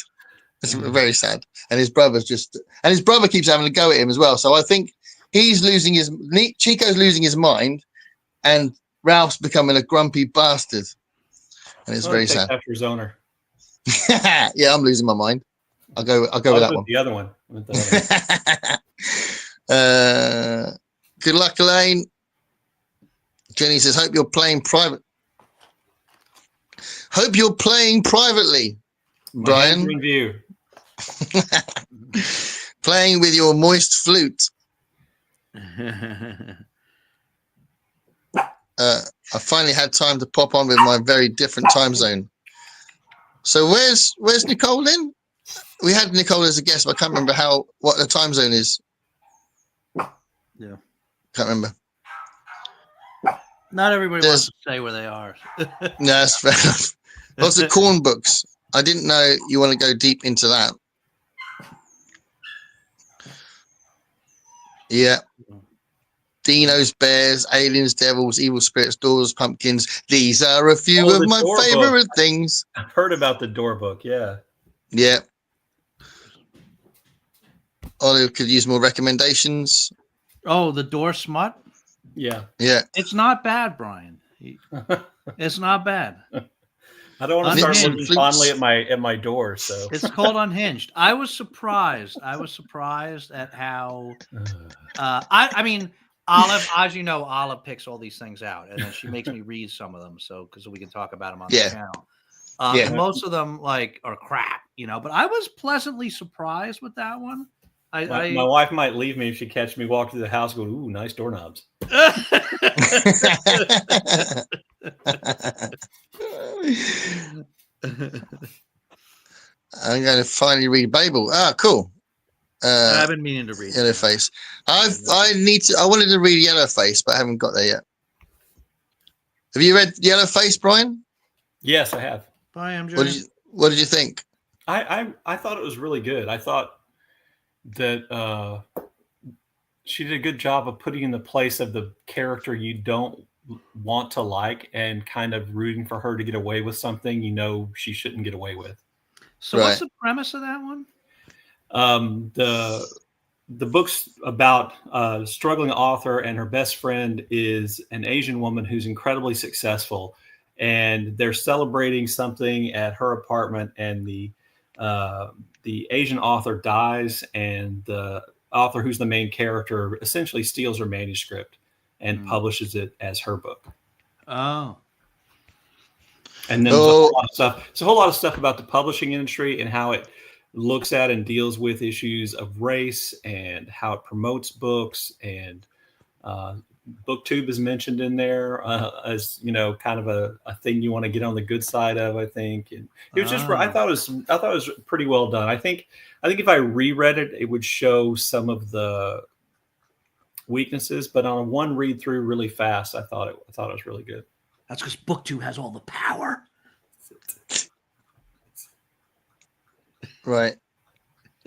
[SPEAKER 1] It's very sad. And his brother keeps having to go at him as well. So I think Chico's losing his mind, and Ralph's becoming a grumpy bastard. And it's very sad.
[SPEAKER 3] After his owner.
[SPEAKER 1] Yeah, I'm losing my mind. I'll go with that one.
[SPEAKER 3] The other one.
[SPEAKER 1] Good luck, Elaine. Jenny says, hope you're playing privately, Brian.
[SPEAKER 3] View.
[SPEAKER 1] Playing with your moist flute. I finally had time to pop on with my very different time zone. So where's Nicole then? We had Nicole as a guest, but I can't remember what the time zone is.
[SPEAKER 2] Yeah.
[SPEAKER 1] Can't remember.
[SPEAKER 2] Not everybody wants to say where they are.
[SPEAKER 1] No, that's fair enough. Lots of corn books. I didn't know you want to go deep into that. Yeah. Dinos, bears, aliens, devils, evil spirits, doors, pumpkins. These are a few of my favorite things.
[SPEAKER 3] I've heard about the door book. Yeah.
[SPEAKER 1] Yeah. Olive could use more recommendations.
[SPEAKER 2] Oh, the door smut?
[SPEAKER 3] Yeah.
[SPEAKER 1] Yeah.
[SPEAKER 2] It's not bad, Brian. It's not bad.
[SPEAKER 3] I don't want to start looking fondly at my door. So
[SPEAKER 2] it's called Unhinged. I was surprised at how I mean Olive, as you know, Olive picks all these things out, and then she makes me read some of them, so because we can talk about them on the channel. Most of them are crap, but I was pleasantly surprised with that one.
[SPEAKER 3] My wife might leave me if she catches me walking through the house going, "Ooh, nice doorknobs."
[SPEAKER 1] I'm going to finally read Babel. Ah, cool.
[SPEAKER 2] I've been meaning to read
[SPEAKER 1] Yellowface. I wanted to read Yellowface, but I haven't got there yet. Have you read Yellowface, Brian?
[SPEAKER 3] Yes, I have.
[SPEAKER 2] Bye, MJ.
[SPEAKER 1] What did you think?
[SPEAKER 3] I thought it was really good. I thought that she did a good job of putting in the place of the character you don't want to like and kind of rooting for her to get away with something she shouldn't get away with.
[SPEAKER 2] So what's the premise of that one?
[SPEAKER 3] The book's about a struggling author, and her best friend is an Asian woman who's incredibly successful, and they're celebrating something at her apartment, and the Asian author dies, and the author, who's the main character, essentially steals her manuscript and publishes it as her book.
[SPEAKER 2] Oh.
[SPEAKER 3] And then there's a whole lot of stuff. It's a whole lot of stuff about the publishing industry and how it looks at and deals with issues of race and how it promotes books. And BookTube is mentioned in there as kind of a thing you want to get on the good side of, I think. And it was just I thought it was pretty well done. I think if I reread it, it would show some of the weaknesses, but on one read through really fast, I thought it was really good.
[SPEAKER 2] That's because BookTube has all the power.
[SPEAKER 1] Right.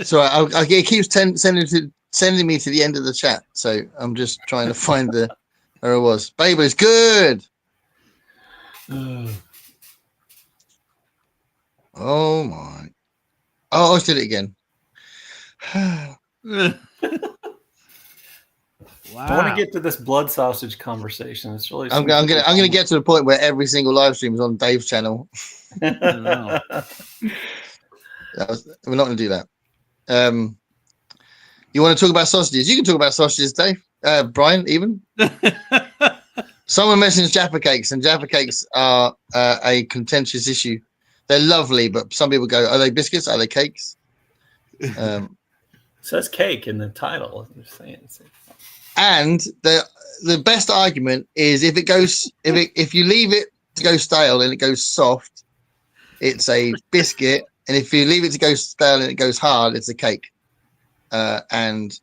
[SPEAKER 1] So it keeps sending me to the end of the chat. So I'm just trying to find where it was. Babel is good. Oh my. Oh, I did it again.
[SPEAKER 2] Wow.
[SPEAKER 3] I want to get to this blood sausage conversation. It's really.
[SPEAKER 1] I'm gonna get to the point where every single live stream is on Dave's channel.
[SPEAKER 2] No.
[SPEAKER 1] We're not going to do that. You want to talk about sausages? You can talk about sausages, Dave. Brian, even. Someone mentions Jaffa cakes, and Jaffa cakes are a contentious issue. They're lovely, but some people go, "Are they biscuits? Are they cakes?"
[SPEAKER 3] It says cake in the title. I'm just saying.
[SPEAKER 1] And the best argument is if you leave it to go stale and it goes soft, it's a biscuit. And if you leave it to go stale and it goes hard, it's a cake. And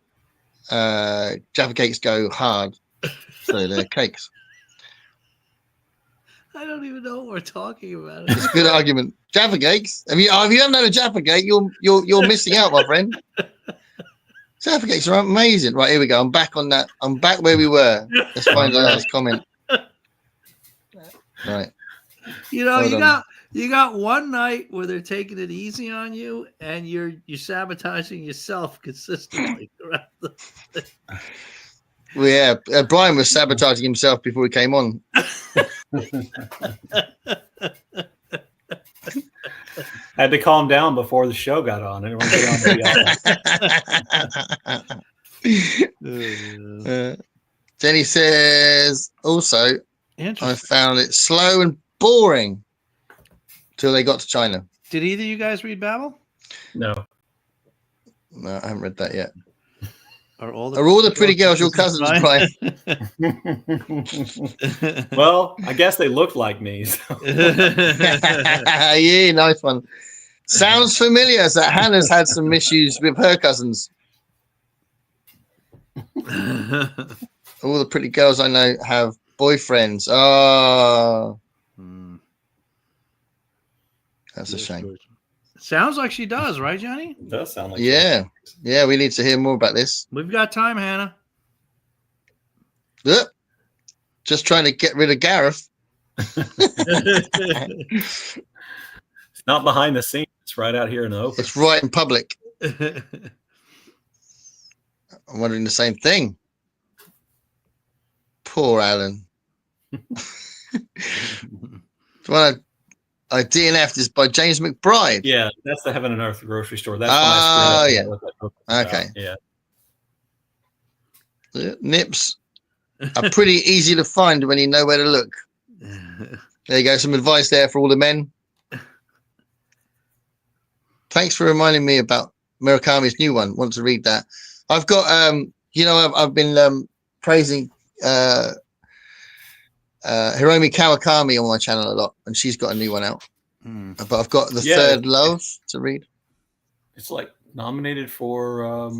[SPEAKER 1] Jaffa cakes go hard, so they're cakes.
[SPEAKER 2] I don't even know what we're talking about.
[SPEAKER 1] It's a good argument. Jaffa cakes. If you haven't had a Jaffa cake, you're missing out, my friend. Jaffa cakes are amazing. Right, here we go. I'm back on that. I'm back where we were. Let's find the last comment. Right.
[SPEAKER 2] You got one night where they're taking it easy on you, and you're sabotaging yourself consistently throughout the thing.
[SPEAKER 1] Well, yeah, Brian was sabotaging himself before he came on.
[SPEAKER 3] I had to calm down before the show got on.
[SPEAKER 1] Jenny says, also, I found it slow and boring till they got to China.
[SPEAKER 2] Did either of you guys read Babel?
[SPEAKER 3] No,
[SPEAKER 1] I haven't read that yet.
[SPEAKER 2] Are all
[SPEAKER 1] the pretty girls your cousins, Brian?
[SPEAKER 3] Well, I guess they looked like me. So.
[SPEAKER 1] Yeah, nice one. Sounds familiar. So Hannah's had some issues with her cousins. All the pretty girls I know have boyfriends. Oh, that's a shame.
[SPEAKER 2] Sounds like she does, right, Johnny?
[SPEAKER 3] It does sound like
[SPEAKER 1] yeah. Yeah, we need to hear more about this.
[SPEAKER 2] We've got time, Hannah.
[SPEAKER 1] Just trying to get rid of Gareth.
[SPEAKER 3] It's not behind the scenes. It's right out here in the open.
[SPEAKER 1] It's right in public. I'm wondering the same thing. Poor Alan. I DNF'd this by James McBride.
[SPEAKER 3] Yeah, that's the Heaven and Earth grocery store. That's
[SPEAKER 1] yeah. Okay.
[SPEAKER 3] Yeah.
[SPEAKER 1] Nips are pretty easy to find when you know where to look. There you go. Some advice there for all the men. Thanks for reminding me about Murakami's new one. Want to read that? I've got, I've been praising Hiromi Kawakami on my channel a lot, and she's got a new one out. But I've got The Third Love to read.
[SPEAKER 3] It's like nominated for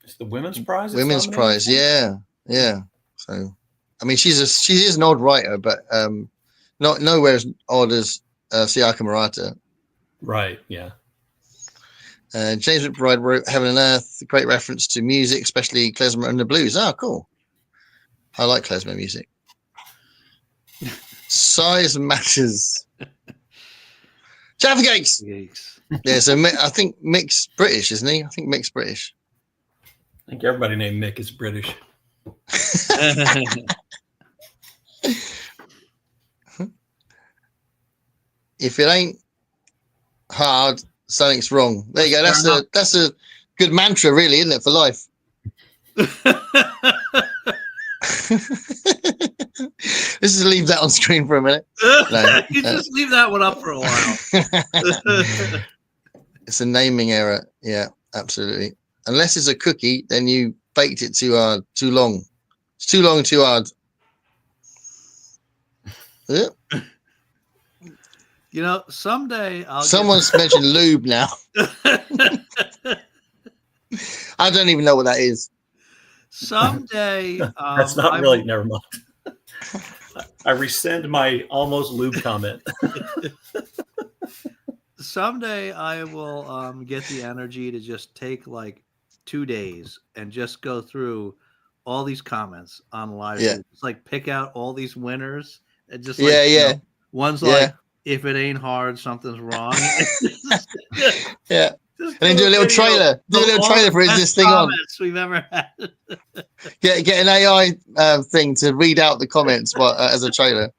[SPEAKER 3] it's the Women's Prize.
[SPEAKER 1] Women's Prize, yeah. So, I mean, she is an odd writer, but not nowhere as odd as Sayaka Murata.
[SPEAKER 3] Right. Yeah.
[SPEAKER 1] James McBride wrote Heaven and Earth, a great reference to music, especially klezmer and the blues. Oh, cool. I like klezmer music. Size matters. Jaffa Cakes. Yeah, so I think Mick's British, isn't he? I think Mick's British.
[SPEAKER 3] I think everybody named Mick is British.
[SPEAKER 1] If it ain't hard, something's wrong. There you go. That's a good mantra, really, isn't it, for life? Let's just leave that on screen for a minute. No,
[SPEAKER 2] you just leave that one up for a while.
[SPEAKER 1] It's a naming error. Yeah, absolutely. Unless it's a cookie, then you baked it too hard, too long. It's too long, too hard. Yeah.
[SPEAKER 2] You know, someday
[SPEAKER 1] Someone's mentioned lube now. I don't even know what that is.
[SPEAKER 2] Someday.
[SPEAKER 3] That's not really. Never mind. I rescind my almost lube comment.
[SPEAKER 2] Someday I will get the energy to just take like 2 days and just go through all these comments on live.
[SPEAKER 1] Yeah.
[SPEAKER 2] Just like pick out all these winners and just one's like, if it ain't hard, something's wrong.
[SPEAKER 1] Yeah. And then do a little trailer. Do a little trailer for Is This Thing On?
[SPEAKER 2] We've ever had.
[SPEAKER 1] Get an AI thing to read out the comments as a trailer.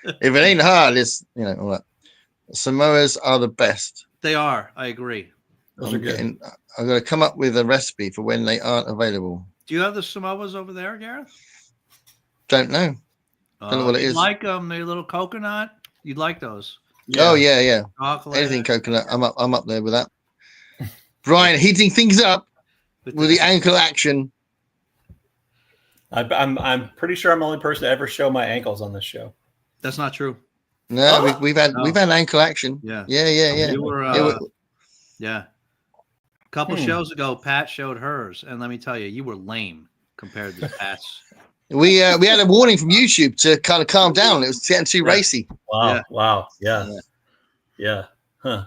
[SPEAKER 1] If it ain't hard, it's all that. Samoas are the best.
[SPEAKER 2] They are. I agree.
[SPEAKER 3] Those are good.
[SPEAKER 1] I'm going to come up with a recipe for when they aren't available.
[SPEAKER 2] Do you have the Samoas over there, Gareth?
[SPEAKER 1] Don't know. Don't know what it is.
[SPEAKER 2] Like the little coconut. You'd like those.
[SPEAKER 1] Yeah. Oh yeah.
[SPEAKER 2] Chocolate.
[SPEAKER 1] Anything coconut. I'm up there with that. Brian heating things up with the ankle action.
[SPEAKER 3] I'm pretty sure I'm the only person to ever show my ankles on this show.
[SPEAKER 2] That's not true.
[SPEAKER 1] No, we've had ankle action.
[SPEAKER 2] Yeah.
[SPEAKER 1] You
[SPEAKER 2] were, yeah. A couple shows ago, Pat showed hers, and let me tell you, you were lame compared to Pat's.
[SPEAKER 1] We had a warning from YouTube to kind of calm down. It was getting too racy.
[SPEAKER 3] Wow. Yeah. Huh.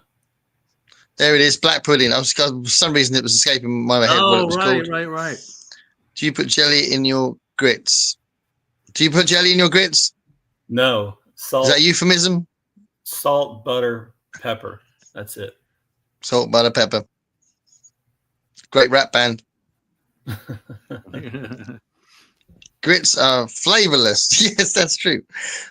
[SPEAKER 1] There it is, black pudding. For some reason it was escaping my head what it was called.
[SPEAKER 2] Right.
[SPEAKER 1] Do you put jelly in your grits?
[SPEAKER 3] No. Salt.
[SPEAKER 1] Is that a euphemism?
[SPEAKER 3] Salt, butter, pepper. That's it.
[SPEAKER 1] Salt, butter, pepper. Great rap band. Grits are flavorless. Yes, that's true.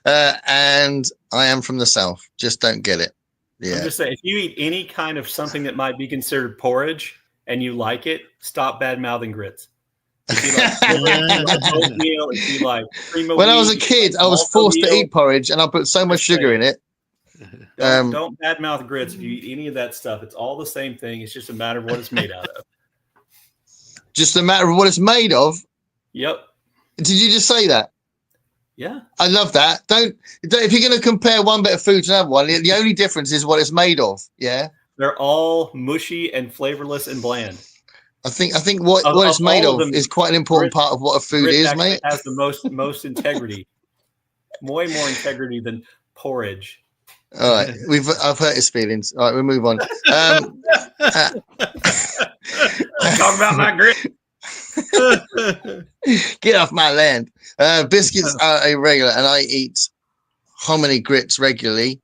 [SPEAKER 1] And I am from the South. Just don't get it. Yeah.
[SPEAKER 3] I'm just saying, if you eat any kind of something that might be considered porridge and you like it, stop bad mouthing grits. If you like oatmeal, if you like cream of
[SPEAKER 1] when
[SPEAKER 3] wheat,
[SPEAKER 1] I was a kid, I was forced to eat porridge, and I put so much sugar in it.
[SPEAKER 3] Don't badmouth grits if you eat any of that stuff. It's all the same thing. It's just a matter of what it's made out of.
[SPEAKER 1] Just a matter of what it's made of.
[SPEAKER 3] Yep.
[SPEAKER 1] Did you just say that?
[SPEAKER 3] Yeah.
[SPEAKER 1] I love that. Don't if you're going to compare one bit of food to another one, the only difference is what it's made of. Yeah.
[SPEAKER 3] They're all mushy and flavorless and bland.
[SPEAKER 1] I think what it's made of is quite an important part of what a food is, mate.
[SPEAKER 3] Has the most integrity. Way more integrity than porridge.
[SPEAKER 1] All right, I've hurt his feelings. All right, we'll move on.
[SPEAKER 3] Talk about my grit.
[SPEAKER 1] Get off my land. Biscuits are irregular, and I eat hominy grits regularly.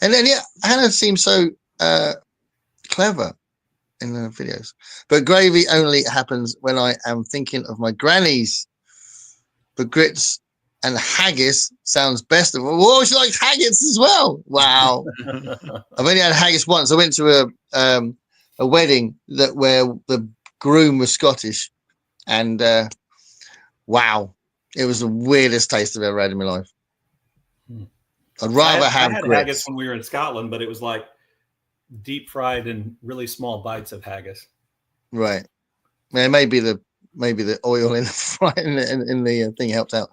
[SPEAKER 1] And then Hannah seems so clever in the videos. But gravy only happens when I am thinking of my grannies. But grits and haggis sounds best of all. Oh, she likes haggis as well. Wow. I've only had haggis once. I went to a wedding where the groom was Scottish, and wow, it was the weirdest taste I've ever had in my life. I'd rather
[SPEAKER 3] I
[SPEAKER 1] have
[SPEAKER 3] had
[SPEAKER 1] grits.
[SPEAKER 3] haggis when we were in Scotland, but it was like deep fried and really small bites of haggis.
[SPEAKER 1] Right. Man, maybe the oil in the fry in the thing helped out.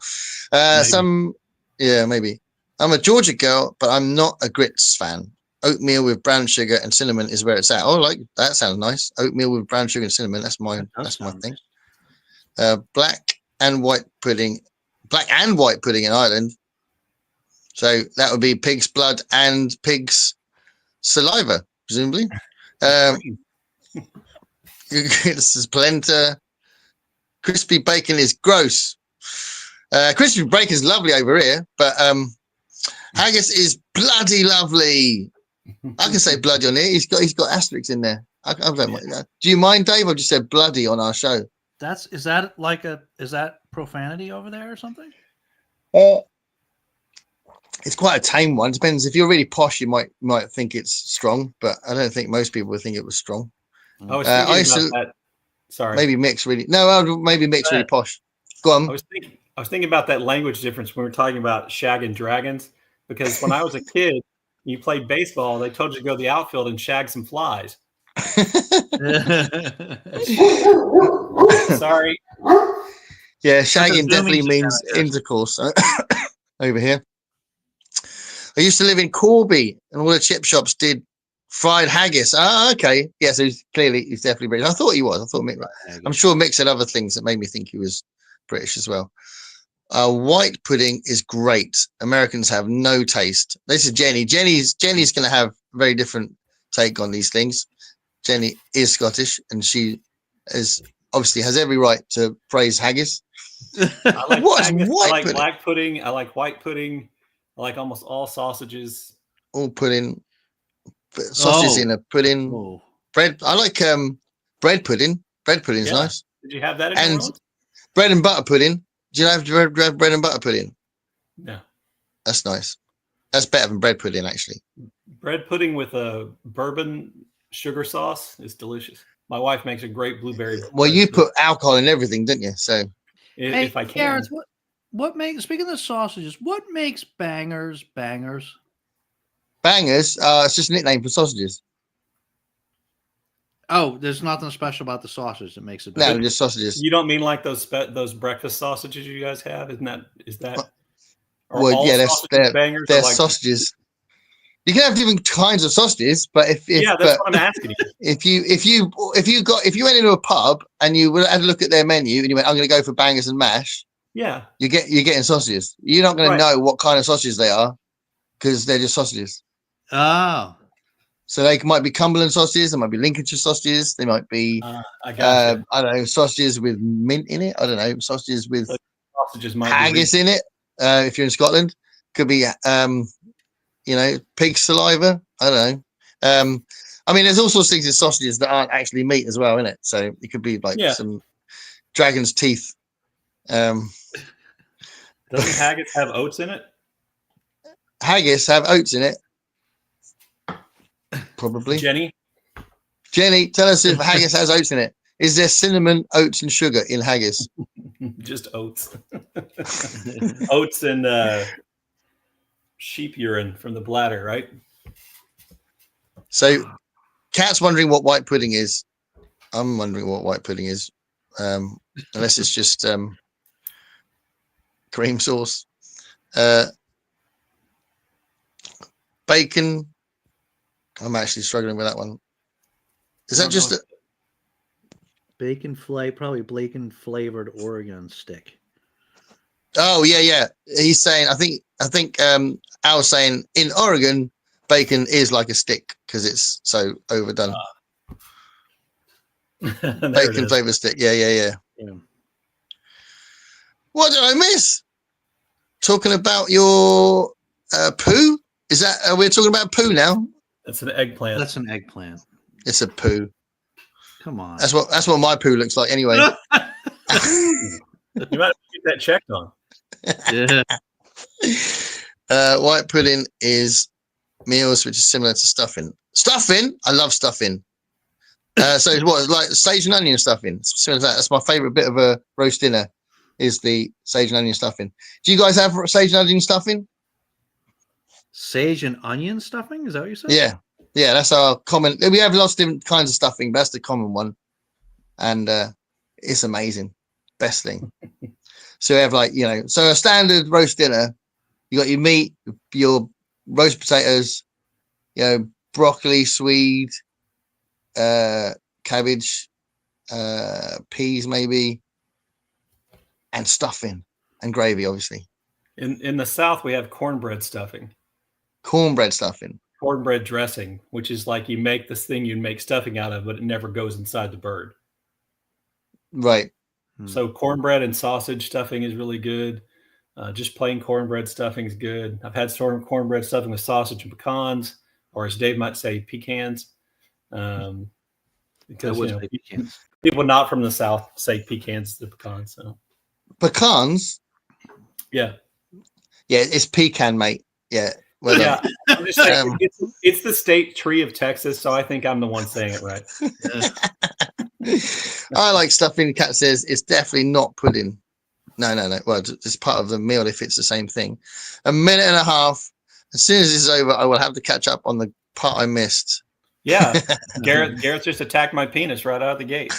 [SPEAKER 1] Maybe. I'm a Georgia girl, but I'm not a grits fan. Oatmeal with brown sugar and cinnamon is where it's at. Oh, like that sounds nice. Oatmeal with brown sugar and cinnamon. That's my thing. Black and white pudding in Ireland. So that would be pig's blood and pig's saliva, presumably. This is polenta. Crispy bacon is gross. Crispy bacon is lovely over here, but haggis is bloody lovely. I can say bloody on here. He's got asterisks in there. I don't mind that. Do you mind, Dave? I just said bloody on our show.
[SPEAKER 2] Is that profanity over there or something?
[SPEAKER 1] It's quite a tame one. Depends. If you're really posh, you might think it's strong, but I don't think most people would think it was strong.
[SPEAKER 3] I was thinking about that. Sorry.
[SPEAKER 1] Maybe mix really. No, maybe mix really posh. Go on.
[SPEAKER 3] I was thinking about that language difference when we were talking about shagging dragons, because when I was a kid, you played baseball, they told you to go to the outfield and shag some flies. Sorry.
[SPEAKER 1] Yeah, shagging definitely means intercourse over here. I used to live in Corby, and all the chip shops did fried haggis. Ah, okay. Yeah, so he's definitely British. I thought he was. I'm sure Mick said other things that made me think he was British as well. White pudding is great. Americans have no taste. This is Jenny. Jenny's going to have a very different take on these things. Jenny is Scottish, and she obviously has every right to praise haggis.
[SPEAKER 3] I like what's haggis. White I like pudding? Black pudding. I like white pudding. I like almost all sausages.
[SPEAKER 1] All pudding. Sausages in a pudding. Oh. Bread. I like bread pudding. Bread pudding is nice.
[SPEAKER 3] Did you have that in your own?
[SPEAKER 1] Bread and butter pudding. Do you have bread and butter pudding?
[SPEAKER 3] No.
[SPEAKER 1] That's nice. That's better than bread pudding, actually.
[SPEAKER 3] Bread pudding with a bourbon sugar sauce is delicious. My wife makes a great blueberry.
[SPEAKER 1] Well, you put alcohol in everything, didn't you? So,
[SPEAKER 3] if I can.
[SPEAKER 2] Gareth, what makes, speaking of sausages, what makes bangers bangers?
[SPEAKER 1] Bangers? It's just a nickname for sausages.
[SPEAKER 2] Oh, there's nothing special about the sausage that makes it
[SPEAKER 1] better. No, just sausages.
[SPEAKER 3] You don't mean like those breakfast sausages you guys have? Is that?
[SPEAKER 1] Well, yeah, they're sausages. You can have different kinds of sausages, but that's
[SPEAKER 3] what I'm asking you.
[SPEAKER 1] If you went into a pub and you had a look at their menu and you went, I'm going to go for bangers and mash.
[SPEAKER 3] Yeah,
[SPEAKER 1] you're getting sausages. You're not going to know what kind of sausages they are because they're just sausages.
[SPEAKER 2] Oh.
[SPEAKER 1] So they might be Cumberland sausages, they might be Lincolnshire sausages, they might be I don't know, sausages with mint in it. I don't know, sausages with haggis in it. If you're in Scotland, could be pig saliva. I don't know. I mean, there's all sorts of things in sausages that aren't actually meat as well, in it. So it could be like some dragon's teeth.
[SPEAKER 3] Doesn't haggis have oats in it?
[SPEAKER 1] Haggis have oats in it. Probably.
[SPEAKER 3] Jenny,
[SPEAKER 1] tell us if haggis has oats in it. Is there cinnamon, oats, and sugar in haggis?
[SPEAKER 3] Just oats. Oats and sheep urine from the bladder, right?
[SPEAKER 1] So, Kat's wondering what white pudding is. I'm wondering what white pudding is. Unless it's just cream sauce. Bacon. I'm actually struggling with that one. Is that just
[SPEAKER 2] bacon probably bacon flavored Oregon stick?
[SPEAKER 1] Oh yeah. He's saying I think Al's saying in Oregon bacon is like a stick because it's so overdone. Bacon flavored stick. Yeah. What did I miss? Talking about your poo? Is that we're talking about poo now?
[SPEAKER 3] That's an eggplant.
[SPEAKER 2] That's an eggplant.
[SPEAKER 1] It's a poo.
[SPEAKER 2] Come on.
[SPEAKER 1] That's what my poo looks like anyway.
[SPEAKER 3] You might have to get that checked on.
[SPEAKER 2] Yeah.
[SPEAKER 1] White pudding is meals which is similar to stuffing. Stuffing? I love stuffing. So what, like sage and onion stuffing? Similar to that. That's my favorite bit of a roast dinner is the sage and onion stuffing. Do you guys have sage and onion stuffing?
[SPEAKER 2] Sage and onion stuffing? Is that what you said?
[SPEAKER 1] Yeah, that's our common. We have lots of different kinds of stuffing, but that's the common one, and it's amazing, best thing. So we have so a standard roast dinner, You got your meat, your roast potatoes, broccoli, swede, cabbage, peas maybe, and stuffing and gravy, obviously.
[SPEAKER 3] In the South, we have cornbread stuffing.
[SPEAKER 1] Cornbread stuffing.
[SPEAKER 3] Cornbread dressing, which is like you make this thing you make stuffing out of, but it never goes inside the bird.
[SPEAKER 1] Right.
[SPEAKER 3] So cornbread and sausage stuffing is really good. Just plain cornbread stuffing is good. I've had cornbread stuffing with sausage and pecans, or as Dave might say, pecans. Because pecans. People not from the South say pecans to pecans. So
[SPEAKER 1] pecans.
[SPEAKER 3] Yeah.
[SPEAKER 1] Yeah, it's pecan, mate. Yeah. Well,
[SPEAKER 3] yeah. I'm just saying, it's the state tree of Texas, so I think I'm the one saying it right.
[SPEAKER 1] I like stuffing. Cat says it's definitely not pudding. No. Well, it's part of the meal if it's the same thing. A minute and a half. As soon as this is over, I will have to catch up on the part I missed.
[SPEAKER 3] Yeah. Garrett just attacked my penis right out of the gate.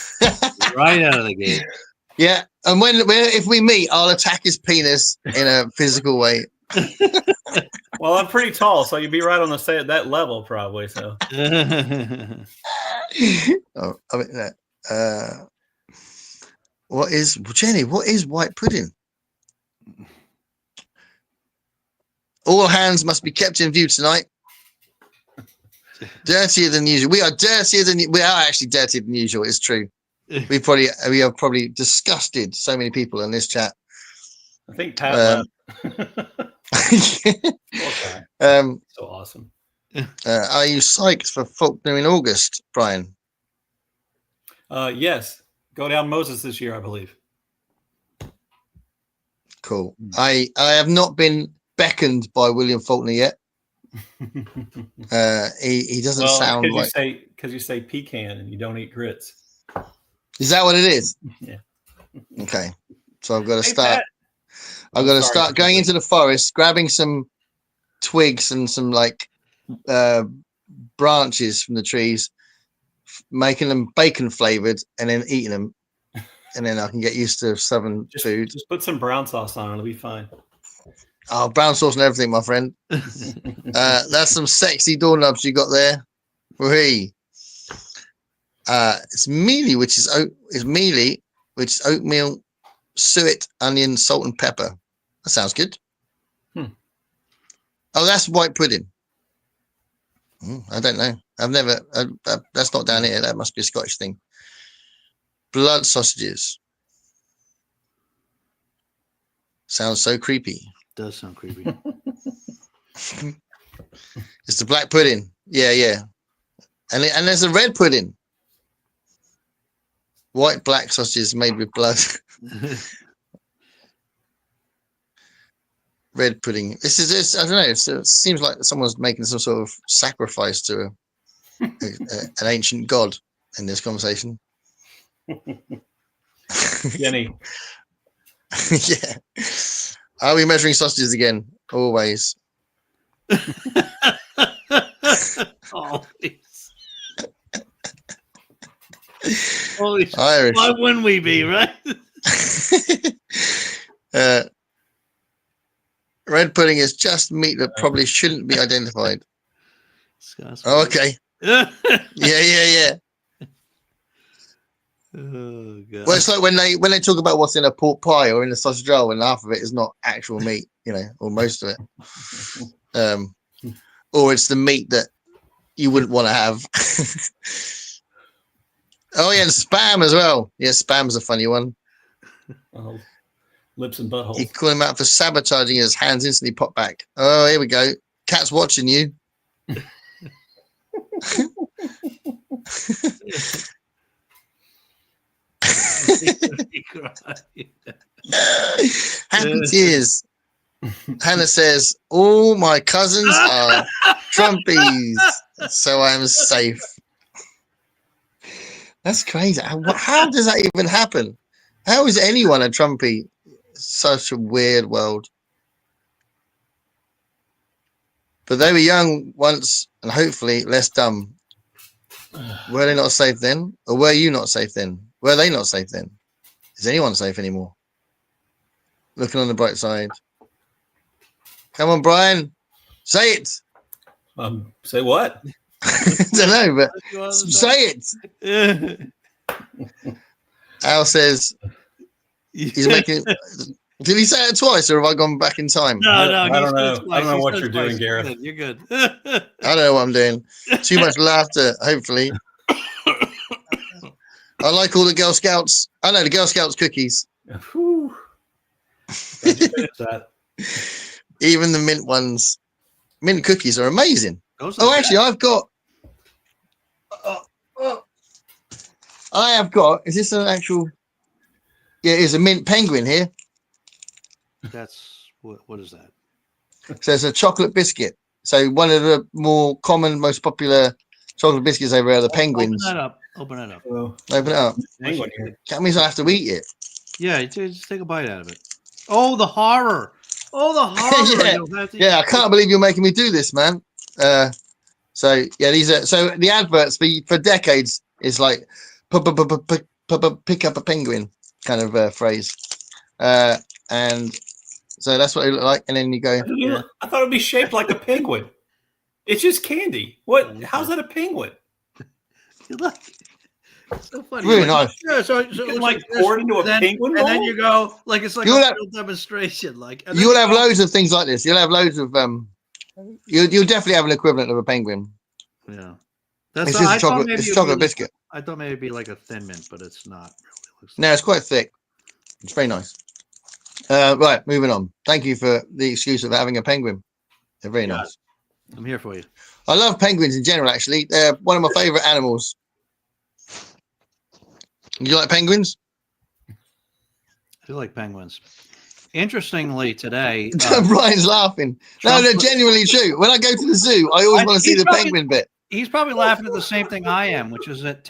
[SPEAKER 2] Right out of the gate.
[SPEAKER 1] Yeah. And if we meet, I'll attack his penis in a physical way.
[SPEAKER 3] Well, I'm pretty tall, so you'd be right on that level, probably. So.
[SPEAKER 1] What is white pudding? All hands must be kept in view tonight. Dirtier than usual. We are actually dirtier than usual. It's true. We have probably disgusted so many people in this chat.
[SPEAKER 3] I think Pat
[SPEAKER 1] okay.
[SPEAKER 3] So awesome.
[SPEAKER 1] Are you psyched for Faulkner in August, Brian?
[SPEAKER 3] Yes. Go down Moses this year, I believe.
[SPEAKER 1] Cool. I have not been beckoned by William Faulkner yet. He doesn't sound like
[SPEAKER 3] because you say pecan and you don't eat grits.
[SPEAKER 1] Is that what it is?
[SPEAKER 3] Yeah.
[SPEAKER 1] Okay. So I've got to start. I've got to start going into the forest, grabbing some twigs and some branches from the trees, making them bacon flavored, and then eating them, and then I can get used to southern food.
[SPEAKER 3] Just put some brown sauce on; it'll be fine.
[SPEAKER 1] Oh, brown sauce and everything, my friend. That's some sexy doorknobs you got there. Whee. It's mealy, which is oatmeal, suet, onion, salt, and pepper. That sounds good. Oh, that's white pudding. I don't know. I've never. That's not down here. That must be a Scottish thing. Blood sausages. Sounds so creepy.
[SPEAKER 2] Does sound creepy.
[SPEAKER 1] It's the black pudding. Yeah. And there's a red pudding. White black sausages made with blood. Red pudding. This is I don't know. It seems like someone's making some sort of sacrifice to an ancient god in this conversation.
[SPEAKER 3] Jenny.
[SPEAKER 1] Yeah. Are we measuring sausages again? Always.
[SPEAKER 2] Always.
[SPEAKER 1] Irish.
[SPEAKER 2] Why wouldn't we be, right?
[SPEAKER 1] Red pudding is just meat that probably shouldn't be identified. Oh, okay. Yeah.
[SPEAKER 2] Oh, God.
[SPEAKER 1] Well, it's like when they talk about what's in a pork pie or in a sausage roll, and half of it is not actual meat, or most of it. Or it's the meat that you wouldn't want to have. Oh, yeah, and spam as well. Yeah, spam's a funny one.
[SPEAKER 3] Oh, lips and buttholes.
[SPEAKER 1] You call him out for sabotaging, his hands instantly pop back. Oh, here we go. Cat's watching you. Happy tears. Hannah says, all my cousins are Trumpies, so I'm safe. That's crazy. How does that even happen? How is anyone a Trumpy? Such a weird world. But they were young once and hopefully less dumb. Were they not safe then? Or were you not safe then? Were they not safe then? Is anyone safe anymore? Looking on the bright side. Come on, Brian. Say it.
[SPEAKER 3] Say what?
[SPEAKER 1] I don't know, but say it. Al says he's making. Did he say it twice, or have I gone back in time?
[SPEAKER 2] No,
[SPEAKER 3] I don't know. I don't know
[SPEAKER 2] He
[SPEAKER 3] what
[SPEAKER 2] said
[SPEAKER 3] you're
[SPEAKER 2] twice.
[SPEAKER 3] doing, Gareth.
[SPEAKER 2] You're good.
[SPEAKER 1] I don't know what I'm doing. Too much laughter, hopefully. I like all the Girl Scouts. I know the Girl Scouts cookies.
[SPEAKER 3] That.
[SPEAKER 1] Even the mint ones. Mint cookies are amazing. Actually, I've got. I have got. Is this an actual? Yeah, it's a mint penguin here.
[SPEAKER 2] That's what is that?
[SPEAKER 1] So it's a chocolate biscuit. So one of the more common, most popular chocolate biscuits over there are the penguins.
[SPEAKER 2] Open it up.
[SPEAKER 1] Open it up.
[SPEAKER 3] Penguin here.
[SPEAKER 1] That means I have to eat it.
[SPEAKER 2] Yeah, just take a bite out of it. Oh, the horror! Oh, the horror!
[SPEAKER 1] Yeah, I can't believe you're making me do this, man. So yeah, these are the adverts for decades is like pick up a penguin kind of phrase, and so that's what it looked like. And then you go.
[SPEAKER 3] I thought it'd be shaped like a penguin. It's just candy. What? How's that a penguin?
[SPEAKER 2] Look, it's so funny.
[SPEAKER 1] Really nice.
[SPEAKER 2] Yeah, so
[SPEAKER 3] like poured into a penguin roll?
[SPEAKER 2] And then you go like it's like a demonstration. Like
[SPEAKER 1] you'll have loads of things like this. You'll have loads of You'll definitely have an equivalent of a penguin.
[SPEAKER 2] Yeah,
[SPEAKER 1] it's just chocolate. It's chocolate biscuit.
[SPEAKER 2] I thought maybe it'd be like a thin mint, but it's not really.
[SPEAKER 1] No, it's quite thick. It's very nice. Right, moving on. Thank you for the excuse of having a penguin. They're very nice.
[SPEAKER 2] I'm here for you.
[SPEAKER 1] I love penguins in general. Actually, they're one of my favorite animals. You like penguins?
[SPEAKER 2] I do like penguins. Interestingly, today
[SPEAKER 1] Brian's laughing. No, genuinely true. When I go to the zoo, I always want to see the penguin bit.
[SPEAKER 2] He's probably laughing at the same thing I am, which is that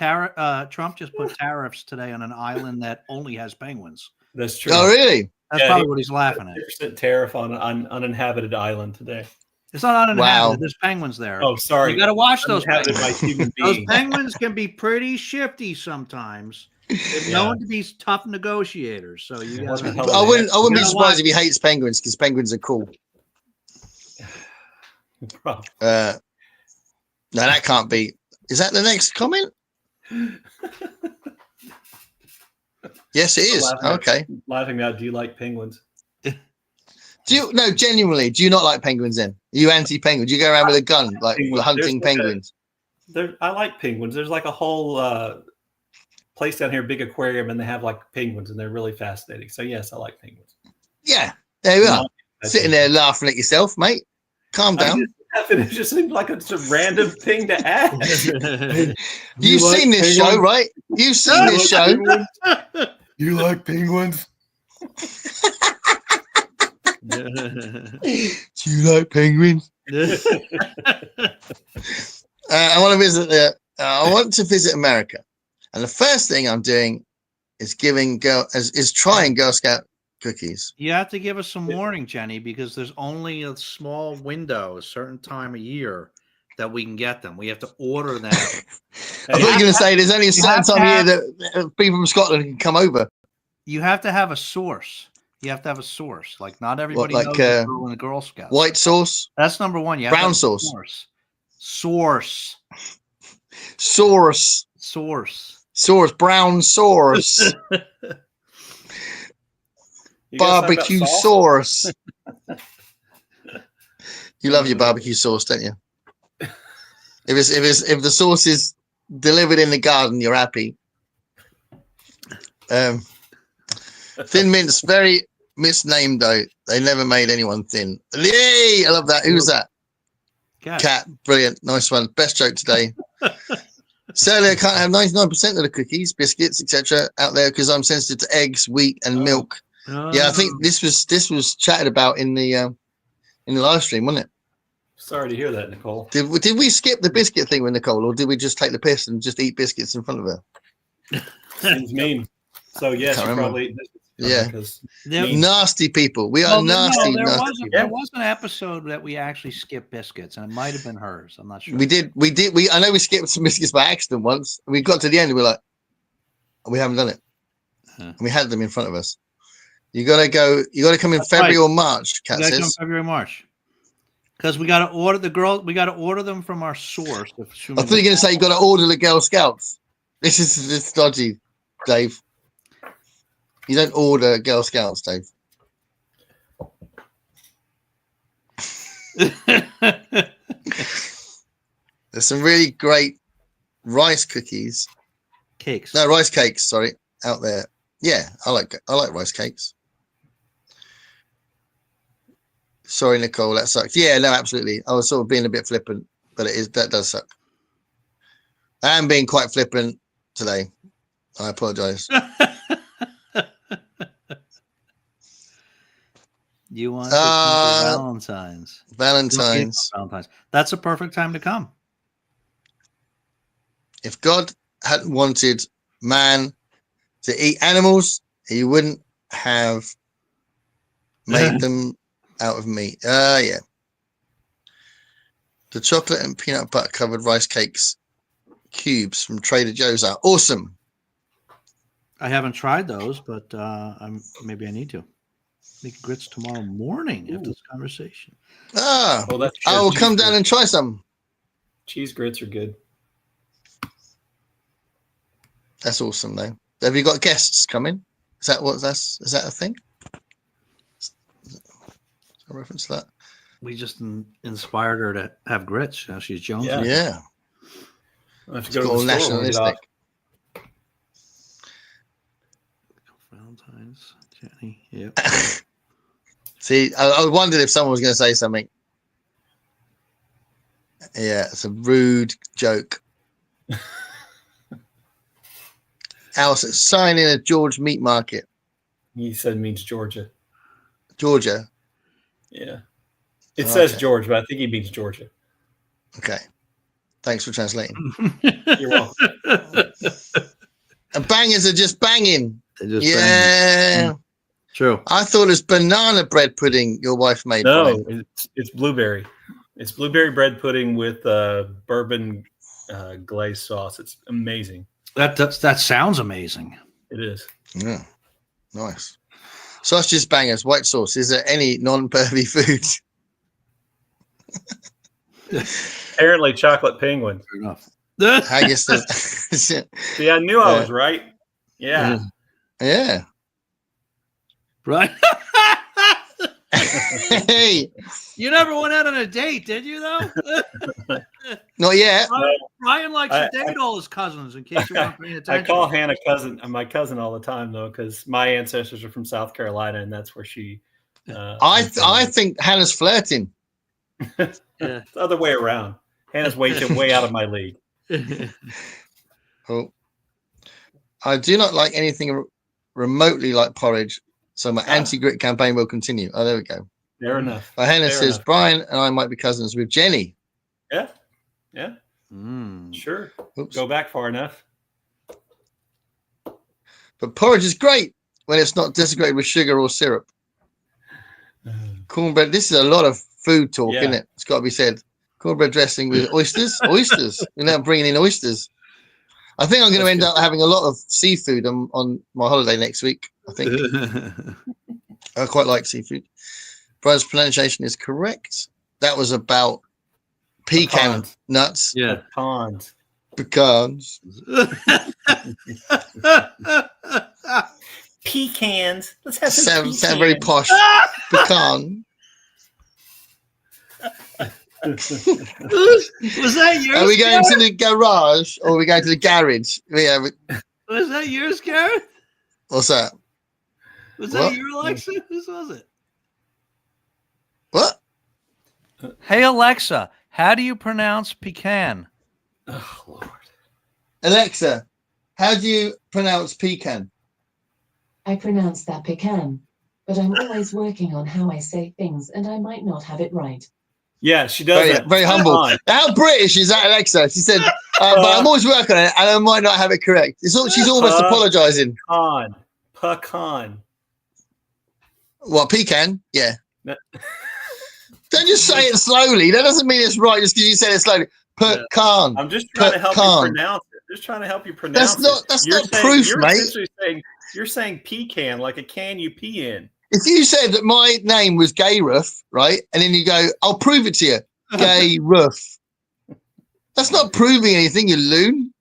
[SPEAKER 2] Trump just put tariffs today on an island that only has penguins.
[SPEAKER 3] That's true.
[SPEAKER 1] Oh, really?
[SPEAKER 2] That's probably what he's laughing at.
[SPEAKER 3] 50% tariff on an uninhabited island today.
[SPEAKER 2] It's not uninhabited. Wow. There's penguins there.
[SPEAKER 3] Oh, sorry.
[SPEAKER 2] You got to watch those penguins.
[SPEAKER 3] By human
[SPEAKER 2] those penguins can be pretty shifty sometimes. They're known to be tough negotiators. So you guys
[SPEAKER 1] I wouldn't be surprised if he hates penguins because penguins are cool. No, that can't be. Is that the next comment? Yes, it is. Okay.
[SPEAKER 3] Laughing out. Do you like penguins?
[SPEAKER 1] Genuinely, do you not like penguins then? Are you anti-penguin? Do you go around with a gun, like hunting penguins?
[SPEAKER 3] I like penguins. There's like a whole place down here, big aquarium, and they have like penguins, and they're really fascinating. So yes, I like penguins.
[SPEAKER 1] Yeah, there you are. Sitting there laughing at yourself, mate. Calm down.
[SPEAKER 3] It just seemed like it's a random thing to ask.
[SPEAKER 1] You've seen this show, right? You've seen this show.
[SPEAKER 3] You like penguins?
[SPEAKER 1] Do you like penguins? I want to visit America, and the first thing I'm doing is trying Girl Scout cookies.
[SPEAKER 2] You have to give us some warning, Jenny, because there's only a small window, a certain time of year that we can get them. We have to order them.
[SPEAKER 1] I thought you were going to say there's only a certain time of year that people from Scotland can come over.
[SPEAKER 2] You have to have a source. You have to have a source. Like not everybody knows the Girl Scouts.
[SPEAKER 1] White sauce.
[SPEAKER 2] That's number one. You have
[SPEAKER 1] brown
[SPEAKER 2] to have
[SPEAKER 1] sauce.
[SPEAKER 2] Source.
[SPEAKER 1] Brown sauce. Barbecue sauce. You love your barbecue sauce, don't you? If the sauce is delivered in the garden, you're happy. Thin Mint's very misnamed though. They never made anyone thin. Yay! I love that. Who's that? Cat. Brilliant. Nice one. Best joke today. Sadly, I can't have 99% of the cookies, biscuits, etc. out there because I'm sensitive to eggs, wheat, and milk. Yeah, I think this was chatted about in the live stream, wasn't it?
[SPEAKER 3] Sorry to hear that, Nicole.
[SPEAKER 1] Did we skip the biscuit thing with Nicole, or did we just take the piss and just eat biscuits in front of her?
[SPEAKER 3] Seems mean. So yes, you probably.
[SPEAKER 1] Yeah, nasty people. We are nasty.
[SPEAKER 2] There was an episode that we actually skipped biscuits, and it might have been hers. I'm not sure.
[SPEAKER 1] We did. I know we skipped some biscuits by accident once. We got to the end, and we're like, we haven't done it. And we had them in front of us. You gotta come in February or March. Kat says.
[SPEAKER 2] February, March. Because we got to order the girl. We got to order them from our source.
[SPEAKER 1] I thought you were going to say you got to order the Girl Scouts. This is dodgy, Dave. You don't order Girl Scouts, Dave. There's some really great rice cookies.
[SPEAKER 2] Cakes.
[SPEAKER 1] No, rice cakes, sorry, out there. Yeah, I like rice cakes. Sorry, Nicole, that sucks. Yeah, no, absolutely. I was sort of being a bit flippant, but that does suck. I am being quite flippant today. I apologize.
[SPEAKER 2] You want to Valentine's.
[SPEAKER 1] Valentine's.
[SPEAKER 2] That's a perfect time to come.
[SPEAKER 1] If God hadn't wanted man to eat animals, he wouldn't have made them out of meat. Yeah. The chocolate and peanut butter covered rice cakes cubes from Trader Joe's are awesome. I
[SPEAKER 2] haven't tried those, but maybe I need to. Make grits tomorrow morning after this conversation.
[SPEAKER 1] I will come down and try some.
[SPEAKER 3] Cheese grits are good.
[SPEAKER 1] That's awesome, though. Have you got guests coming? Is that a thing? Is a reference to that?
[SPEAKER 2] We just inspired her to have grits. Now she's Jones.
[SPEAKER 1] Yeah.
[SPEAKER 3] I have to go to the store
[SPEAKER 1] nationalistic.
[SPEAKER 2] Valentine's, Jenny. Yep.
[SPEAKER 1] See, I wondered if someone was going to say something. Yeah, it's a rude joke. Alice, sign in a George meat market.
[SPEAKER 3] He said means Georgia.
[SPEAKER 1] Georgia.
[SPEAKER 3] Yeah. It says George, but I think he means Georgia.
[SPEAKER 1] Okay. Thanks for translating.
[SPEAKER 3] You're welcome.
[SPEAKER 1] And bangers are just banging.
[SPEAKER 2] They're just banging. True.
[SPEAKER 1] I thought it was banana bread pudding your wife made.
[SPEAKER 3] No, it's blueberry. It's blueberry bread pudding with bourbon glaze sauce. It's amazing.
[SPEAKER 2] That sounds amazing.
[SPEAKER 3] It is.
[SPEAKER 1] Yeah. Nice. Sausages, bangers, white sauce. Is there any non-pervy food?
[SPEAKER 3] Apparently chocolate penguin.
[SPEAKER 2] Fair enough.
[SPEAKER 1] Haggis.
[SPEAKER 3] See, I knew I was right. Yeah.
[SPEAKER 1] Yeah.
[SPEAKER 2] Right.
[SPEAKER 1] Hey.
[SPEAKER 2] You never went out on a date, did you, though?
[SPEAKER 1] Not yet.
[SPEAKER 2] Ryan likes to date all his cousins, in case you weren't paying attention.
[SPEAKER 3] I call Hannah my cousin all the time, though, because my ancestors are from South Carolina, and that's where she...
[SPEAKER 1] I think Hannah's flirting.
[SPEAKER 3] It's the other way around. Hannah's way out of my league.
[SPEAKER 1] Oh. I do not like anything remotely like porridge, so my anti-grit campaign will continue. Oh, there we go.
[SPEAKER 3] Fair enough.
[SPEAKER 1] Hannah says, Brian and I might be cousins with Jenny.
[SPEAKER 3] Yeah. Sure. Oops. Go back far enough.
[SPEAKER 1] But porridge is great when it's not desecrated with sugar or syrup. Cornbread. This is a lot of food talk, isn't it? It's got to be said. Cornbread dressing with oysters. Oysters. You're now bringing in oysters. I think I'm going to end up having a lot of seafood on my holiday next week. I think. I quite like seafood. Brian's pronunciation is correct. That was about pecan nuts.
[SPEAKER 2] Yeah.
[SPEAKER 3] Pecans.
[SPEAKER 1] Pecans.
[SPEAKER 3] Let's have some pecans.
[SPEAKER 1] Sound very posh. Pecan.
[SPEAKER 2] Was that yours?
[SPEAKER 1] Are we going to the garage or are we going to the garage?
[SPEAKER 2] Was that yours, Gareth?
[SPEAKER 1] What's that?
[SPEAKER 2] Was that your Alexa? Whose was it?
[SPEAKER 1] What?
[SPEAKER 2] Hey, Alexa, how do you pronounce pecan?
[SPEAKER 3] Oh, Lord.
[SPEAKER 1] Alexa, how do you pronounce pecan?
[SPEAKER 4] I pronounce that pecan, but I'm always working on how I say things and I might not have it right.
[SPEAKER 3] Yeah, she does.
[SPEAKER 1] Very humble. How British is that, Alexa? She said, but I'm always working on it and I might not have it correct. She's almost apologizing.
[SPEAKER 3] Pecan.
[SPEAKER 1] What, pecan? Yeah. Don't just say it slowly. That doesn't mean it's right just because you said it slowly. Pecan.
[SPEAKER 3] I'm just trying to help you pronounce it.
[SPEAKER 1] That's not proof, mate.
[SPEAKER 3] You're saying pecan like a can you pee in.
[SPEAKER 1] if you said that my name was Gayruff, right, and then you go, I'll prove it to you, Gayruff. That's not proving anything, you loon.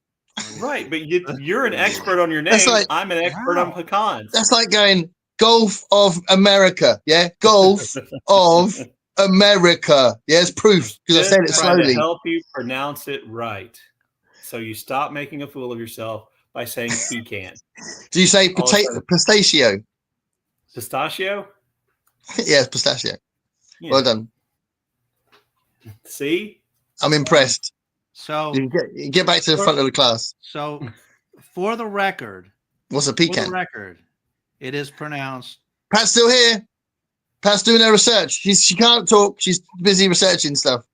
[SPEAKER 3] Right, but you're an expert on your name.
[SPEAKER 1] Like,
[SPEAKER 3] I'm an expert on pecans.
[SPEAKER 1] That's like going Gulf of America. Yeah, Gulf of America. Yeah, it's proof because I said it slowly.
[SPEAKER 3] To help you pronounce it right, so you stop making a fool of yourself by saying pecan.
[SPEAKER 1] Do you say pistachio?
[SPEAKER 3] Pistachio?
[SPEAKER 1] Yes, pistachio. Yeah. Well done.
[SPEAKER 3] See,
[SPEAKER 1] I'm impressed.
[SPEAKER 2] So
[SPEAKER 1] you get back to the front of the class.
[SPEAKER 2] So, for the record,
[SPEAKER 1] what's a pecan?
[SPEAKER 2] For the record, it is pronounced.
[SPEAKER 1] Pat's still here. Pat's doing her research. She can't talk. She's busy researching stuff.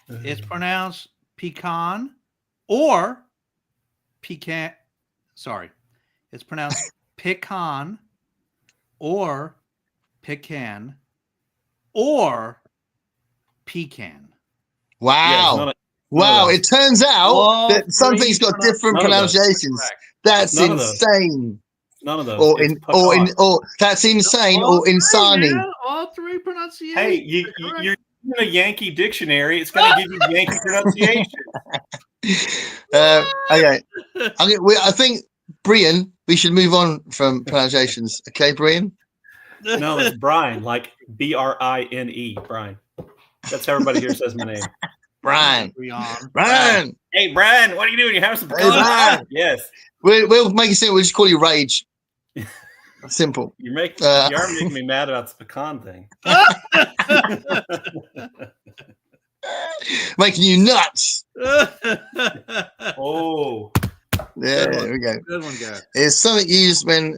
[SPEAKER 2] It's pronounced pecan or pecan. Sorry, it's pronounced pecan or pecan or pecan.
[SPEAKER 1] Wow. Wow, it turns out that something's got different pronunciations. That's insane.
[SPEAKER 3] None of those.
[SPEAKER 1] Or that's insane or insani.
[SPEAKER 2] Yeah, all three pronunciations.
[SPEAKER 3] Hey, you're in a Yankee dictionary. It's going to give you Yankee pronunciation.
[SPEAKER 1] Okay. I think, Brian, we should move on from pronunciations. Okay, Brian?
[SPEAKER 3] No, it's Brian, like Brine, Brian. That's how everybody here says my name.
[SPEAKER 1] Brian.
[SPEAKER 3] Hey, Brian, what are you doing? You have some pecan?
[SPEAKER 1] Hey,
[SPEAKER 3] yes.
[SPEAKER 1] We'll make it simple. We'll just call you Rage. Simple.
[SPEAKER 3] You are making me mad about the pecan thing.
[SPEAKER 1] Making you nuts.
[SPEAKER 3] Oh.
[SPEAKER 1] Yeah, there we go.
[SPEAKER 2] Good one, guy.
[SPEAKER 1] It's something used when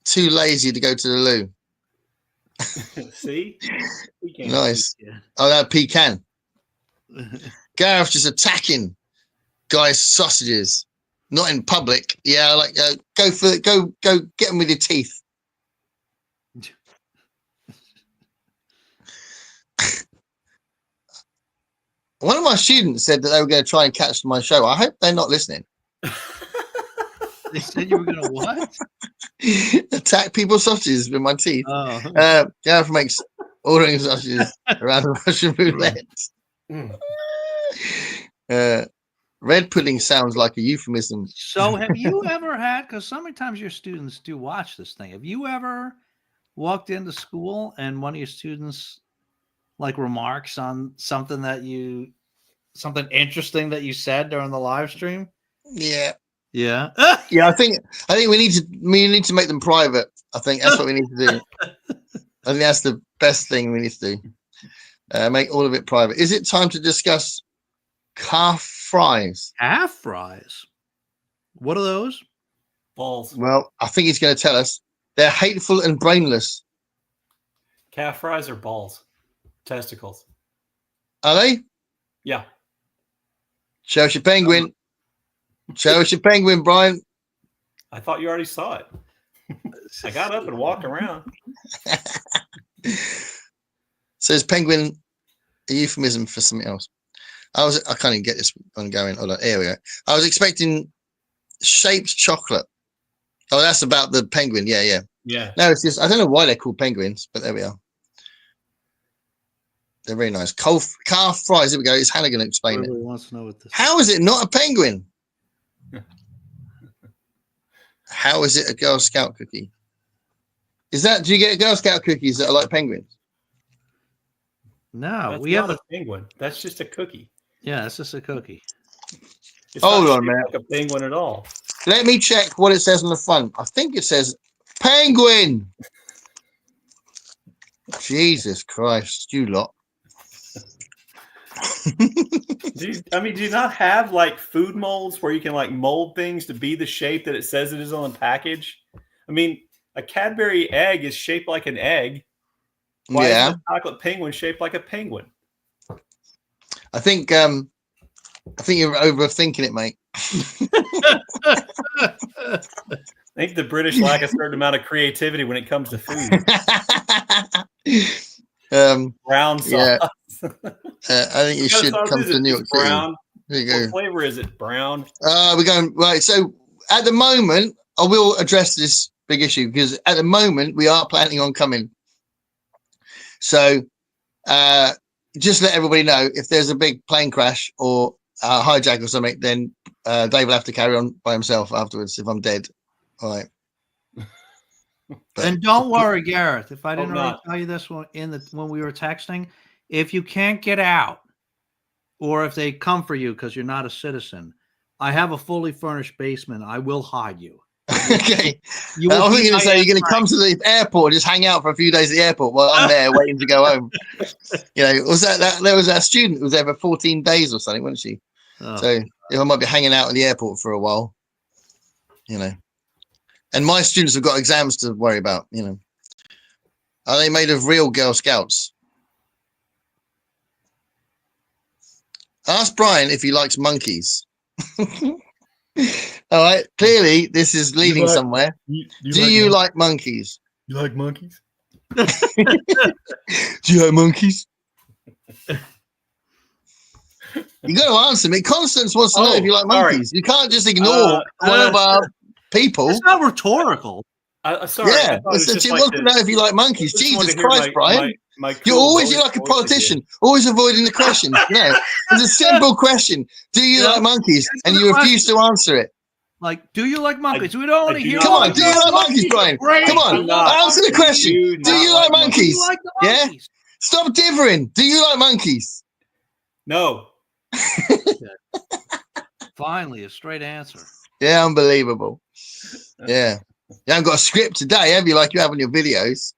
[SPEAKER 1] too lazy to go to the loo.
[SPEAKER 3] See?
[SPEAKER 1] Nice. Oh, that pecan. Gareth just attacking guys' sausages, not in public. Yeah, like go get them with your teeth. One of my students said that they were going to try and catch my show. I hope they're not listening.
[SPEAKER 2] They said you were going to what?
[SPEAKER 1] Attack people's sausages with my teeth.
[SPEAKER 2] Oh.
[SPEAKER 1] Gareth makes ordering sausages around the Russian roulette. Red pudding sounds like a euphemism.
[SPEAKER 2] So have you ever had, because sometimes your students do watch this thing, have you ever walked into school and one of your students like remarks on something interesting that you said during the live stream?
[SPEAKER 1] Yeah.
[SPEAKER 2] Yeah.
[SPEAKER 1] Yeah, I think we need to make them private. I think that's what we need to do. I think that's the best thing we need to do. Make all of it private. Is it time to discuss calf fries?
[SPEAKER 2] Calf fries? What are those?
[SPEAKER 3] Balls.
[SPEAKER 1] Well, I think he's going to tell us. They're hateful and brainless.
[SPEAKER 3] Calf fries are balls. Testicles.
[SPEAKER 1] Are they?
[SPEAKER 3] Yeah.
[SPEAKER 1] Show us your penguin. Show us your penguin, Brian.
[SPEAKER 3] I thought you already saw it. I got up and walked around.
[SPEAKER 1] So is penguin a euphemism for something else? I can't even get this one going. Hold on, here we go. I was expecting shaped chocolate. Oh, that's about the penguin. Yeah. No, it's just I don't know why they're called penguins, but there we are. They're very nice. Calf fries. Here we go. Is Hannah going to explain it?
[SPEAKER 2] Wants to know what this
[SPEAKER 1] How is it not a penguin? How is it a Girl Scout cookie? Do you get Girl Scout cookies that are like penguins?
[SPEAKER 2] No,
[SPEAKER 3] that's
[SPEAKER 2] we have
[SPEAKER 3] a penguin. That's just a cookie.
[SPEAKER 2] Yeah, it's just a cookie.
[SPEAKER 3] It's
[SPEAKER 1] Hold
[SPEAKER 3] not
[SPEAKER 1] on, man.
[SPEAKER 3] like a penguin at all.
[SPEAKER 1] Let me check what it says on the front. I think it says penguin. Jesus Christ, you lot.
[SPEAKER 3] Do you not have like food molds where you can like mold things to be the shape that it says it is on the package? I mean, a Cadbury egg is shaped like an egg. Why is a chocolate penguin shaped like a penguin?
[SPEAKER 1] I think you're overthinking it, mate.
[SPEAKER 3] I think the British lack a certain amount of creativity when it comes to food. Brown sauce.
[SPEAKER 1] Yeah. I think you should come to New York City.
[SPEAKER 3] Brown.
[SPEAKER 1] There you go.
[SPEAKER 3] What flavor is it? Brown.
[SPEAKER 1] We're going right. So at the moment, I will address this big issue because at the moment we are planning on coming So just let everybody know if there's a big plane crash or hijack or something, then Dave will have to carry on by himself afterwards if I'm dead. All right.
[SPEAKER 2] But, and don't worry, Gareth, if I didn't already tell you this when we were texting, if you can't get out or if they come for you because you're not a citizen, I have a fully furnished basement. I will hide you.
[SPEAKER 1] Okay. I was going to say you're going to come to the airport, just hang out for a few days at the airport while I'm there waiting to go home. You know, was that there was a student who was there for 14 days or something, wasn't she? Oh. So I might be hanging out at the airport for a while, you know. And my students have got exams to worry about, you know. Are they made of real Girl Scouts? Ask Brian if he likes monkeys. All right. Clearly, this is leading somewhere. Do you like monkeys?
[SPEAKER 5] You like monkeys?
[SPEAKER 1] Do you like monkeys? You got to answer me. Constance wants to know if you like monkeys. You can't just ignore one of our people.
[SPEAKER 2] It's not rhetorical.
[SPEAKER 1] Sorry. Yeah. She wants to know if you like monkeys. Jesus Christ, Brian. You're like a politician, always avoiding the question. No, it's a simple question. Do you like monkeys? And you refuse to answer it.
[SPEAKER 2] Like, do you like monkeys? We don't want to hear.
[SPEAKER 1] Come on, do you like monkeys, Brian? Come on, answer the question. Do you like monkeys? Yeah. Stop differing. Do you like monkeys?
[SPEAKER 3] No.
[SPEAKER 2] Finally, a straight answer.
[SPEAKER 1] Yeah, unbelievable. Yeah. You haven't got a script today, have you? Like you have on your videos.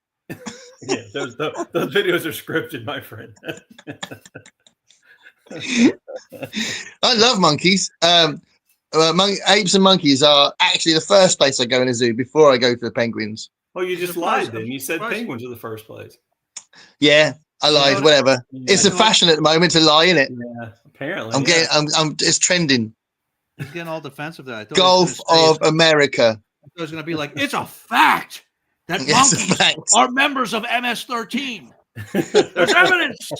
[SPEAKER 3] Yeah, those videos are scripted, my friend.
[SPEAKER 1] I love monkeys. Apes and monkeys are actually the first place I go in a zoo before I go to the penguins.
[SPEAKER 3] Oh, you just lied then. You said penguins are the first place.
[SPEAKER 1] Yeah, I lied. Whatever. Yeah, it's a fashion at the moment to lie, isn't it?
[SPEAKER 3] Yeah, apparently.
[SPEAKER 1] It's trending.
[SPEAKER 2] He's getting all defensive there.
[SPEAKER 1] Gulf of America.
[SPEAKER 2] I was going to be like, it's a fact that monkeys are members of MS-13. There's evidence.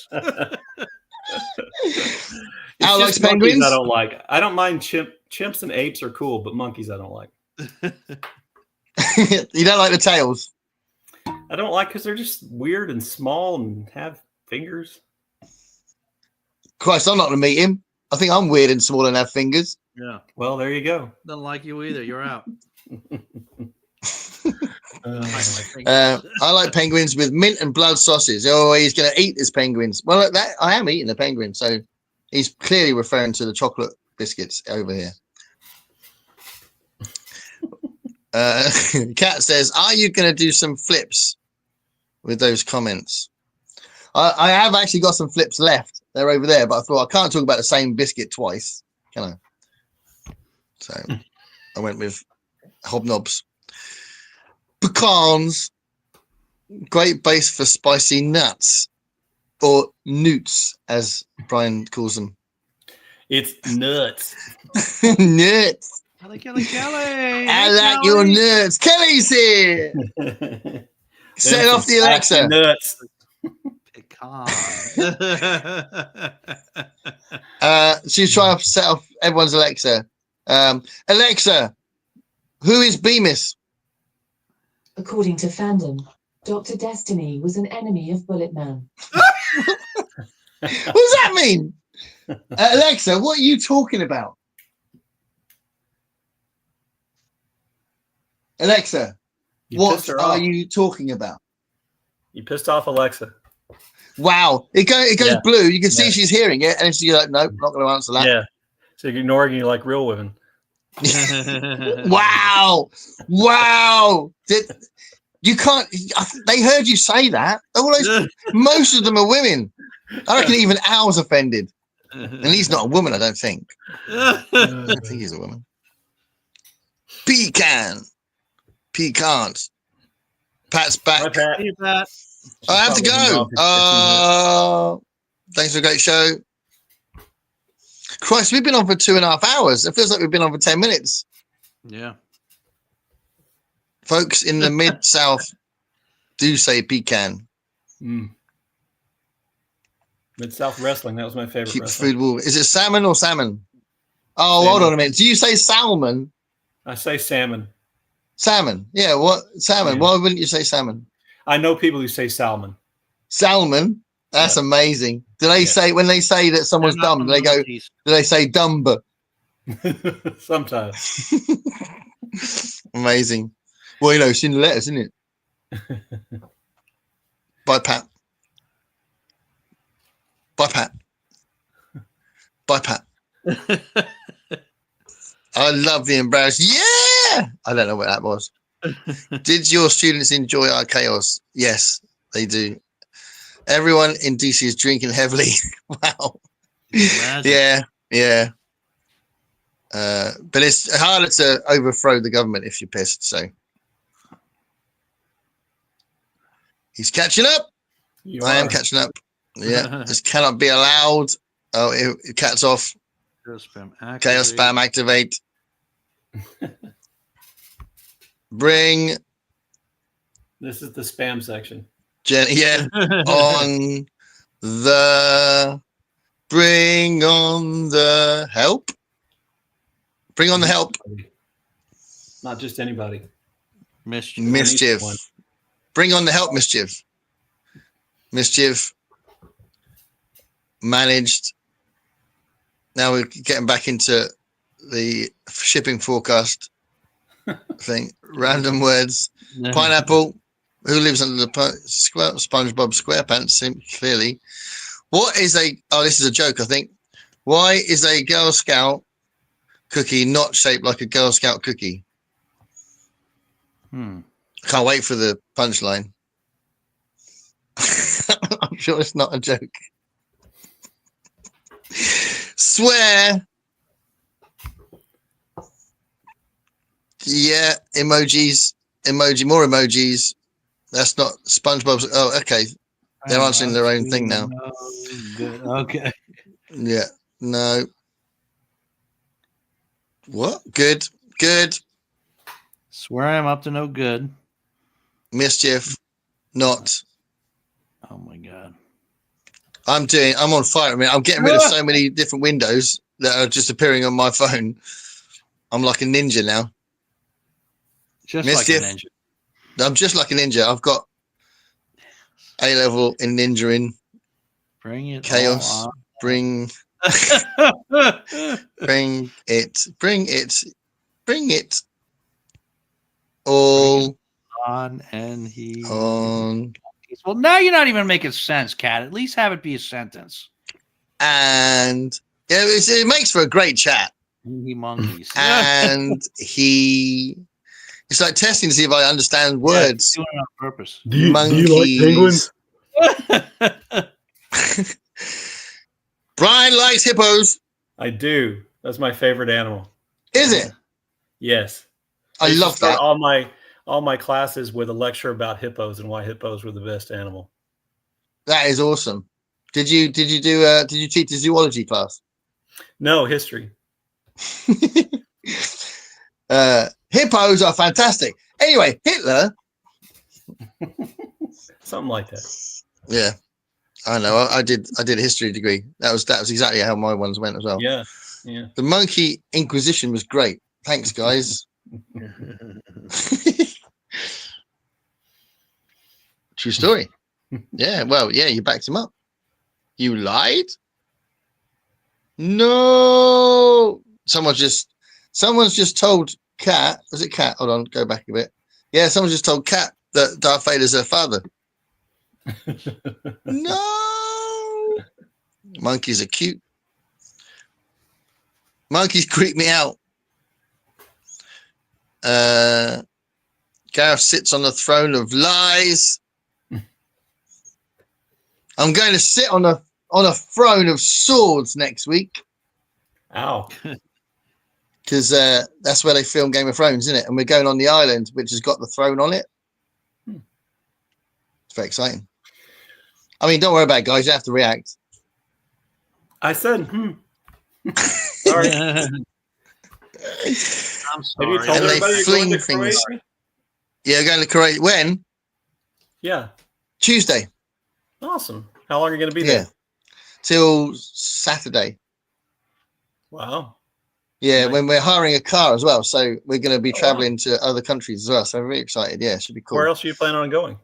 [SPEAKER 1] Al likes penguins.
[SPEAKER 3] I don't like. I don't mind chimps and apes are cool, but monkeys I don't like.
[SPEAKER 1] You don't like the tails?
[SPEAKER 3] I don't like because they're just weird and small and have fingers.
[SPEAKER 1] Christ, I'm not going to meet him. I think I'm weird and small and have fingers.
[SPEAKER 2] Yeah.
[SPEAKER 3] Well, there you go.
[SPEAKER 2] Don't like you either. You're out.
[SPEAKER 1] I like penguins with mint and blood sausage. Oh, he's going to eat his penguins. Well, I am eating the penguin, so he's clearly referring to the chocolate biscuits over here. Kat says, "Are you going to do some flips with those comments?" I have actually got some flips left. They're over there, but I thought I can't talk about the same biscuit twice, can I? So I went with hobnobs. Pecans, great base for spicy nuts, or newts, as Brian calls them.
[SPEAKER 3] It's nuts.
[SPEAKER 1] Nuts.
[SPEAKER 2] Kelly, Kelly, Kelly.
[SPEAKER 1] I like your nuts. Kelly's here. Set off the Alexa.
[SPEAKER 3] Nuts.
[SPEAKER 2] Pecan.
[SPEAKER 1] She's trying to set off everyone's Alexa. Alexa, who is Bemis?
[SPEAKER 4] According to fandom, Dr. Destiny was an enemy of Bullet Man.
[SPEAKER 1] What does that mean? Alexa, what are you talking about? Alexa, what are you talking about?
[SPEAKER 3] You pissed off Alexa.
[SPEAKER 1] Wow. It goes blue. You can see she's hearing it, and she's like, nope, not going to answer that.
[SPEAKER 3] Yeah. So you're ignoring you like real women.
[SPEAKER 1] Wow. You can't. They heard you say that. Most of them are women. I reckon even Al's offended, and he's not a woman. I don't think. I don't think he's a woman. Pecans. Pat's back.
[SPEAKER 3] Hi, Pat.
[SPEAKER 1] I have to go. Thanks for a great show. Christ, we've been on for 2.5 hours. It feels like we've been on for 10 minutes.
[SPEAKER 2] Yeah.
[SPEAKER 1] Folks in the Mid-South do say pecan.
[SPEAKER 3] Mid-South wrestling. That was my favorite.
[SPEAKER 1] Keep food warm. Is it salmon or salmon? Oh, hold on a minute. Do you say salmon?
[SPEAKER 3] I say salmon.
[SPEAKER 1] Salmon. Yeah, what? Salmon. Yeah. Why wouldn't you say salmon?
[SPEAKER 3] I know people who say salmon.
[SPEAKER 1] Salmon. That's amazing. Do they say when they say that someone's dumb? Do they go? Do they say dumber?
[SPEAKER 3] Sometimes.
[SPEAKER 1] Amazing. Well, it's in the letters, isn't it? Bye, Pat. Bye, Pat. Bye, Pat. I love the embarrassed. Yeah. I don't know what that was. Did your students enjoy our chaos? Yes, they do. Everyone in DC is drinking heavily. Wow. Yeah. But it's harder to overthrow the government if you're pissed. So he's catching up. I am catching up. Yeah. This cannot be allowed. Oh, it cat's off. Chaos spam activate. Bring.
[SPEAKER 3] This is the spam section.
[SPEAKER 1] On the. Bring on the help. Bring on the help.
[SPEAKER 3] Not just anybody.
[SPEAKER 1] Mischief. Bring on the help, mischief. Mischief. Managed. Now we're getting back into the shipping forecast thing. Random words. Pineapple. Who lives under the SpongeBob SquarePants? Clearly. What is a... Oh, this is a joke, I think. Why is a Girl Scout cookie not shaped like a Girl Scout cookie? Can't wait for the punchline. I'm sure it's not a joke. Swear. Yeah, emojis. More emojis. That's not SpongeBob's. Oh, okay. They're answering their own thing now.
[SPEAKER 2] Good. Okay.
[SPEAKER 1] Yeah. No. What? Good.
[SPEAKER 2] Swear I'm up to no good.
[SPEAKER 1] Mischief. Not.
[SPEAKER 2] Oh my God.
[SPEAKER 1] I'm on fire. I mean, I'm getting rid of so many different windows that are just appearing on my phone. I'm like a ninja now.
[SPEAKER 2] Mischief. Like a ninja.
[SPEAKER 1] I'm just like a ninja. I've got A-level in ninjaing.
[SPEAKER 2] Bring it.
[SPEAKER 1] Chaos. Bring it. All
[SPEAKER 2] on and he
[SPEAKER 1] on.
[SPEAKER 2] Well, now you're not even making sense, Kat. At least have it be a sentence.
[SPEAKER 1] And it makes for a great chat.
[SPEAKER 2] He monkeys.
[SPEAKER 1] And he. It's like testing to see if I understand words.
[SPEAKER 2] Doing it on purpose.
[SPEAKER 5] Do you like
[SPEAKER 1] penguins? Brian likes hippos.
[SPEAKER 3] I do. That's my favorite animal.
[SPEAKER 1] Is it?
[SPEAKER 3] Yes.
[SPEAKER 1] I love that.
[SPEAKER 3] All my classes with a lecture about hippos and why hippos were the best animal. That
[SPEAKER 1] is awesome. Did you teach the zoology class?
[SPEAKER 3] No, history.
[SPEAKER 1] Hippos are fantastic. Anyway, Hitler.
[SPEAKER 3] Something like that.
[SPEAKER 1] Yeah, I know. I did a history degree. That was exactly how my ones went as well.
[SPEAKER 3] Yeah.
[SPEAKER 1] The monkey inquisition was great. Thanks, guys. True story. Yeah. Well, yeah. You backed him up. You lied. No. Someone's just told Kat. Was it Kat? Hold on. Go back a bit. Yeah. Someone just told Kat that Darth Vader's her father. No. Monkeys are cute. Monkeys creep me out. Gareth sits on the throne of lies. I'm going to sit on a throne of swords next week.
[SPEAKER 3] Ow.
[SPEAKER 1] Because that's where they film Game of Thrones, isn't it? And we're going on the island, which has got the throne on it. It's very exciting. I mean, don't worry about it, guys. You have to react.
[SPEAKER 3] I said, Sorry.
[SPEAKER 2] I'm sorry.
[SPEAKER 3] Have you told everybody you're going to
[SPEAKER 1] things.
[SPEAKER 3] Croatia?
[SPEAKER 1] Yeah, going to Croatia. When?
[SPEAKER 3] Yeah.
[SPEAKER 1] Tuesday.
[SPEAKER 3] Awesome. How long are you going to be there?
[SPEAKER 1] Till Saturday.
[SPEAKER 3] Wow.
[SPEAKER 1] Yeah, when we're hiring a car as well. So we're going to be traveling to other countries as well. So I'm really excited. Yeah, it should be cool.
[SPEAKER 3] Where else are you planning on going?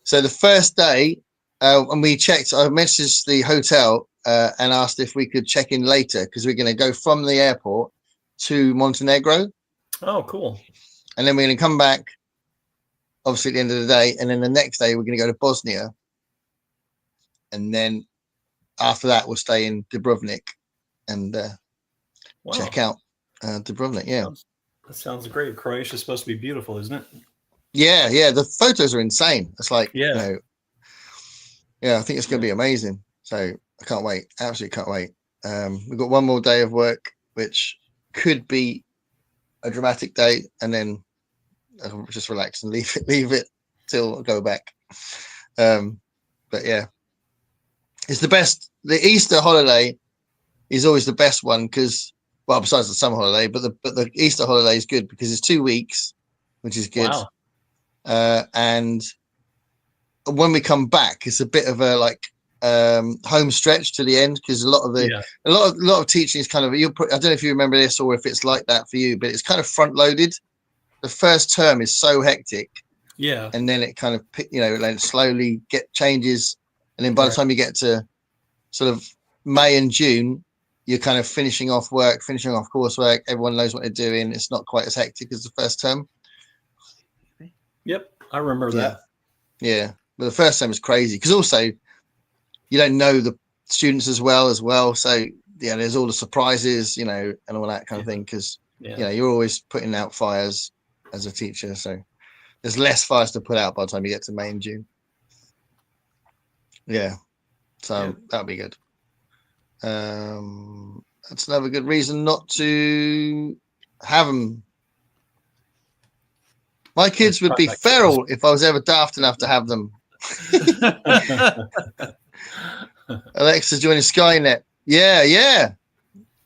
[SPEAKER 1] So the first day and we checked. I messaged the hotel and asked if we could check in later because we're going to go from the airport to Montenegro.
[SPEAKER 3] Oh, cool.
[SPEAKER 1] And then we're going to come back, obviously, at the end of the day. And then the next day, we're going to go to Bosnia. And then after that, we'll stay in Dubrovnik and check out Dubrovnik. Yeah.
[SPEAKER 3] That sounds great. Croatia's supposed to be beautiful, isn't it?
[SPEAKER 1] Yeah. Yeah. The photos are insane. It's like,
[SPEAKER 3] yeah.
[SPEAKER 1] I think it's going to be amazing. So I can't wait. Absolutely can't wait. We've got one more day of work, which could be a dramatic day, and then I'll just relax and leave it till I go back. But yeah, it's the best. The Easter holiday is always the best one because, well, besides the summer holiday, but the Easter holiday is good because it's 2 weeks, which is good.
[SPEAKER 3] Wow.
[SPEAKER 1] And when we come back, it's a bit of a home stretch to the end because a lot of teaching is kind of I don't know if you remember this or if it's like that for you, but it's kind of front loaded. The first term is so hectic, and then it kind of like slowly get changes, and then by the time you get to sort of May and June, you're kind of finishing off coursework. Everyone knows what they're doing. It's not quite as hectic as the first term.
[SPEAKER 3] Yep, I remember that.
[SPEAKER 1] Yeah, but the first term is crazy because also you don't know the students as well. So there's all the surprises, and all that kind of thing because you're always putting out fires as a teacher. So there's less fires to put out by the time you get to May and June. Yeah, so that'll be good. That's another good reason not to have them. My kids would be feral if I was ever daft enough to have them. Alexa joining Skynet. Yeah.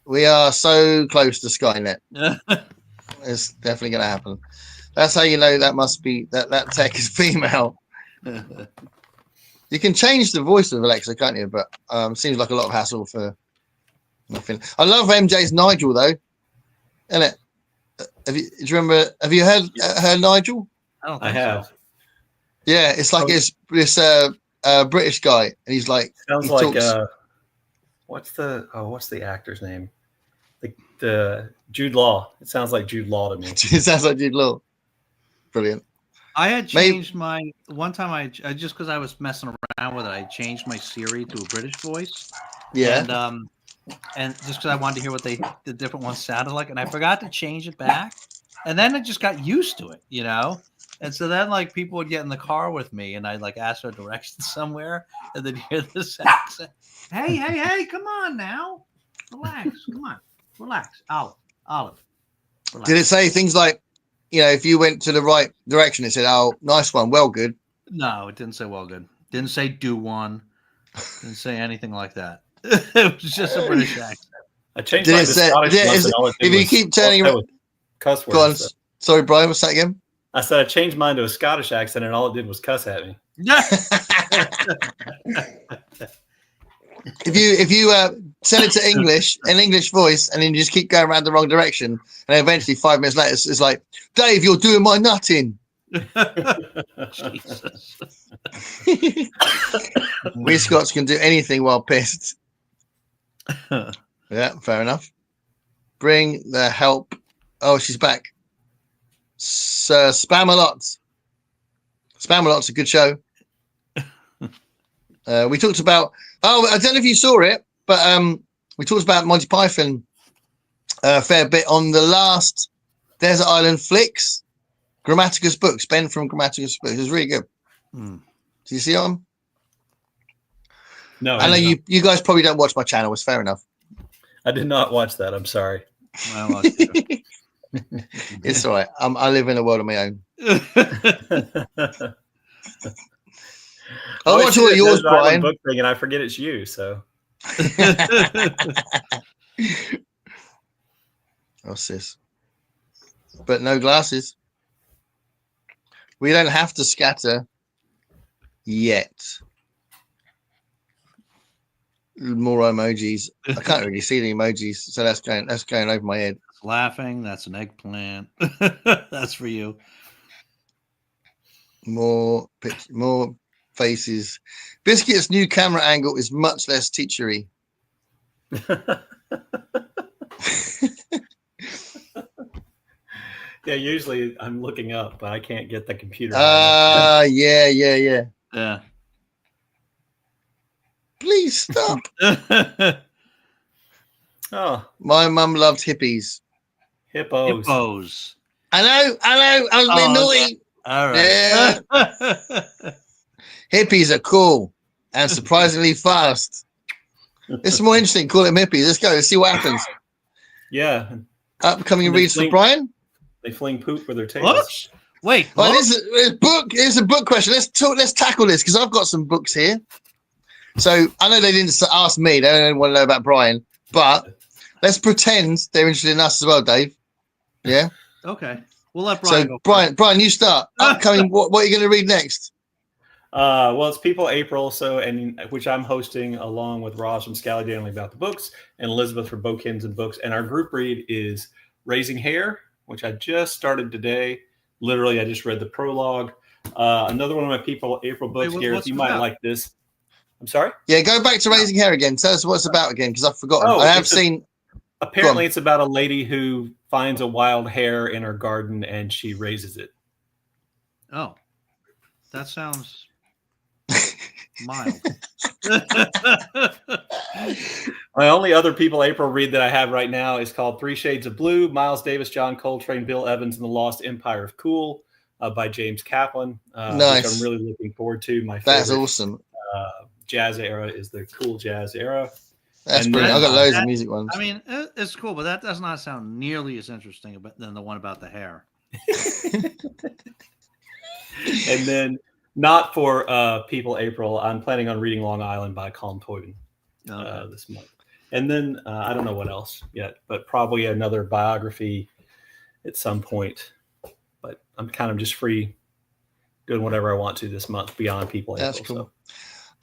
[SPEAKER 1] We are so close to Skynet. It's definitely going to happen. That's how you know that must be that tech is female. You can change the voice of Alexa, can't you? But seems like a lot of hassle for nothing. I love MJ's Nigel though, isn't it? Do you remember? Have you heard her Nigel?
[SPEAKER 3] I have.
[SPEAKER 2] So.
[SPEAKER 1] Yeah, it's like it's this British guy, and he's like
[SPEAKER 3] sounds like what's the actor's name? The Jude Law. It sounds like Jude Law to me.
[SPEAKER 1] It sounds like Jude Law. Brilliant.
[SPEAKER 2] I had changed my one time. I just because I was messing around with it, I changed my Siri to a British voice.
[SPEAKER 1] Yeah.
[SPEAKER 2] And just because I wanted to hear what the different ones sounded like, and I forgot to change it back, and then I just got used to it, And so then, people would get in the car with me, and I'd ask for directions somewhere, and then hear this accent. Hey, come on now, relax, come on, relax, Olive. Relax.
[SPEAKER 1] Did it say things like, if you went to the right direction, it said, "Oh, nice one, well good"?
[SPEAKER 2] No, it didn't say well good. Didn't say do one. Didn't say anything like that. It was just a British accent.
[SPEAKER 3] I changed my Scottish
[SPEAKER 1] if you keep turning around,
[SPEAKER 3] cuss words.
[SPEAKER 1] Go on. Sorry, Brian. What's that again?
[SPEAKER 3] I said I changed mine to a Scottish accent, and all it did was cuss at me.
[SPEAKER 1] If you send it to English, an English voice, and then you just keep going around the wrong direction, and then eventually 5 minutes later, it's like, Dave, you're doing my nutting.
[SPEAKER 2] Jesus.
[SPEAKER 1] We Scots can do anything while pissed. Yeah, fair enough. Bring the help. Oh, she's back. Spam-A-Lot. Spam-A-Lot's a good show. We talked about. Oh, I don't know if you saw it, but we talked about Monty Python a fair bit on the last Desert Island Flicks. Grammaticus books. Ben from Grammaticus books. It was really good. Did you see them?
[SPEAKER 3] No,
[SPEAKER 1] I know you guys probably don't watch my channel. It's fair enough.
[SPEAKER 3] I did not watch that. I'm sorry.
[SPEAKER 2] I watched it.
[SPEAKER 1] It's all right. I live in a world of my own. I'll watch all of yours, Brian.
[SPEAKER 3] Book thing, and I forget it's you. So.
[SPEAKER 1] Oh, sis. But no glasses. We don't have to scatter yet. More emojis. I can't really see the emojis, so that's going over my head.
[SPEAKER 2] Laughing. That's an eggplant. That's for you.
[SPEAKER 1] More faces. Biscuit's new camera angle is much less teachery.
[SPEAKER 3] Yeah, usually I'm looking up, but I can't get the computer.
[SPEAKER 1] Yeah. Please stop.
[SPEAKER 3] Oh,
[SPEAKER 1] my mum loved hippies.
[SPEAKER 3] Hippos.
[SPEAKER 1] I know. I was being naughty.
[SPEAKER 2] All right.
[SPEAKER 1] Yeah. Hippies are cool and surprisingly fast. It's more interesting. Call them hippies. Let's go. Let's see what happens.
[SPEAKER 3] Yeah.
[SPEAKER 1] Upcoming reads for Brian.
[SPEAKER 3] They fling poop for their tails.
[SPEAKER 2] What? Wait.
[SPEAKER 1] Well, it's a book question. Let's tackle this because I've got some books here. So I know they didn't ask me. They don't want to know about Brian, but let's pretend they're interested in us as well, Dave. Yeah.
[SPEAKER 2] Okay. We'll let Brian go.
[SPEAKER 1] Brian, you start. Upcoming. What are you going to read next?
[SPEAKER 3] Well, it's People April, which I'm hosting along with Ross from Scally Danley about the books and Elizabeth from Bokins and Books. And our group read is Raising Hair, which I just started today. Literally, I just read the prologue. Another one of my People April books, Gareth, you might like this. I'm sorry?
[SPEAKER 1] Yeah, go back to Raising Hair again. Tell us what it's about again, because I've forgotten. I have seen.
[SPEAKER 3] Apparently, it's about a lady who finds a wild hare in her garden and she raises it.
[SPEAKER 2] Oh, that sounds mild.
[SPEAKER 3] My only other People April read that I have right now is called 3 Shades of Blue, Miles Davis, John Coltrane, Bill Evans, and the Lost Empire of Cool by James Kaplan.
[SPEAKER 1] Nice.
[SPEAKER 3] Which I'm really looking forward to.
[SPEAKER 1] That's awesome.
[SPEAKER 3] Jazz era is the cool jazz era.
[SPEAKER 1] That's brilliant. I've got loads of music ones.
[SPEAKER 2] I mean, it's cool, but that does not sound nearly as interesting than the one about the hair.
[SPEAKER 3] And then, not for People April, I'm planning on reading Long Island by Colm Toyden this month. And then, I don't know what else yet, but probably another biography at some point. But I'm kind of just free doing whatever I want to this month beyond People April.
[SPEAKER 1] That's cool. So.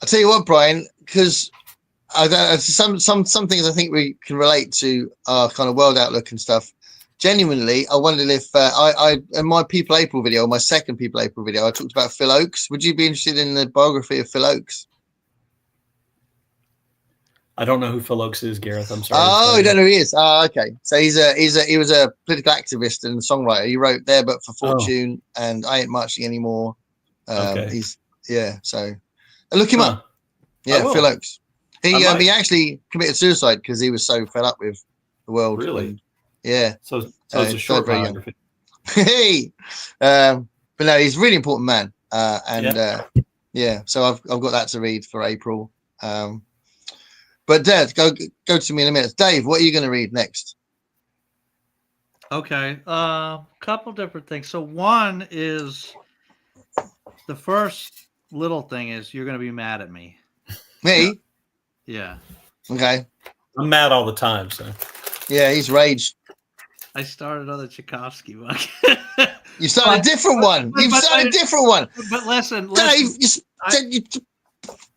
[SPEAKER 1] I'll tell you what, Brian, because some things I think we can relate to our kind of world outlook and stuff. Genuinely, I wondered if I in my People April video, my second People April video, I talked about Phil Oakes. Would you be interested in the biography of Phil Oakes?
[SPEAKER 3] I don't know who Phil Oakes is, Gareth. I'm sorry.
[SPEAKER 1] Oh, you don't know who he is. Oh, okay. So he was a political activist and songwriter. He wrote There But for Fortune and I Ain't Marching Anymore.
[SPEAKER 3] Okay.
[SPEAKER 1] So look him up. Yeah, Phil Oakes. He actually committed suicide because he was so fed up with the world.
[SPEAKER 3] Really?
[SPEAKER 1] Yeah.
[SPEAKER 3] So it's a short biography.
[SPEAKER 1] Hey, but no, he's a really important man. So I've got that to read for April. But Dad, go to me in a minute. Dave, what are you going to read next?
[SPEAKER 2] Okay, couple different things. So one is the first little thing is you're going to be mad at me.
[SPEAKER 1] Me?
[SPEAKER 2] Yeah.
[SPEAKER 1] Okay.
[SPEAKER 3] I'm mad all the time, so.
[SPEAKER 1] Yeah, he's raged.
[SPEAKER 2] I started another Tchaikovsky book.
[SPEAKER 1] You started a different one. You've started a different one.
[SPEAKER 2] But listen,
[SPEAKER 1] Dave, you said you're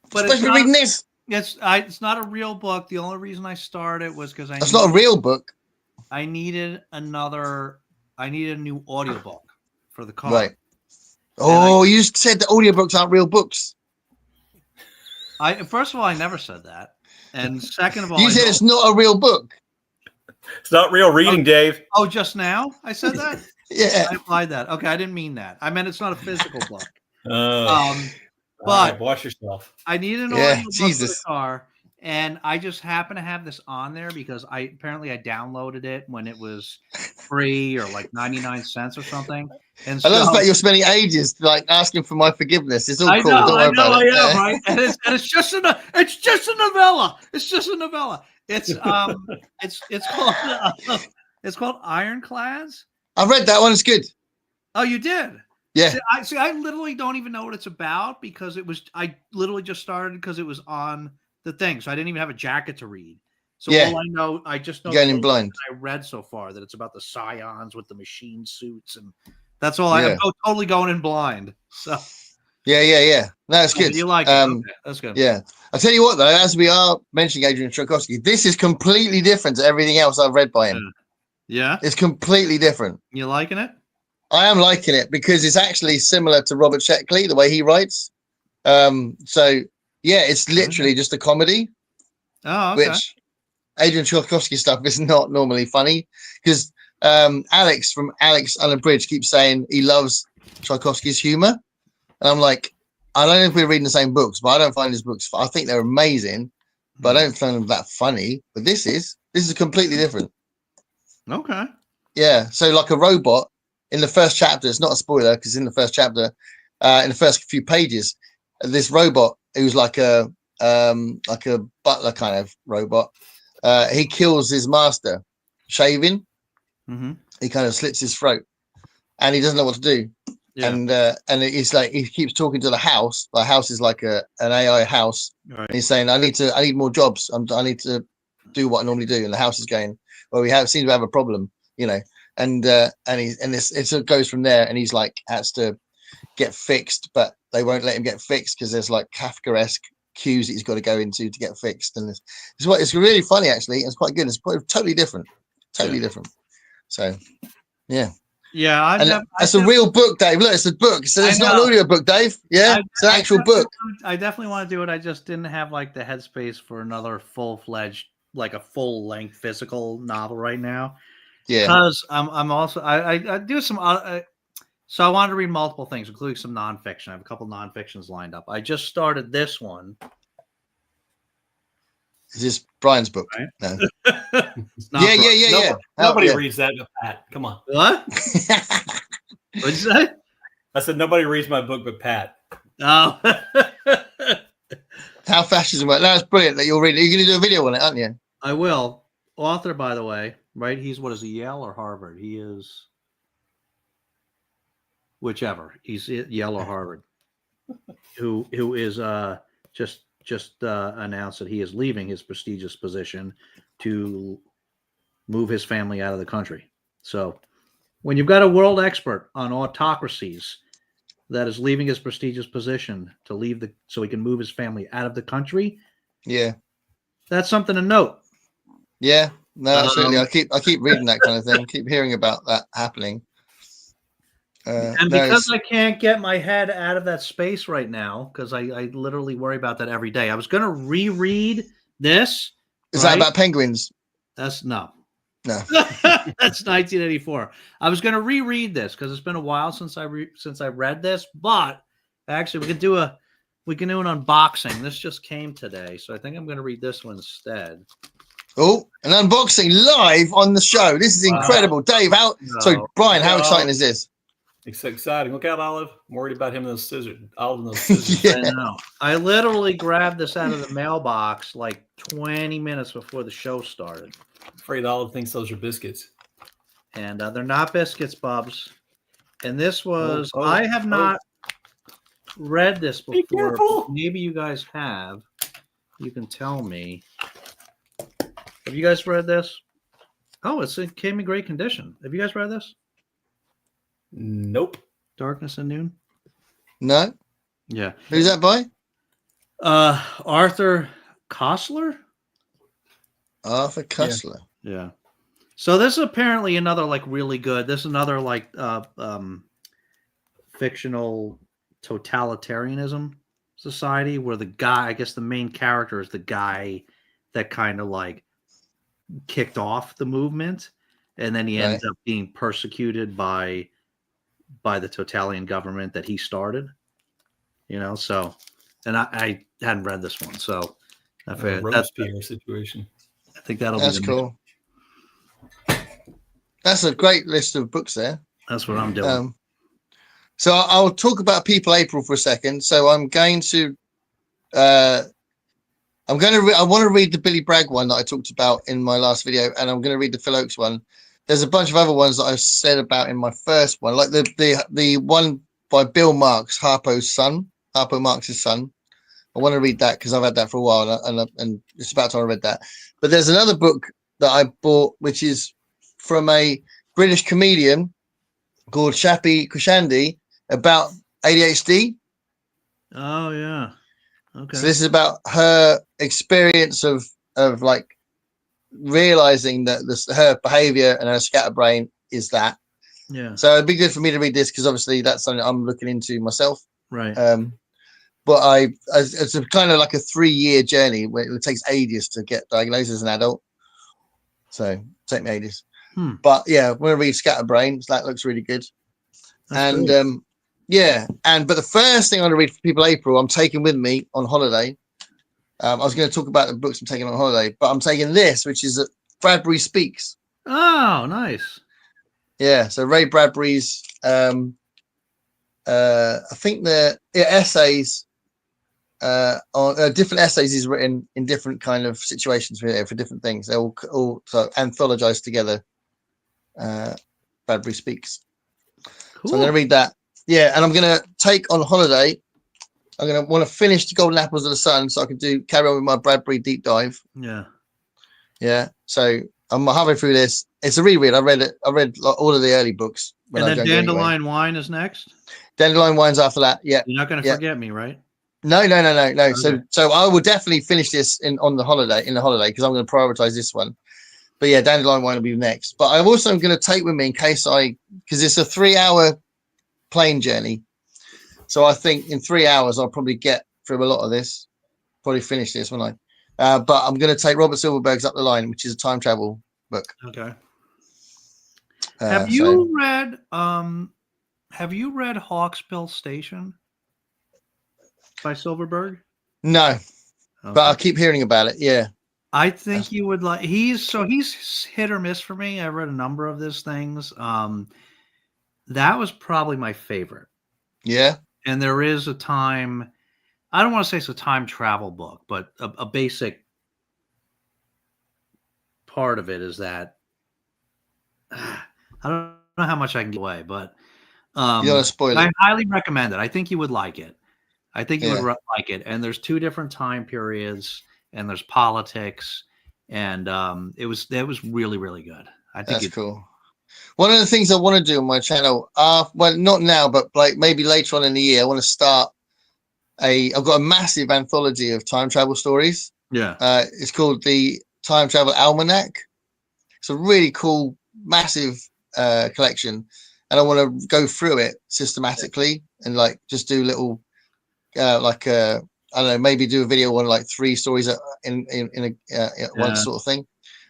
[SPEAKER 1] supposed to be reading this.
[SPEAKER 2] It's not a real book. The only reason I started was because
[SPEAKER 1] It's not a real book.
[SPEAKER 2] I needed a new audiobook for the car.
[SPEAKER 1] Right. Oh, you said that audiobooks aren't real books.
[SPEAKER 2] First of all, I never said that. And second of all,
[SPEAKER 1] you said it's not a real book.
[SPEAKER 3] It's not real reading, Dave.
[SPEAKER 2] Oh, just now I said that?
[SPEAKER 1] Yeah.
[SPEAKER 2] I implied that. Okay, I didn't mean that. I meant it's not a physical book. But
[SPEAKER 3] right, wash yourself.
[SPEAKER 2] I need an audiobook for the car, and I just happen to have this on there because I downloaded it when it was free or like 99 cents or something. And so, I love the fact
[SPEAKER 1] you're spending ages like asking for my forgiveness. It's all cool.
[SPEAKER 2] I know, right? And it's just a novella. It's just a novella. It's called Ironclads.
[SPEAKER 1] I read that one. It's good.
[SPEAKER 2] Oh, you did?
[SPEAKER 1] Yeah.
[SPEAKER 2] I literally don't even know what it's about because I literally just started because it was on the thing. So I didn't even have a jacket to read. So all I just know
[SPEAKER 1] going in blind.
[SPEAKER 2] I read so far that it's about the scions with the machine suits, and that's all I'm totally going in blind. So
[SPEAKER 1] yeah. No, it's good.
[SPEAKER 2] You like it? Okay, that's good.
[SPEAKER 1] Yeah. I'll tell you what though, as we are mentioning Adrian Tchaikovsky, this is completely different to everything else I've read by him.
[SPEAKER 2] Yeah.
[SPEAKER 1] It's completely different.
[SPEAKER 2] You liking it?
[SPEAKER 1] I am liking it because it's actually similar to Robert Sheckley, the way he writes. So yeah, it's literally just a comedy.
[SPEAKER 2] Oh, okay.
[SPEAKER 1] Which Adrian Tchaikovsky stuff is not normally funny because Alex from Alex Unabridged keeps saying he loves Tchaikovsky's humor, and I'm like, I don't know if we're reading the same books, but I don't find his books. I think they're amazing, but I don't find them that funny. But this is completely different.
[SPEAKER 2] Okay.
[SPEAKER 1] Yeah. So like a robot in the first chapter. It's not a spoiler because in the first chapter, in the first few pages, this robot who's like a butler kind of robot. He kills his master, shaving.
[SPEAKER 2] Mm-hmm.
[SPEAKER 1] He kind of slits his throat, and he doesn't know what to do.
[SPEAKER 2] Yeah.
[SPEAKER 1] And it's like he keeps talking to the house. The house is like an AI house.
[SPEAKER 2] Right.
[SPEAKER 1] And he's saying, "I need more jobs. I need to do what I normally do." And the house is going, "Well, we seem to have a problem, you know." And it goes from there. And he's like has to get fixed, but they won't let him get fixed because there's like Kafkaesque cues that he's got to go into to get fixed. And it's really funny actually. It's quite good. It's totally different. So yeah.
[SPEAKER 2] Yeah,
[SPEAKER 1] it's a real book, Dave. Look, it's a book. So it's not an audio book, Dave. Yeah, it's an actual book.
[SPEAKER 2] I definitely want to do it. I just didn't have like the headspace for another full-fledged, like a full-length physical novel right now.
[SPEAKER 1] Yeah,
[SPEAKER 2] because I'm also I do some. So I wanted to read multiple things, including some nonfiction. I have a couple nonfictions lined up. I just started this one.
[SPEAKER 1] Is this Brian's book?
[SPEAKER 2] Right?
[SPEAKER 1] No.
[SPEAKER 2] Yeah.
[SPEAKER 3] Nobody reads that, but Pat. Come on.
[SPEAKER 2] What? What'd you say?
[SPEAKER 3] I said nobody reads my book, but Pat.
[SPEAKER 2] Oh.
[SPEAKER 1] How fascism works. That's brilliant that you're reading. You're going to do a video on it, aren't you?
[SPEAKER 2] I will. Author, by the way, right? He's what is he, Yale or Harvard? He is whichever. He's Yale or Harvard. who is just announced that he is leaving his prestigious position to move his family out of the country. So when you've got a world expert on autocracies that is leaving his prestigious position to leave so he can move his family out of the country,
[SPEAKER 1] yeah,
[SPEAKER 2] that's something to note.
[SPEAKER 1] Yeah, no, absolutely. I keep reading that kind of thing. Keep hearing about that happening.
[SPEAKER 2] And because I can't get my head out of that space right now, because I literally worry about that every day. I was going to reread this.
[SPEAKER 1] Is that about penguins?
[SPEAKER 2] That's no.
[SPEAKER 1] That's
[SPEAKER 2] 1984. I was going to reread this because it's been a while since I read this, but actually we can do an unboxing. This just came today, so I think I'm going to read this one instead.
[SPEAKER 1] Oh, an unboxing live on the show. This is incredible. Dave, Brian, how exciting is this?
[SPEAKER 3] It's exciting. Look out, Olive. I'm worried about him and those scissors. Olive and those scissors.
[SPEAKER 2] Yeah. I know. I literally grabbed this out of the mailbox like 20 minutes before the show started.
[SPEAKER 3] I'm afraid Olive thinks those are biscuits.
[SPEAKER 2] And they're not biscuits, Bubs. And this was, I have not read this before.
[SPEAKER 3] Be careful.
[SPEAKER 2] Maybe you guys have. You can tell me. Have you guys read this? Oh, it came in great condition. Have you guys read this?
[SPEAKER 3] Nope.
[SPEAKER 2] Darkness and Noon?
[SPEAKER 1] No.
[SPEAKER 2] Yeah.
[SPEAKER 1] Who's that by?
[SPEAKER 2] Arthur Koestler?
[SPEAKER 1] Arthur Koestler.
[SPEAKER 2] Yeah. So this is apparently another like really good. This is another like fictional totalitarianism society where the guy, I guess the main character is the guy that kind of like kicked off the movement, and then he ends up being persecuted by the totalitarian government that he started. You know, so and I hadn't read this one, so I figured that's
[SPEAKER 3] the situation.
[SPEAKER 2] I think that'll
[SPEAKER 1] be
[SPEAKER 2] cool.
[SPEAKER 1] That's a great list of books there.
[SPEAKER 2] That's what I'm doing.
[SPEAKER 1] So I'll talk about People April for a second. So I'm going to I want to read the Billy Bragg one that I talked about in my last video, and I'm going to read the Phil Oakes one. There's a bunch of other ones that I've said about in my first one, like the one by Bill Marks, Harpo Marx's son. I want to read that because I've had that for a while, and it's about time I read that. But there's another book that I bought, which is from a British comedian called Shappi Kushandy about ADHD.
[SPEAKER 2] Oh yeah. Okay.
[SPEAKER 1] So this is about her experience of like realizing that her behavior and her scatterbrain is that.
[SPEAKER 2] Yeah.
[SPEAKER 1] So it'd be good for me to read this because obviously that's something I'm looking into myself.
[SPEAKER 2] Right.
[SPEAKER 1] but it's a kind of like a 3-year journey where it takes ages to get diagnosed as an adult. So take me ages. But yeah, I'm going to read Scatterbrain. So that looks really good. That's and great. But the first thing I'm going to read for people April, I'm taking with me on holiday. I was going to talk about the books I'm taking on holiday, but I'm taking this, which is Bradbury Speaks.
[SPEAKER 2] Oh, nice.
[SPEAKER 1] Yeah, so Ray Bradbury's I think the essays on different essays he's written in different kind of situations for different things. They're all so anthologized together. Bradbury Speaks. Cool. So I'm going to read that. Yeah, and I'm going to take on holiday. I'm going to want to finish the Golden Apples of the Sun so I can carry on with my Bradbury deep dive. Yeah. So I'm halfway through this. It's a reread. I read all of the early books.
[SPEAKER 2] And then Dandelion Wine is next.
[SPEAKER 1] Dandelion Wine's after that. Yeah.
[SPEAKER 2] You're not going to forget me, right?
[SPEAKER 1] No. Okay. So I will definitely finish this on the holiday because I'm going to prioritize this one. But yeah, Dandelion Wine will be next. But I'm also going to take with me in case because it's a 3-hour plane journey. So I think in 3 hours I'll probably get through a lot of this. Probably finish this, won't I? But I'm going to take Robert Silverberg's Up the Line, which is a time travel book.
[SPEAKER 2] Okay. Have you read Hawksbill Station by Silverberg?
[SPEAKER 1] No, but I keep hearing about it. Yeah.
[SPEAKER 2] I think you would like. He's hit or miss for me. I've read a number of his things. That was probably my favorite.
[SPEAKER 1] Yeah.
[SPEAKER 2] And there is a time. I don't want to say it's a time travel book, but a basic part of it is that I don't know how much I can give away, but
[SPEAKER 1] you don't want to spoil it.
[SPEAKER 2] I highly recommend it. I think you would like it. I think you would like it. And there's 2 different time periods, and there's politics, and it was really, really good. I think
[SPEAKER 1] that's cool. One of the things I want to do on my channel, well, not now, but like maybe later on in the year, I want to start I've got a massive anthology of time travel stories.
[SPEAKER 2] Yeah.
[SPEAKER 1] It's called the Time Travel Almanac. It's a really cool, massive collection, and I want to go through it systematically and like just do little, I don't know, maybe do a video on like 3 stories in one sort of thing,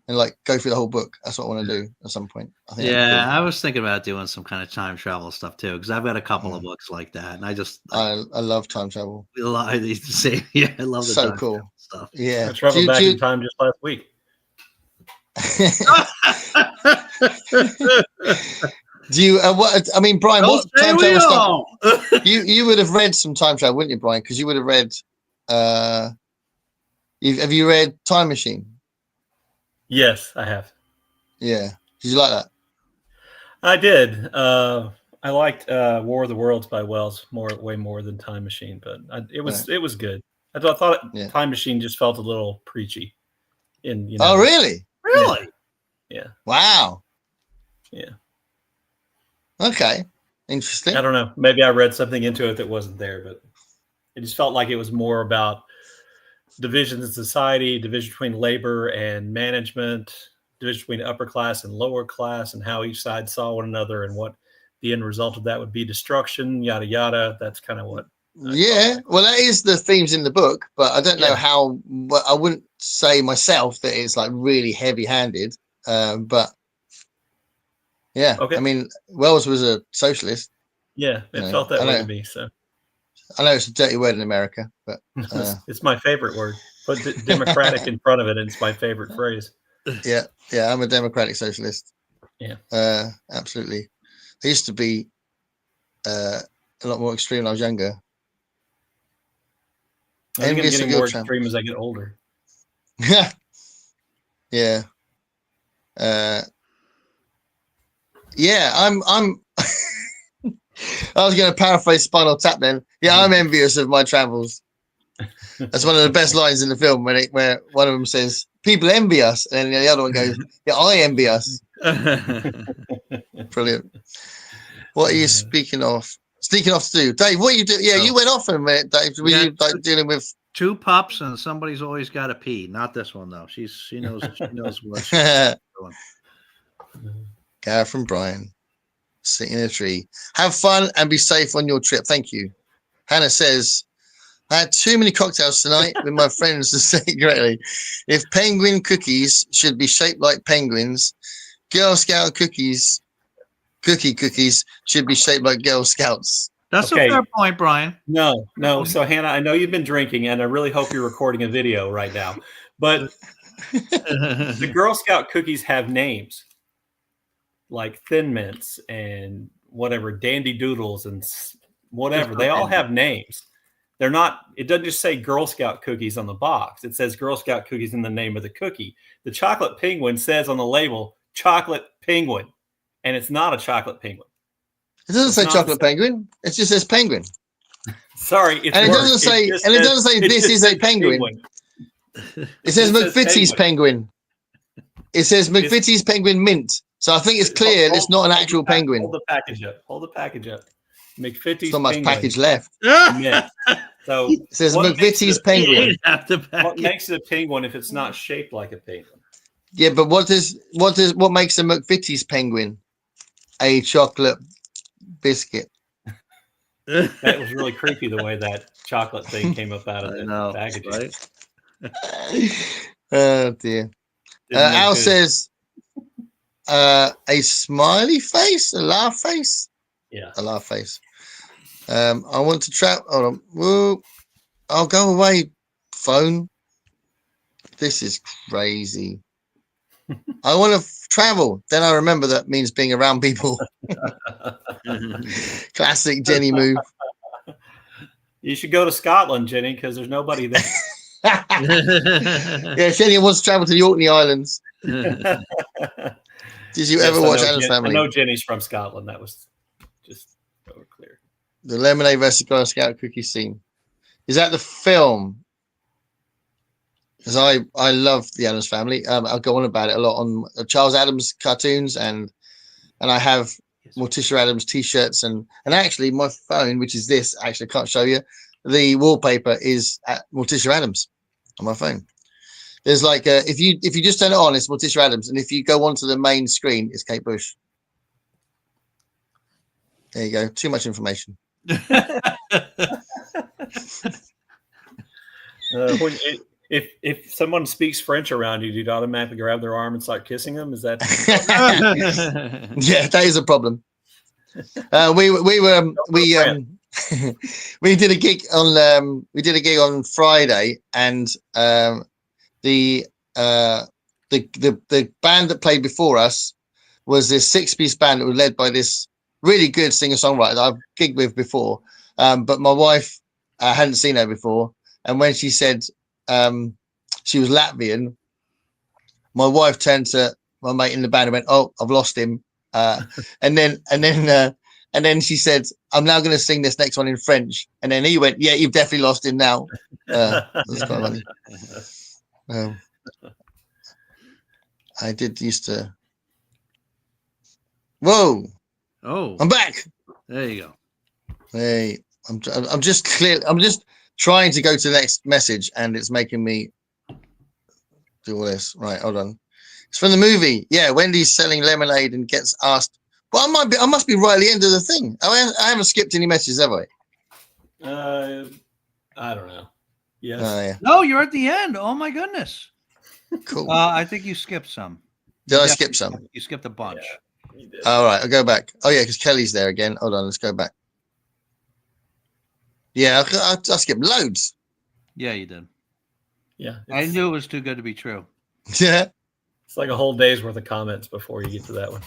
[SPEAKER 1] and like go through the whole book. That's what I want to do at some point. I think.
[SPEAKER 2] Yeah, cool. I was thinking about doing some kind of time travel stuff too, because I've got a couple of books like that, and I
[SPEAKER 1] love time travel.
[SPEAKER 2] I love the
[SPEAKER 1] so cool
[SPEAKER 2] stuff.
[SPEAKER 1] Yeah,
[SPEAKER 3] I traveled back in time just last week.
[SPEAKER 1] Do you? What I mean, Brian? What time travel stuff? You would have read some time travel, wouldn't you, Brian? Because you would have read. Have you read Time Machine?
[SPEAKER 3] Yes, I have.
[SPEAKER 1] Yeah. Did you like that?
[SPEAKER 3] I did. I liked War of the Worlds by Wells way more than Time Machine, but it was good. I thought Time Machine just felt a little preachy.
[SPEAKER 1] Oh, really?
[SPEAKER 2] Really?
[SPEAKER 3] Yeah.
[SPEAKER 1] Wow.
[SPEAKER 3] Yeah.
[SPEAKER 1] Okay. Interesting.
[SPEAKER 3] I don't know. Maybe I read something into it that wasn't there, but it just felt like it was more about divisions in society, division between labor and management, division between upper class and lower class, and how each side saw one another, and what the end result of that would be: destruction, yada yada. That's kind of what.
[SPEAKER 1] Well, that is the themes in the book, but I don't know how. Well, I wouldn't say myself that it's like really heavy-handed, but yeah. Okay. I mean, Wells was a socialist.
[SPEAKER 3] Yeah, it felt that way to me. So.
[SPEAKER 1] I know it's a dirty word in America, but
[SPEAKER 3] it's my favorite word. Put democratic in front of it, and it's my favorite phrase.
[SPEAKER 1] Yeah, I'm a democratic socialist.
[SPEAKER 3] Yeah,
[SPEAKER 1] absolutely. I used to be a lot more extreme when I was younger.
[SPEAKER 3] I think I'm getting more extreme as I get older.
[SPEAKER 1] Yeah. I'm I was going to paraphrase Spinal Tap then. Yeah, I'm envious of my travels. That's one of the best lines in the film where one of them says, "People envy us," and the other one goes, "Yeah, I envy us." Brilliant. What are you sneaking off to do, Dave? What are you doing? Yeah, you went off in a minute, Dave. Were you like dealing with
[SPEAKER 2] 2 pups and somebody's always got to pee? Not this one though. She knows what she's doing.
[SPEAKER 1] Gareth and Brian. Sit in a tree. Have fun and be safe on your trip. Thank you. Hannah says, I had too many cocktails tonight with my friends to say it correctly. If penguin cookies should be shaped like penguins, Girl Scout cookies should be shaped like Girl Scouts.
[SPEAKER 2] That's a fair point, Brian.
[SPEAKER 3] No. So Hannah, I know you've been drinking, and I really hope you're recording a video right now. But the Girl Scout cookies have names, like Thin Mints and whatever, Dandy Doodles and whatever. They all have names. They're not. It doesn't just say Girl Scout cookies on the box. It says Girl Scout cookies in the name of the cookie. The chocolate penguin says on the label chocolate penguin, and it's not a chocolate penguin.
[SPEAKER 1] It doesn't say chocolate penguin. It just says penguin.
[SPEAKER 3] Sorry,
[SPEAKER 1] it doesn't say this is a penguin. It says McVitie's penguin. It says McVitie's penguin mint. So I think it's clear it's not an actual penguin.
[SPEAKER 3] Hold the package up. McVitie's
[SPEAKER 1] not much package left.
[SPEAKER 3] So
[SPEAKER 1] it says McVitie's penguin.
[SPEAKER 3] What makes it a penguin if it's not shaped like a penguin?
[SPEAKER 1] Yeah, but what makes a McVitie's penguin? A chocolate biscuit.
[SPEAKER 3] That was really creepy the way that chocolate thing came up out of the package.
[SPEAKER 1] Right? Oh dear. Al says a smiley face, a laugh face.
[SPEAKER 3] Yeah,
[SPEAKER 1] a laugh face. I want to travel. Hold on. Whoa. I'll go away. Phone. This is crazy. I want to travel. Then I remember that means being around people. Classic Jenny move.
[SPEAKER 3] You should go to Scotland, Jenny, because there's nobody there.
[SPEAKER 1] Yeah, Jenny wants to travel to the Orkney Islands. Did you ever watch Addams Family?
[SPEAKER 3] I know Jenny's from Scotland. That was just so clear.
[SPEAKER 1] The Lemonade versus Girl Scout cookie scene. Is that the film? Because I love the Addams Family. I'll go on about it a lot on Charles Addams cartoons, and I have Morticia Addams t-shirts, and actually my phone, which is this, actually I can't show you. The wallpaper is at Morticia Addams on my phone. There's like if you just turn it on, it's Morticia Addams, and if you go onto the main screen, it's Kate Bush. There you go. Too much information.
[SPEAKER 3] If someone speaks French around you, do you automatically grab their arm and start kissing them? Is that?
[SPEAKER 1] Yeah, that is a problem. We did a gig on Friday, and the band that played before us was this 6-piece band that was led by this really good singer-songwriter that I've gigged with before, but my wife hadn't seen her before, and when she said she was Latvian, my wife turned to my mate in the band and went, "Oh, I've lost him," and then she said, "I'm now going to sing this next one in French," and then he went, "Yeah, you've definitely lost him now." That's quite funny. I did used to. Whoa!
[SPEAKER 2] Oh,
[SPEAKER 1] I'm back.
[SPEAKER 2] There you go.
[SPEAKER 1] Hey, I'm just clear. I'm just trying to go to the next message, and it's making me do all this. Right, hold on. It's from the movie. Yeah, Wendy's selling lemonade and gets asked. Well, I must be right at the end of the thing. I haven't skipped any messages, have I?
[SPEAKER 3] I don't know. Yes.
[SPEAKER 1] Yeah.
[SPEAKER 2] No, you're at the end. Oh my goodness.
[SPEAKER 1] Cool.
[SPEAKER 2] I think you skipped some.
[SPEAKER 1] Did I skip some?
[SPEAKER 2] You skipped a bunch.
[SPEAKER 3] Yeah, you did.
[SPEAKER 1] All right, I'll go back. Oh yeah, because Kelly's there again. Hold on, let's go back. Yeah, I skipped loads.
[SPEAKER 2] Yeah, you did.
[SPEAKER 3] Yeah,
[SPEAKER 2] I knew it was too good to be true.
[SPEAKER 1] Yeah.
[SPEAKER 3] It's like a whole day's worth of comments before you get to that one.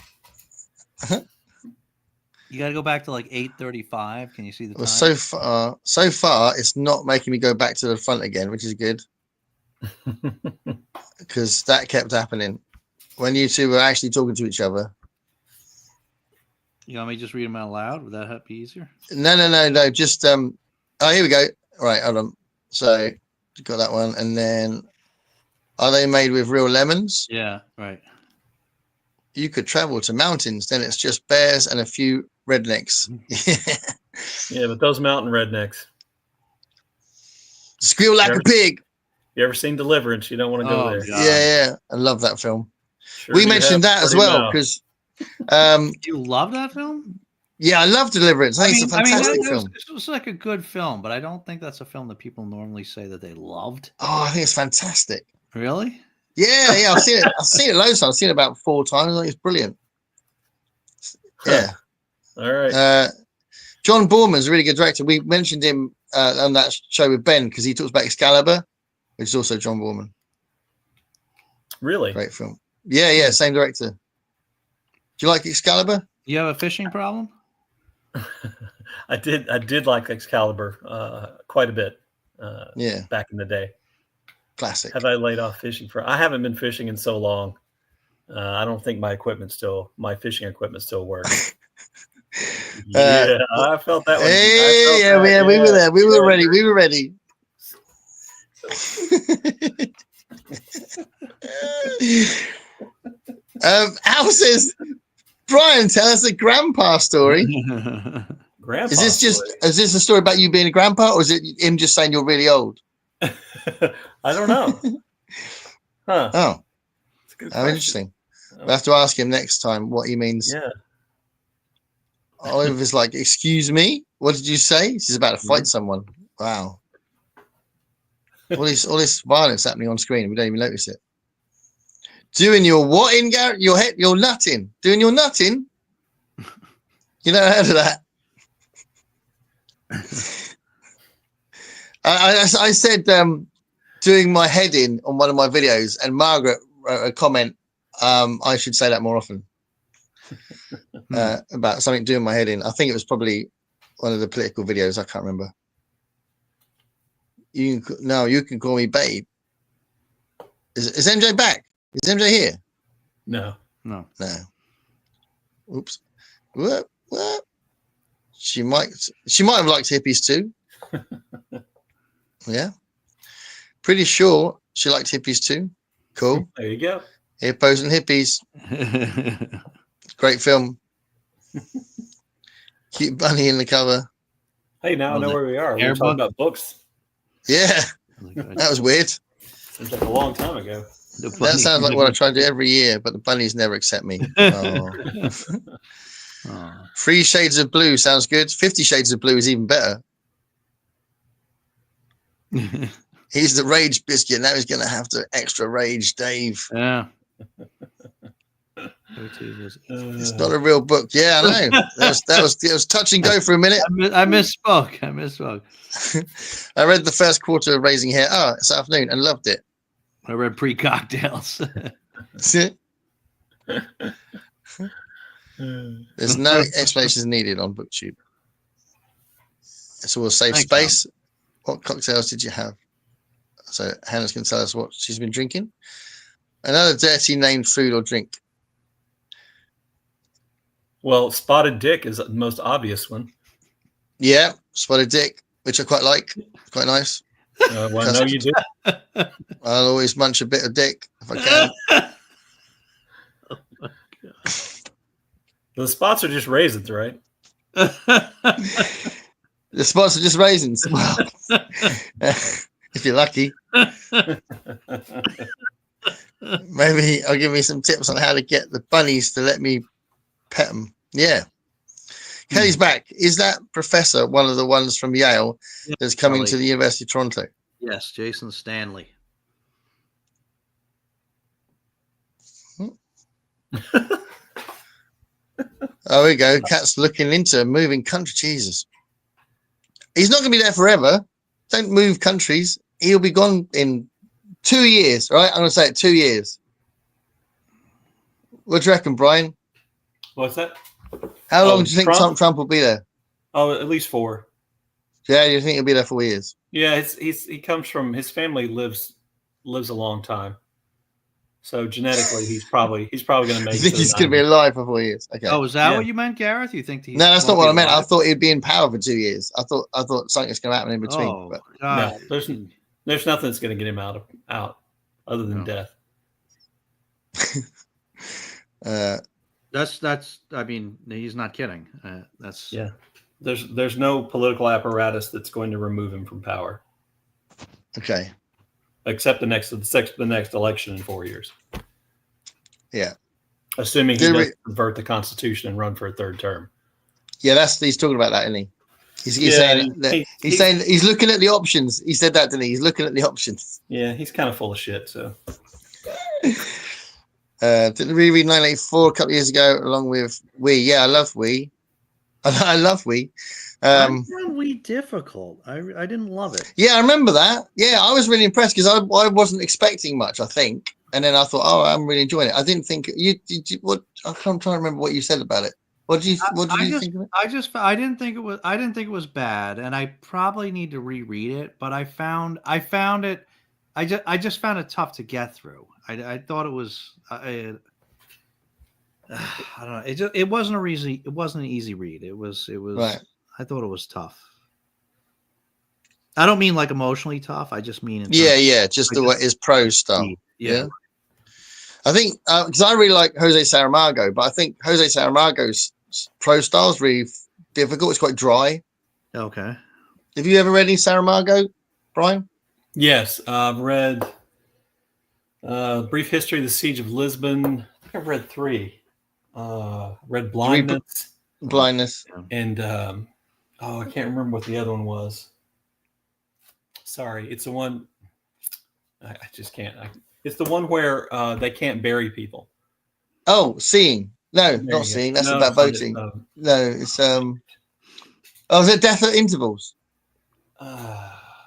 [SPEAKER 2] You got to go back to like 8:35. Can you see the time?
[SPEAKER 1] Well, so far, it's not making me go back to the front again, which is good. Because that kept happening when you two were actually talking to each other.
[SPEAKER 2] You want me to just read them out loud? Would that be easier?
[SPEAKER 1] No. Just oh, here we go. All right, hold on. So you got that one, and then are they made with real lemons?
[SPEAKER 2] Yeah, right.
[SPEAKER 1] You could travel to mountains, then it's just bears and a few rednecks.
[SPEAKER 3] Yeah, but those mountain rednecks
[SPEAKER 1] squeal like a pig.
[SPEAKER 3] You ever seen Deliverance? You don't want to go there.
[SPEAKER 2] God.
[SPEAKER 1] Yeah. I love that film.
[SPEAKER 3] Sure
[SPEAKER 1] we mentioned that as well because
[SPEAKER 2] you love that film?
[SPEAKER 1] Yeah, I love Deliverance. I think it's a fantastic film.
[SPEAKER 2] It was like a good film, but I don't think that's a film that people normally say that they loved.
[SPEAKER 1] Oh, I think it's fantastic.
[SPEAKER 2] Really?
[SPEAKER 1] Yeah, I've seen it. I've seen it loads of times. I've seen it about 4 times. I think it's brilliant. Yeah.
[SPEAKER 3] All right.
[SPEAKER 1] John Boorman's a really good director. We mentioned him on that show with Ben because he talks about Excalibur, which is also John Boorman.
[SPEAKER 3] Really?
[SPEAKER 1] Great film. Yeah, same director. Do you like Excalibur?
[SPEAKER 2] You have a fishing problem?
[SPEAKER 3] I did like Excalibur quite a bit. Back in the day.
[SPEAKER 1] Classic.
[SPEAKER 3] Have I laid off fishing I haven't been fishing in so long. I don't think my fishing equipment still works. Yeah, I felt that one.
[SPEAKER 1] We were there. We were ready. We were ready. Al says, Brian, tell us a grandpa story.
[SPEAKER 3] Grandpa
[SPEAKER 1] is this a story about you being a grandpa, or is it him just saying you're really old?
[SPEAKER 3] I don't know. Huh.
[SPEAKER 1] Oh, interesting. We'll have to ask him next time what he means.
[SPEAKER 3] Yeah.
[SPEAKER 1] Oliver's like, excuse me, what did you say? She's about to fight someone. Wow. All this violence happening on screen. We don't even notice it. Doing your what in, Garrett? Your head, your nutting. Doing your nutting? You never heard of that? I said doing my head in on one of my videos, and Margaret wrote a comment. I should say that more often about something doing my head in. I think it was probably one of the political videos. I can't remember. You can call me babe. Is MJ back? Is MJ here?
[SPEAKER 3] No.
[SPEAKER 1] Oops. What? She might have liked hippies too. Yeah. Pretty sure she liked hippies too. Cool.
[SPEAKER 3] There you go.
[SPEAKER 1] Hippos and hippies. Great film. Cute bunny in the cover.
[SPEAKER 3] Hey, now I know where we are. We're talking about books.
[SPEAKER 1] Yeah. That was weird.
[SPEAKER 3] Seems like a long time ago.
[SPEAKER 1] That sounds like what I try to do every year, but the bunnies never accept me. Oh. 3 Shades of Blue sounds good. 50 Shades of Blue is even better. He's the rage biscuit. Now he's going to have to extra rage, Dave.
[SPEAKER 2] Yeah.
[SPEAKER 1] It's not a real book. Yeah, I know. That was touch and go for a minute.
[SPEAKER 2] I misspoke.
[SPEAKER 1] I read the first quarter of Raising Hair this afternoon and loved it.
[SPEAKER 2] I read pre-cocktails.
[SPEAKER 1] There's no explanations needed on BookTube. It's all a safe space. What cocktails did you have? So Hannah's going to tell us what she's been drinking. Another dirty named food or drink.
[SPEAKER 3] Well, Spotted Dick is the most obvious one.
[SPEAKER 1] Yeah, Spotted Dick, which I quite like. Quite nice.
[SPEAKER 3] Well, I know you do.
[SPEAKER 1] I'll always munch a bit of dick if I can.
[SPEAKER 2] Oh my God.
[SPEAKER 3] The spots are just raisins, right?
[SPEAKER 1] The spots are just raisins. Well, if you're lucky. Maybe I'll give me some tips on how to get the bunnies to let me pet them. Yeah. Kelly's back. Is that professor one of the ones from Yale that's coming to the University of Toronto?
[SPEAKER 2] Yes, Jason Stanley.
[SPEAKER 1] Oh, we go. Cat's looking into moving country. Jesus. He's not going to be there forever. Don't move countries. He'll be gone in 2 years, right? I'm going to say it, 2 years. What do you reckon, Brian?
[SPEAKER 3] What's that?
[SPEAKER 1] How long do you think Trump will be there?
[SPEAKER 3] Oh, at least 4.
[SPEAKER 1] Yeah, you think he'll be there 4 years?
[SPEAKER 3] Yeah, he comes from, his family lives a long time. So genetically, he's probably going to make.
[SPEAKER 1] You think he's going to be alive for 4 years? Okay.
[SPEAKER 2] Oh, is that what you meant, Gareth? You think?
[SPEAKER 1] No, that's not what I meant. I thought he'd be in power for 2 years. I thought something's going to happen in between.
[SPEAKER 2] Oh,
[SPEAKER 1] but
[SPEAKER 2] God.
[SPEAKER 3] No, there's nothing that's going to get him out other than death.
[SPEAKER 2] That's. I mean, he's not kidding. That's
[SPEAKER 3] There's no political apparatus that's going to remove him from power.
[SPEAKER 1] Okay.
[SPEAKER 3] Except the next election in 4 years.
[SPEAKER 1] Yeah.
[SPEAKER 3] Assuming he doesn't convert the Constitution and run for a 3rd term.
[SPEAKER 1] Yeah, he's talking about that, isn't he? He's saying that he's looking at the options. He said that, didn't he? He's looking at the options.
[SPEAKER 3] Yeah, he's kind of full of shit. So,
[SPEAKER 1] did reread 1984 a couple of years ago, along with We. Yeah, I love We. I love We.
[SPEAKER 2] I found We difficult. I didn't love it.
[SPEAKER 1] Yeah, I remember that. Yeah, I was really impressed because I wasn't expecting much, I think, and then I thought, oh, I'm really enjoying it. I didn't think you what. I'm trying to remember what you said about it. What did you think of it?
[SPEAKER 2] I didn't think it was bad, and I probably need to reread it. But I found it. I just found it tough to get through. I thought it was. I don't know. It wasn't an easy read. It was.
[SPEAKER 1] Right.
[SPEAKER 2] I thought it was tough. I don't mean like emotionally tough. I just mean
[SPEAKER 1] just the way his prose style. Yeah. I think because I really like Jose Saramago, but I think Jose Saramago's prose style is really difficult. It's quite dry.
[SPEAKER 2] Okay.
[SPEAKER 1] Have you ever read any Saramago, Brian?
[SPEAKER 3] Yes, I've read Brief History of the Siege of Lisbon. I think I've read 3. Read Blindness. And I can't remember what the other one was. Sorry, it's the one. I just can't. It's the one where they can't bury people.
[SPEAKER 1] Oh, Seeing. No, not Seeing. That's about boating. No, it's Oh, is it Death at Intervals?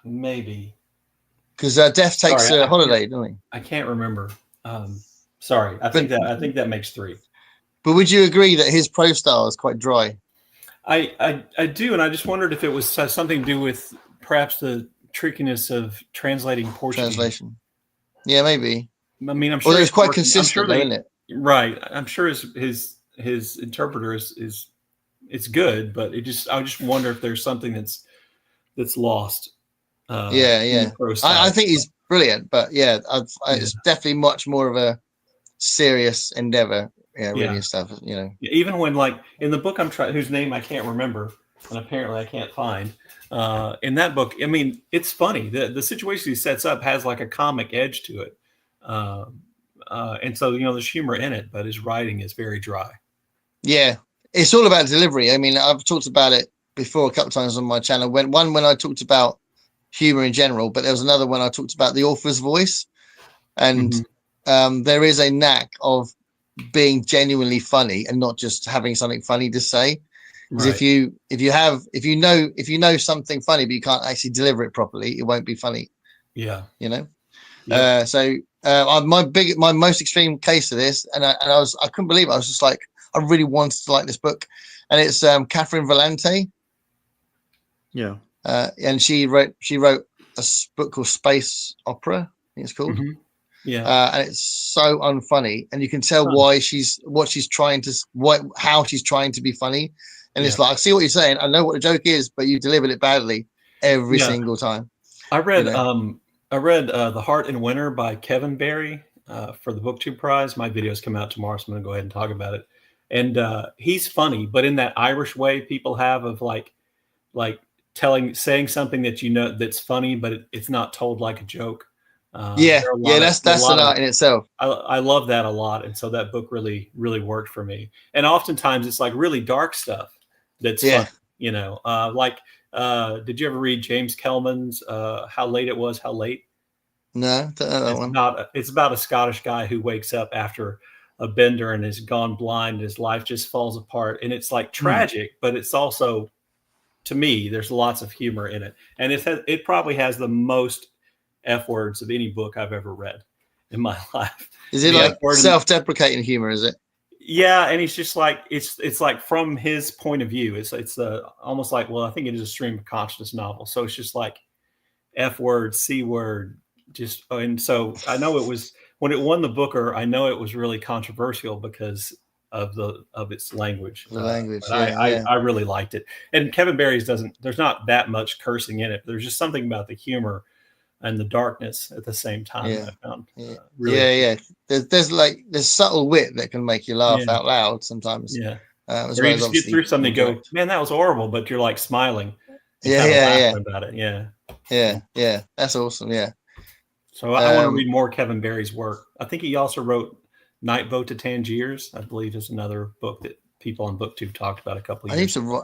[SPEAKER 3] Maybe.
[SPEAKER 1] Because Death takes a holiday, doesn't he?
[SPEAKER 3] I can't remember. Sorry, I think that makes 3.
[SPEAKER 1] But would you agree that his prose style is quite dry?
[SPEAKER 3] I do, and I just wondered if it was something to do with perhaps the trickiness of translating Portuguese.
[SPEAKER 1] Translation. Yeah, maybe.
[SPEAKER 3] I mean, I'm sure
[SPEAKER 1] it's quite consistent, isn't it?
[SPEAKER 3] Right. I'm sure his interpreter is it's good, but I just wonder if there's something that's lost.
[SPEAKER 1] I think he's brilliant, but it's definitely much more of a serious endeavor. Yeah, reading stuff,
[SPEAKER 3] Even when, like, in the book I'm trying, whose name I can't remember, and apparently I can't find, in that book, I mean, it's funny. The situation he sets up has like a comic edge to it. And so, there's humor in it, but his writing is very dry.
[SPEAKER 1] Yeah, it's all about delivery. I mean, I've talked about it before a couple of times on my channel. When I talked about humor in general, but there was another one I talked about the author's voice. And there is a knack of being genuinely funny and not just having something funny to say. Because if you know something funny but you can't actually deliver it properly, it won't be funny.
[SPEAKER 3] Yeah.
[SPEAKER 1] My most extreme case of this, and I couldn't believe it. I was just like, I really wanted to like this book, and it's Catherine Valente.
[SPEAKER 2] Yeah.
[SPEAKER 1] And she wrote a book called Space Opera, I think it's called.
[SPEAKER 3] Mm-hmm. Yeah.
[SPEAKER 1] And it's so unfunny, and you can tell how she's trying to be funny. And it's like, I see what you're saying. I know what the joke is, but you delivered it badly every single time.
[SPEAKER 3] I read The Heart in Winter by Kevin Barry for the BookTube Prize. My videos come out tomorrow, so I'm going to go ahead and talk about it. And he's funny, but in that Irish way people have of like saying something that that's funny, but it's not told like a joke.
[SPEAKER 1] That's an art in itself.
[SPEAKER 3] I love that a lot, and so that book really, really worked for me. And oftentimes it's like really dark stuff that's fun, did you ever read James Kelman's How Late It Was, How Late?
[SPEAKER 1] No, that one.
[SPEAKER 3] It's about a Scottish guy who wakes up after a bender and has gone blind, and his life just falls apart, and it's like tragic, but it's also, to me, there's lots of humor in it, and it probably has the most F words of any book I've ever read in my life.
[SPEAKER 1] Is it like self-deprecating humor? Is it?
[SPEAKER 3] Yeah, and he's just like it's like from his point of view. It's almost like, well, I think it is a stream of consciousness novel. So it's just like F word, C word, and so I know it was when it won the Booker. I know it was really controversial because of its language.
[SPEAKER 1] The language.
[SPEAKER 3] I really liked it. And Kevin Barry's there's not that much cursing in it. But there's just something about the humor and the darkness at the same time. I found really there's subtle wit that can make you laugh out loud sometimes. Yeah. Or you just get through something and go, man, that was horrible, but you're like smiling. About it. Yeah.
[SPEAKER 1] That's awesome. Yeah.
[SPEAKER 3] So I want to read more Kevin Barry's work. I think he also wrote Night Boat to Tangiers, I believe, is another book that people on BookTube talked about a couple of
[SPEAKER 1] I
[SPEAKER 3] years.
[SPEAKER 1] need to write.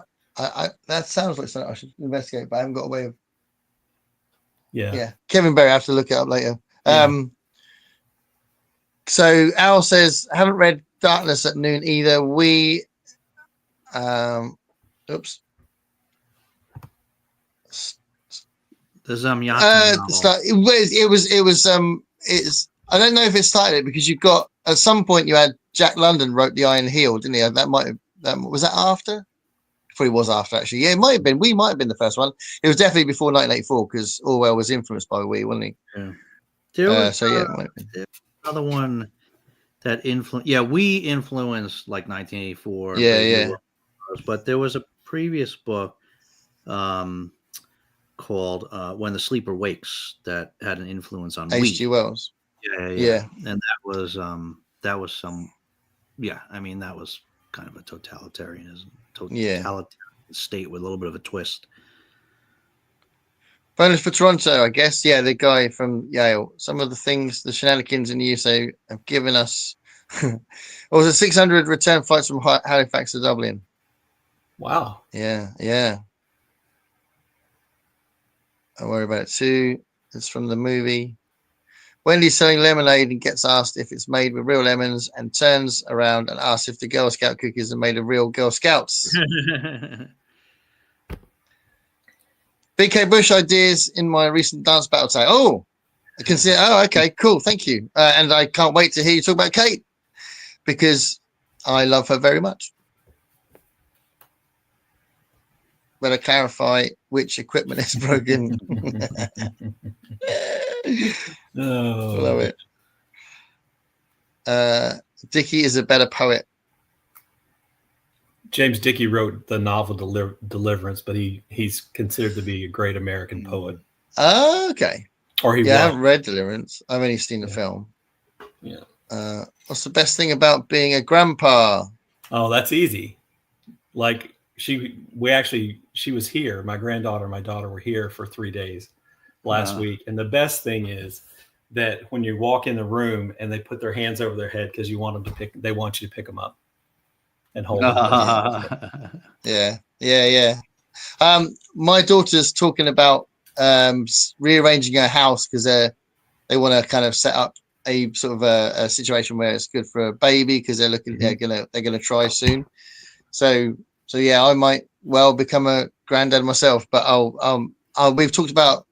[SPEAKER 1] That sounds like something I should investigate, but I haven't got a way of. Yeah. Kevin Berry. I have to look it up later.
[SPEAKER 3] Yeah.
[SPEAKER 1] So Al says, haven't read Darkness at Noon either. We, oops.
[SPEAKER 2] The Zamyatin novel.
[SPEAKER 1] It's. I don't know if it started it because you've got at some point you had Jack London wrote The Iron Heel, didn't he? That might have. Was that after? Probably was after actually. Yeah, it might have been. We might have been the first one. It was definitely before 1984 because Orwell was influenced by We, wasn't he?
[SPEAKER 2] Yeah. There was,
[SPEAKER 1] it might have been.
[SPEAKER 2] Another one that influenced. Yeah, We influenced like 1984.
[SPEAKER 1] Yeah.
[SPEAKER 2] But there was a previous book called When the Sleeper Wakes that had an influence on
[SPEAKER 1] H.G. Wells.
[SPEAKER 2] Yeah. And that was some. Yeah, I mean that was kind of a totalitarian state with a little bit of a twist.
[SPEAKER 1] Bonus for Toronto, I guess. Yeah, the guy from Yale. Some of the things, the shenanigans in the USA have given us. It was a 600 return flights from Halifax to Dublin.
[SPEAKER 3] Wow.
[SPEAKER 1] Yeah. I worry about it too. It's from the movie. Wendy's selling lemonade and gets asked if it's made with real lemons and turns around and asks if the Girl Scout cookies are made of real Girl Scouts. BK Bush ideas in my recent dance battle today. Oh, I can see it. Oh, okay, cool. Thank you. And I can't wait to hear you talk about Kate because I love her very much. Better clarify which equipment is broken. Love it. Dickey is a better poet.
[SPEAKER 3] James Dickey wrote the novel Deliverance, but he's considered to be a great American poet.
[SPEAKER 1] Okay.
[SPEAKER 3] Or he
[SPEAKER 1] I haven't read Deliverance. I've only seen the film.
[SPEAKER 3] Yeah.
[SPEAKER 1] What's the best thing about being a grandpa?
[SPEAKER 3] Oh, that's easy. Like she was here. My granddaughter and my daughter were here for 3 days last week. And the best thing is that when you walk in the room and they put their hands over their head because they want you to pick them up and hold them.
[SPEAKER 1] Yeah. My daughter's talking about rearranging her house because they want to kind of set up a sort of a situation where it's good for a baby because they're looking they're gonna try soon. So yeah, I might well become a granddad myself, but we've talked about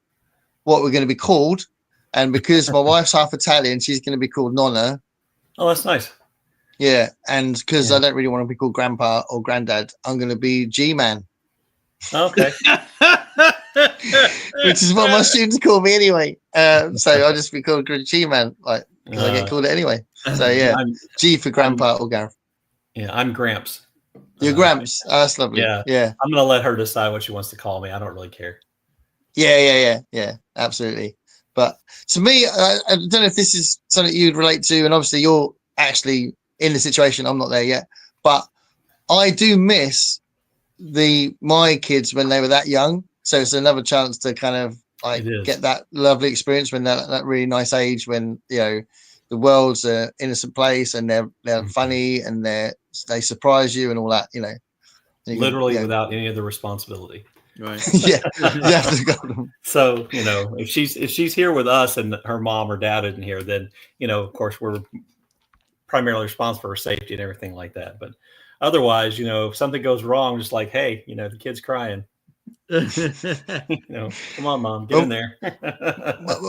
[SPEAKER 1] what we're going to be called, and because my wife's half Italian, she's going to be called Nonna.
[SPEAKER 3] Oh, that's nice.
[SPEAKER 1] Yeah, and because I don't really want to be called Grandpa or Granddad, I'm going to be G-Man.
[SPEAKER 3] Okay.
[SPEAKER 1] Which is what my students call me anyway. So I'll just be called G-Man, like because I get called it anyway. So yeah, G for Grandpa or Gareth.
[SPEAKER 3] Yeah, I'm Gramps.
[SPEAKER 1] You're Gramps. Oh, that's lovely.
[SPEAKER 3] Yeah. I'm gonna let her decide what she wants to call me. I don't really care.
[SPEAKER 1] Yeah, absolutely. But to me, I don't know if this is something you'd relate to, and obviously you're actually in the situation. I'm not there yet, but I do miss my kids when they were that young. So it's another chance to kind of like get that lovely experience when they're at that really nice age when the world's an innocent place and they're funny and they surprise you and all that.
[SPEAKER 3] Literally without any of the responsibility.
[SPEAKER 2] Right.
[SPEAKER 1] Yeah.
[SPEAKER 3] So if she's here with us and her mom or dad isn't here, then of course we're primarily responsible for her safety and everything like that. But otherwise, if something goes wrong, just like, hey, the kid's crying. Come on, Mom, get in there.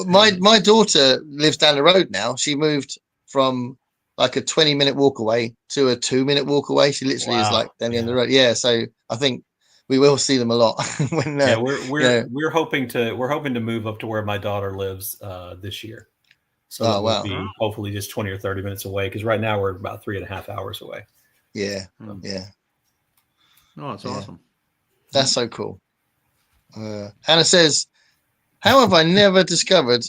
[SPEAKER 1] my daughter lives down the road now. She moved from like a 20-minute walk away to a 2-minute walk away. She literally is like down the end of the road. Yeah, so I think we will see them a lot.
[SPEAKER 3] We're hoping to move up to where my daughter lives this year. So we'll be hopefully just 20 or 30 minutes away because right now we're about 3.5 hours away.
[SPEAKER 1] Yeah.
[SPEAKER 2] Oh, it's awesome.
[SPEAKER 1] That's so cool. Hannah says, how have I never discovered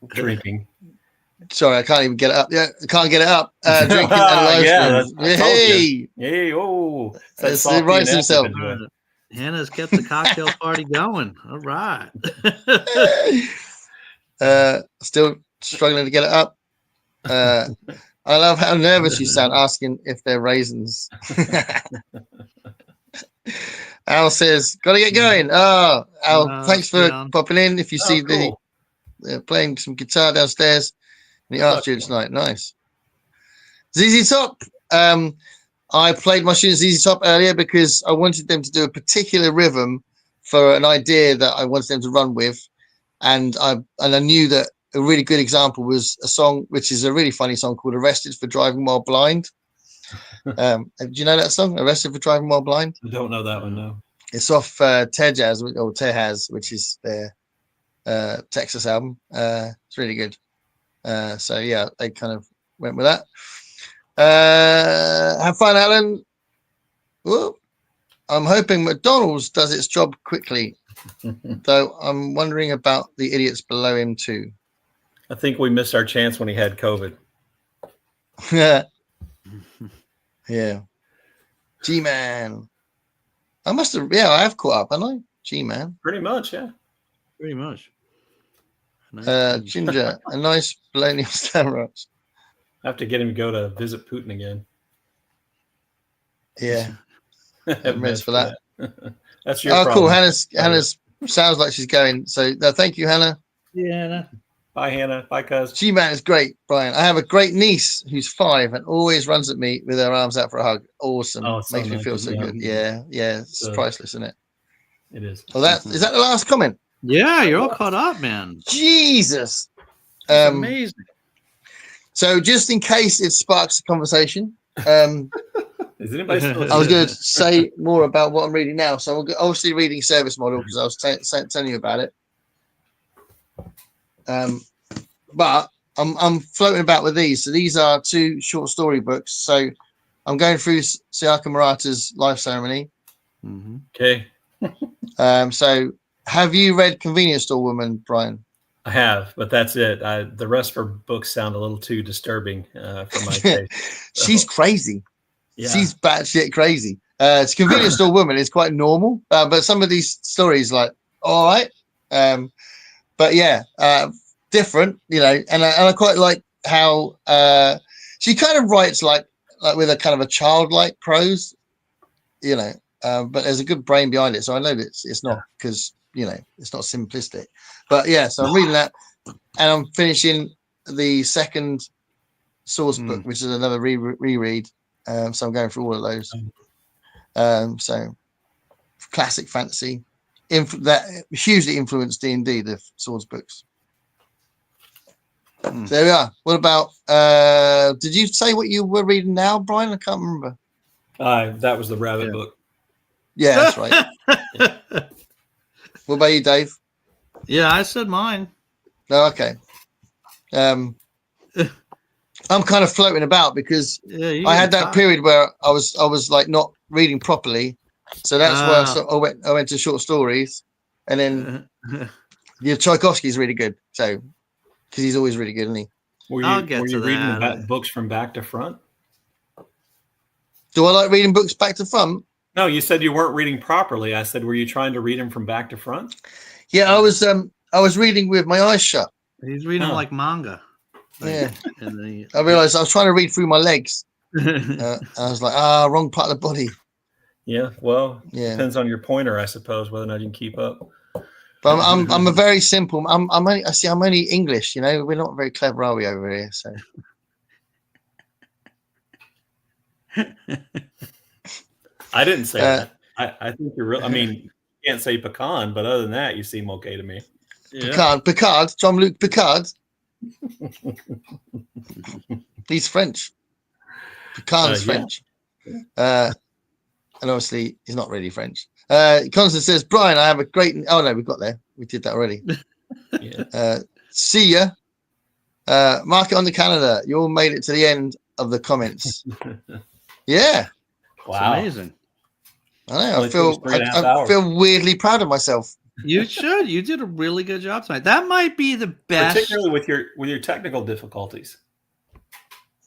[SPEAKER 3] drinking?
[SPEAKER 1] Sorry, I can't even get it up. Yeah, I can't get it up. Drinking and live stream. Hey,
[SPEAKER 3] oh,
[SPEAKER 1] that's it writes himself.
[SPEAKER 2] Hannah's kept the cocktail party going. All right.
[SPEAKER 1] Still struggling to get it up. I love how nervous you sound asking if they're raisins. Al says, "Gotta get going." Oh, Al, thanks for popping in. If you see
[SPEAKER 3] cool.
[SPEAKER 1] playing some guitar downstairs in the art studio tonight, nice. ZZ Top. I played my students ZZ Top earlier because I wanted them to do a particular rhythm for an idea that I wanted them to run with, and I knew that a really good example was a song which is a really funny song called "Arrested for Driving While Blind." Do you know that song, "Arrested for Driving While Blind"?
[SPEAKER 3] I don't know that one. No.
[SPEAKER 1] It's off Tehaz, which is their Texas album. It's really good. So yeah, they kind of went with that. Have fun, Alan. Whoa. I'm hoping McDonald's does its job quickly, though I'm wondering about the idiots below him too.
[SPEAKER 3] I think we missed our chance when he had COVID.
[SPEAKER 1] Yeah. G-Man. I must have, I have caught up, haven't I? G-Man.
[SPEAKER 3] Pretty much, yeah.
[SPEAKER 2] Pretty much.
[SPEAKER 1] Ginger, a nice bologna on steroids.
[SPEAKER 3] I have to get him to go to visit Putin again.
[SPEAKER 1] Yeah. I'm ready for that.
[SPEAKER 3] That's your problem.
[SPEAKER 1] Cool. Hannah's sounds like she's going. So thank you, Hannah.
[SPEAKER 2] Yeah.
[SPEAKER 3] Bye, Hannah. Bye, cuz.
[SPEAKER 1] G-Man is great, Brian. I have a great niece who's 5 and always runs at me with her arms out for a hug. Awesome.
[SPEAKER 3] Oh,
[SPEAKER 1] makes me feel so good. Yeah. It's priceless, isn't it?
[SPEAKER 3] It is.
[SPEAKER 1] Well, is that the last comment?
[SPEAKER 2] Yeah, you're all caught up, man.
[SPEAKER 1] Jesus.
[SPEAKER 2] Amazing.
[SPEAKER 1] So just in case it sparks a conversation,
[SPEAKER 3] is anybody still
[SPEAKER 1] I was going to say more about what I'm reading now. So I'm obviously reading Service Model because I was telling you about it. But I'm floating about with these. So these are 2 short story books. So I'm going through Sayaka Murata's Life Ceremony.
[SPEAKER 2] Mm-hmm.
[SPEAKER 3] Okay.
[SPEAKER 1] So have you read Convenience Store Woman, Brian?
[SPEAKER 3] I have, but that's it. The rest of her books sound a little too disturbing for my taste. So.
[SPEAKER 1] She's crazy.
[SPEAKER 3] Yeah.
[SPEAKER 1] She's batshit crazy. It's Convenience Store Woman. It's quite normal, but some of these stories, like, all right. But yeah, different, and I quite like how she kind of writes like with a kind of a childlike prose, but there's a good brain behind it. So I know that it's not because, it's not simplistic. But yeah, so I'm reading that and I'm finishing the second source book, which is another reread. So I'm going through all of those. So classic fantasy. That hugely influenced D&D, the Swords books. So there we are. What about did you say what you were reading now, Brian? I can't remember.
[SPEAKER 3] That was the rabbit book.
[SPEAKER 1] Yeah, that's right. What about you, Dave?
[SPEAKER 2] Yeah, I said mine.
[SPEAKER 1] Oh, okay. I'm kind of floating about because I had that period where I was like not reading properly. So that's where I went to short stories, and then Tchaikovsky's really good. So because he's always really good, isn't he?
[SPEAKER 3] Were you reading books from back to front?
[SPEAKER 1] Do I like reading books back to front?
[SPEAKER 3] No, you said you weren't reading properly. I said, were you trying to read them from back to front?
[SPEAKER 1] Yeah, I was reading with my eyes shut.
[SPEAKER 2] He's reading like manga.
[SPEAKER 1] Yeah. I realized I was trying to read through my legs. I was like, wrong part of the body.
[SPEAKER 3] Yeah, well, depends on your pointer, I suppose, whether or not you can keep up.
[SPEAKER 1] But I'm a very simple. I'm only English. We're not very clever, are we, over here? So.
[SPEAKER 3] I didn't say that. I think you're real. I mean, you can't say pecan, but other than that, you seem okay to me.
[SPEAKER 1] Yeah. Picard, Jean-Luc Picard. He's French. Picard's French. And obviously, he's not really French. Constance says, Brian, I have a great... Oh, no, we got there. We did that already. See ya. Mark it on the calendar. You all made it to the end of the comments. Yeah.
[SPEAKER 3] Wow.
[SPEAKER 2] It's amazing.
[SPEAKER 1] I know. I feel weirdly proud of myself.
[SPEAKER 2] You should. You did a really good job tonight. That might be the best,
[SPEAKER 3] particularly with your technical difficulties.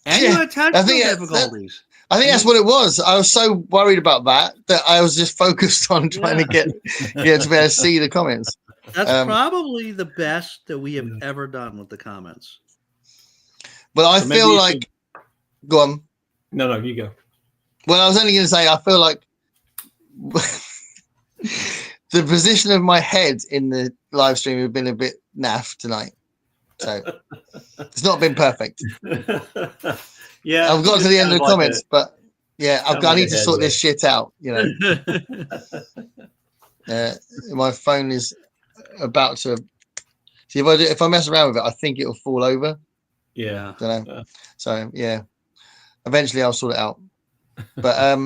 [SPEAKER 2] And you had technical difficulties.
[SPEAKER 1] I think that's what it was. I was so worried about that I was just focused on trying to get to be able to see the comments.
[SPEAKER 2] That's probably the best that we have ever done with the comments.
[SPEAKER 1] But I feel like Go on.
[SPEAKER 3] No, you go.
[SPEAKER 1] Well, I was only going to say, I feel like the position of my head in the live stream has been a bit naff tonight. So it's not been perfect.
[SPEAKER 3] Yeah.
[SPEAKER 1] I've got to the end of the comments, but yeah, I need to sort this shit out. My phone is about to. See, if I mess around with it, I think it'll fall over.
[SPEAKER 3] Yeah.
[SPEAKER 1] Don't know. So yeah, eventually I'll sort it out. But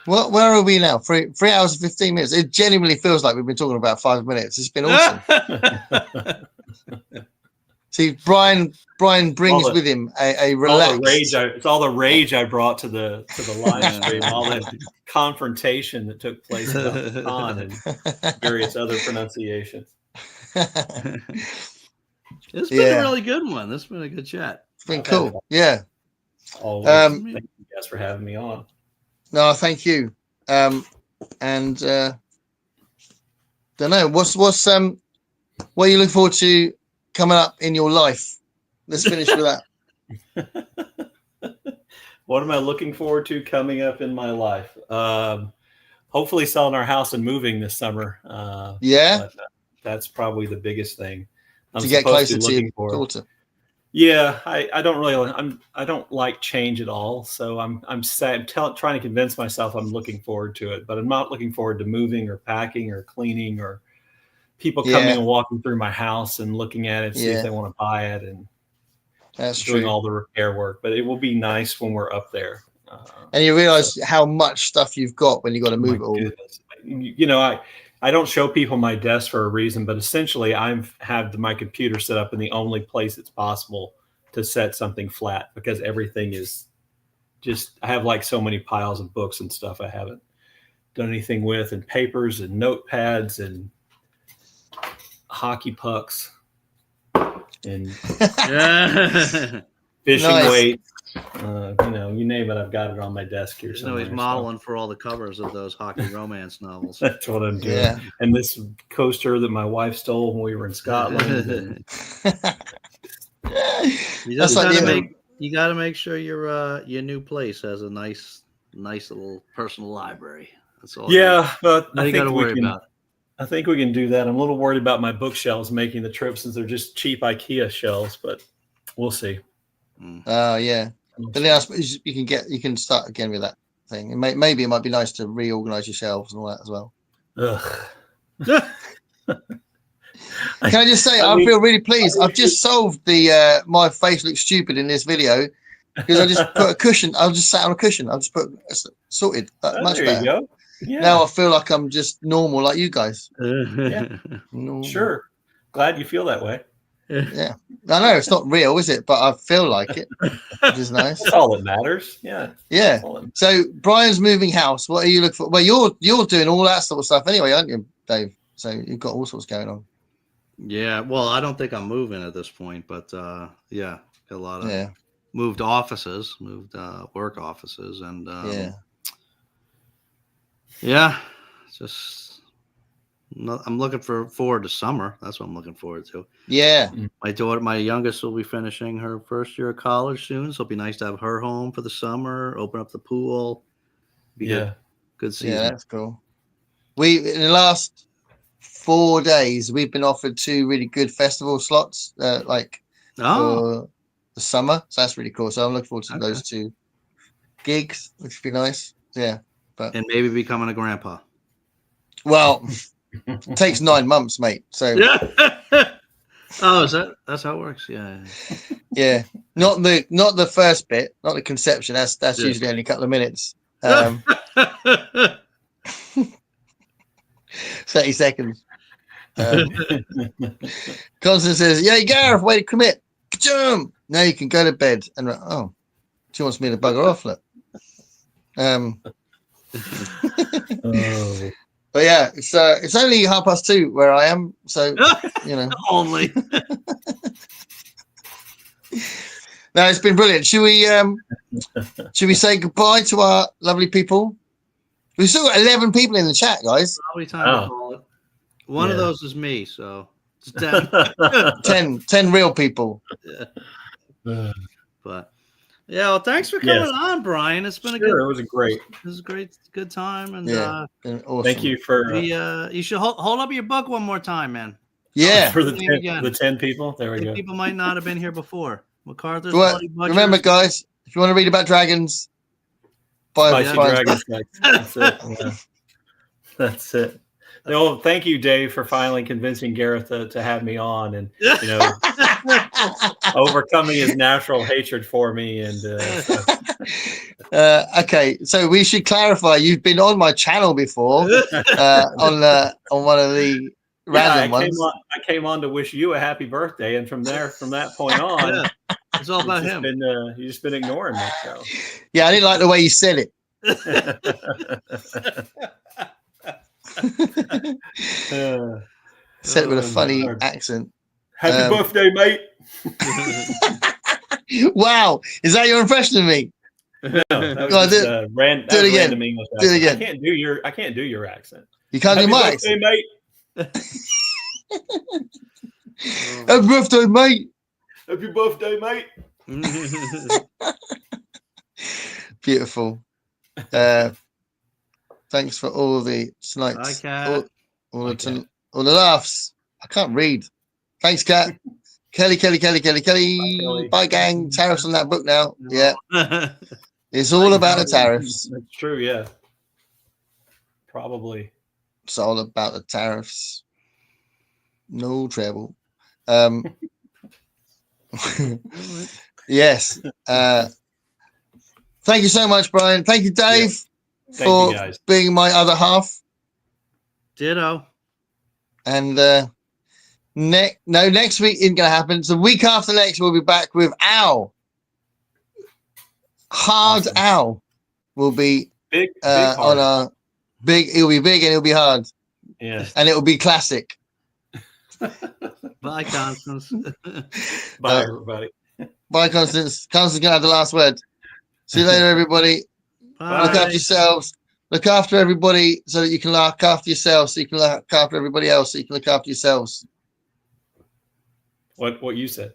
[SPEAKER 1] where are we now? 3 hours and 15 minutes. It genuinely feels like we've been talking about 5 minutes. It's been awesome. See, Brian brings with him a relaxed.
[SPEAKER 3] It's all the rage I brought to the live stream, all that confrontation that took place about the con and various other pronunciations.
[SPEAKER 2] It's been a really good one. This has been a good chat.
[SPEAKER 1] It's been cool. Yeah.
[SPEAKER 3] Always. Thank you guys for having me on.
[SPEAKER 1] No, thank you. And don't know what are you looking forward to coming up in your life? Let's finish with that.
[SPEAKER 3] What am I looking forward to coming up in my life? Hopefully selling our house and moving this summer. But, that's probably the biggest thing.
[SPEAKER 1] To get closer to your daughter.
[SPEAKER 3] Yeah, I don't really. I don't like change at all. So I'm trying to convince myself I'm looking forward to it, but I'm not looking forward to moving or packing or cleaning or people coming and walking through my house and looking at it, see if they want to buy it, and
[SPEAKER 1] that's
[SPEAKER 3] doing
[SPEAKER 1] true.
[SPEAKER 3] all the repair work. But it will be nice when we're up there.
[SPEAKER 1] And you realize how much stuff you've got when you got to move it all.
[SPEAKER 3] Goodness. I don't show people my desk for a reason, but essentially I have my computer set up in the only place it's possible to set something flat, because everything is just, I have like so many piles of books and stuff I haven't done anything with, and papers and notepads and hockey pucks and fishing weights. You name it, I've got it on my desk here.
[SPEAKER 2] He's modeling for all the covers of those hockey romance novels.
[SPEAKER 3] That's what I'm doing. Yeah. And this coaster that my wife stole when we were in Scotland.
[SPEAKER 2] You got to make sure your new place has a nice little personal library. That's all.
[SPEAKER 3] Yeah, but
[SPEAKER 2] you got to worry about.
[SPEAKER 3] I think we can do that. I'm a little worried about my bookshelves making the trip, since they're just cheap IKEA shelves, but we'll see.
[SPEAKER 1] Oh yeah. But then I suppose you can start again with that thing. And maybe it might be nice to reorganize your shelves and all that as well. Can I just say, I feel really pleased. I've just solved the my face looks stupid in this video, because I just put a cushion. I just sat on a cushion. I just put sorted. Much better.
[SPEAKER 3] You go. Yeah.
[SPEAKER 1] Now I feel like I'm just normal, like you guys.
[SPEAKER 3] Sure. Glad you feel that way.
[SPEAKER 1] Yeah, I know it's not real, is it? But I feel like it, which is nice.
[SPEAKER 3] That's all that matters. Yeah.
[SPEAKER 1] So Brian's moving house. What are you looking for? Well, you're doing all that sort of stuff anyway, aren't you, Dave? So you've got all sorts going on.
[SPEAKER 2] Yeah. Well, I don't think I'm moving at this point, but got a lot of moved offices, moved work offices, and just. I'm looking forward to summer. That's what I'm looking forward to.
[SPEAKER 1] Yeah.
[SPEAKER 2] My youngest will be finishing her first year of college soon, so it'll be nice to have her home for the summer, open up the pool. Good season.
[SPEAKER 1] Yeah, that's cool. In the last 4 days, we've been offered 2 really good festival slots, for the summer. So that's really cool. So I'm looking forward to those 2 gigs, which would be nice. Yeah.
[SPEAKER 2] And maybe becoming a grandpa.
[SPEAKER 1] Well, it takes 9 months, mate. So
[SPEAKER 2] that's how it works? Yeah.
[SPEAKER 1] Yeah. Not the first bit, not the conception. That's usually only a couple of minutes. 30 seconds. Constance says, "Yeah, Gareth, way to commit. Ka-choom! Now you can go to bed." And she wants me to bugger off. Look. But yeah, it's only 2:30 where I am, so
[SPEAKER 2] only.
[SPEAKER 1] No, it's been brilliant. Should we say goodbye to our lovely people? We've still got 11 people in the chat, guys.
[SPEAKER 2] Probably time to call it. One of those is me, so it's 10.
[SPEAKER 1] 10 real people.
[SPEAKER 2] Yeah. But Yeah, well, thanks for coming on, Brian. It's been
[SPEAKER 3] it was a great.
[SPEAKER 2] It was a good time, and
[SPEAKER 1] been awesome.
[SPEAKER 3] Thank you for.
[SPEAKER 2] You should hold up your book one more time, man.
[SPEAKER 1] Yeah,
[SPEAKER 3] for the 10 people. There we go.
[SPEAKER 2] People might not have been here before. MacArthur's
[SPEAKER 1] Bloody Butchers. Remember, guys, if you want to read about dragons, buy
[SPEAKER 3] Dragons. That's it. Yeah. That's it. No, thank you, Dave, for finally convincing Gareth to have me on, and overcoming his natural hatred for me. And
[SPEAKER 1] okay, so we should clarify. You've been on my channel before on one of the random ones.
[SPEAKER 3] I came on to wish you a happy birthday, and from that point on,
[SPEAKER 2] it's all about him.
[SPEAKER 3] You've just been ignoring me. So.
[SPEAKER 1] Yeah, I didn't like the way you said it. Said it with a funny accent.
[SPEAKER 3] Happy birthday, mate.
[SPEAKER 1] Wow, is that your impression of me?
[SPEAKER 3] No, that was just,
[SPEAKER 1] do it again. Do it again.
[SPEAKER 3] I can't do your accent.
[SPEAKER 1] You can't do my accent,
[SPEAKER 3] mate.
[SPEAKER 1] Happy birthday, mate.
[SPEAKER 3] Happy birthday, mate.
[SPEAKER 1] Beautiful. Thanks for all the tonights. All the laughs. I can't read. Thanks, Kat. Kelly. Bye, gang. Tariffs on that book now. Yeah. It's all about the tariffs.
[SPEAKER 3] That's true, yeah. Probably.
[SPEAKER 1] It's all about the tariffs. No trouble. Yes. Thank you so much, Brian. Thank you, Dave, for being my other half.
[SPEAKER 2] Ditto.
[SPEAKER 1] And next week isn't going to happen. So the week after next, we'll be back with Al. Hard awesome. Al will be
[SPEAKER 3] big
[SPEAKER 1] on our big. It'll be big and it'll be hard.
[SPEAKER 3] Yeah,
[SPEAKER 1] and it'll be classic.
[SPEAKER 2] Bye, Constance.
[SPEAKER 3] Bye, everybody.
[SPEAKER 1] Bye, Constance. Constance gonna have the last word. See you later, everybody.
[SPEAKER 2] Bye.
[SPEAKER 1] Look after yourselves. Look after everybody so that you can look after yourselves. So you can look after everybody else. So you can look after yourselves.
[SPEAKER 3] What you said.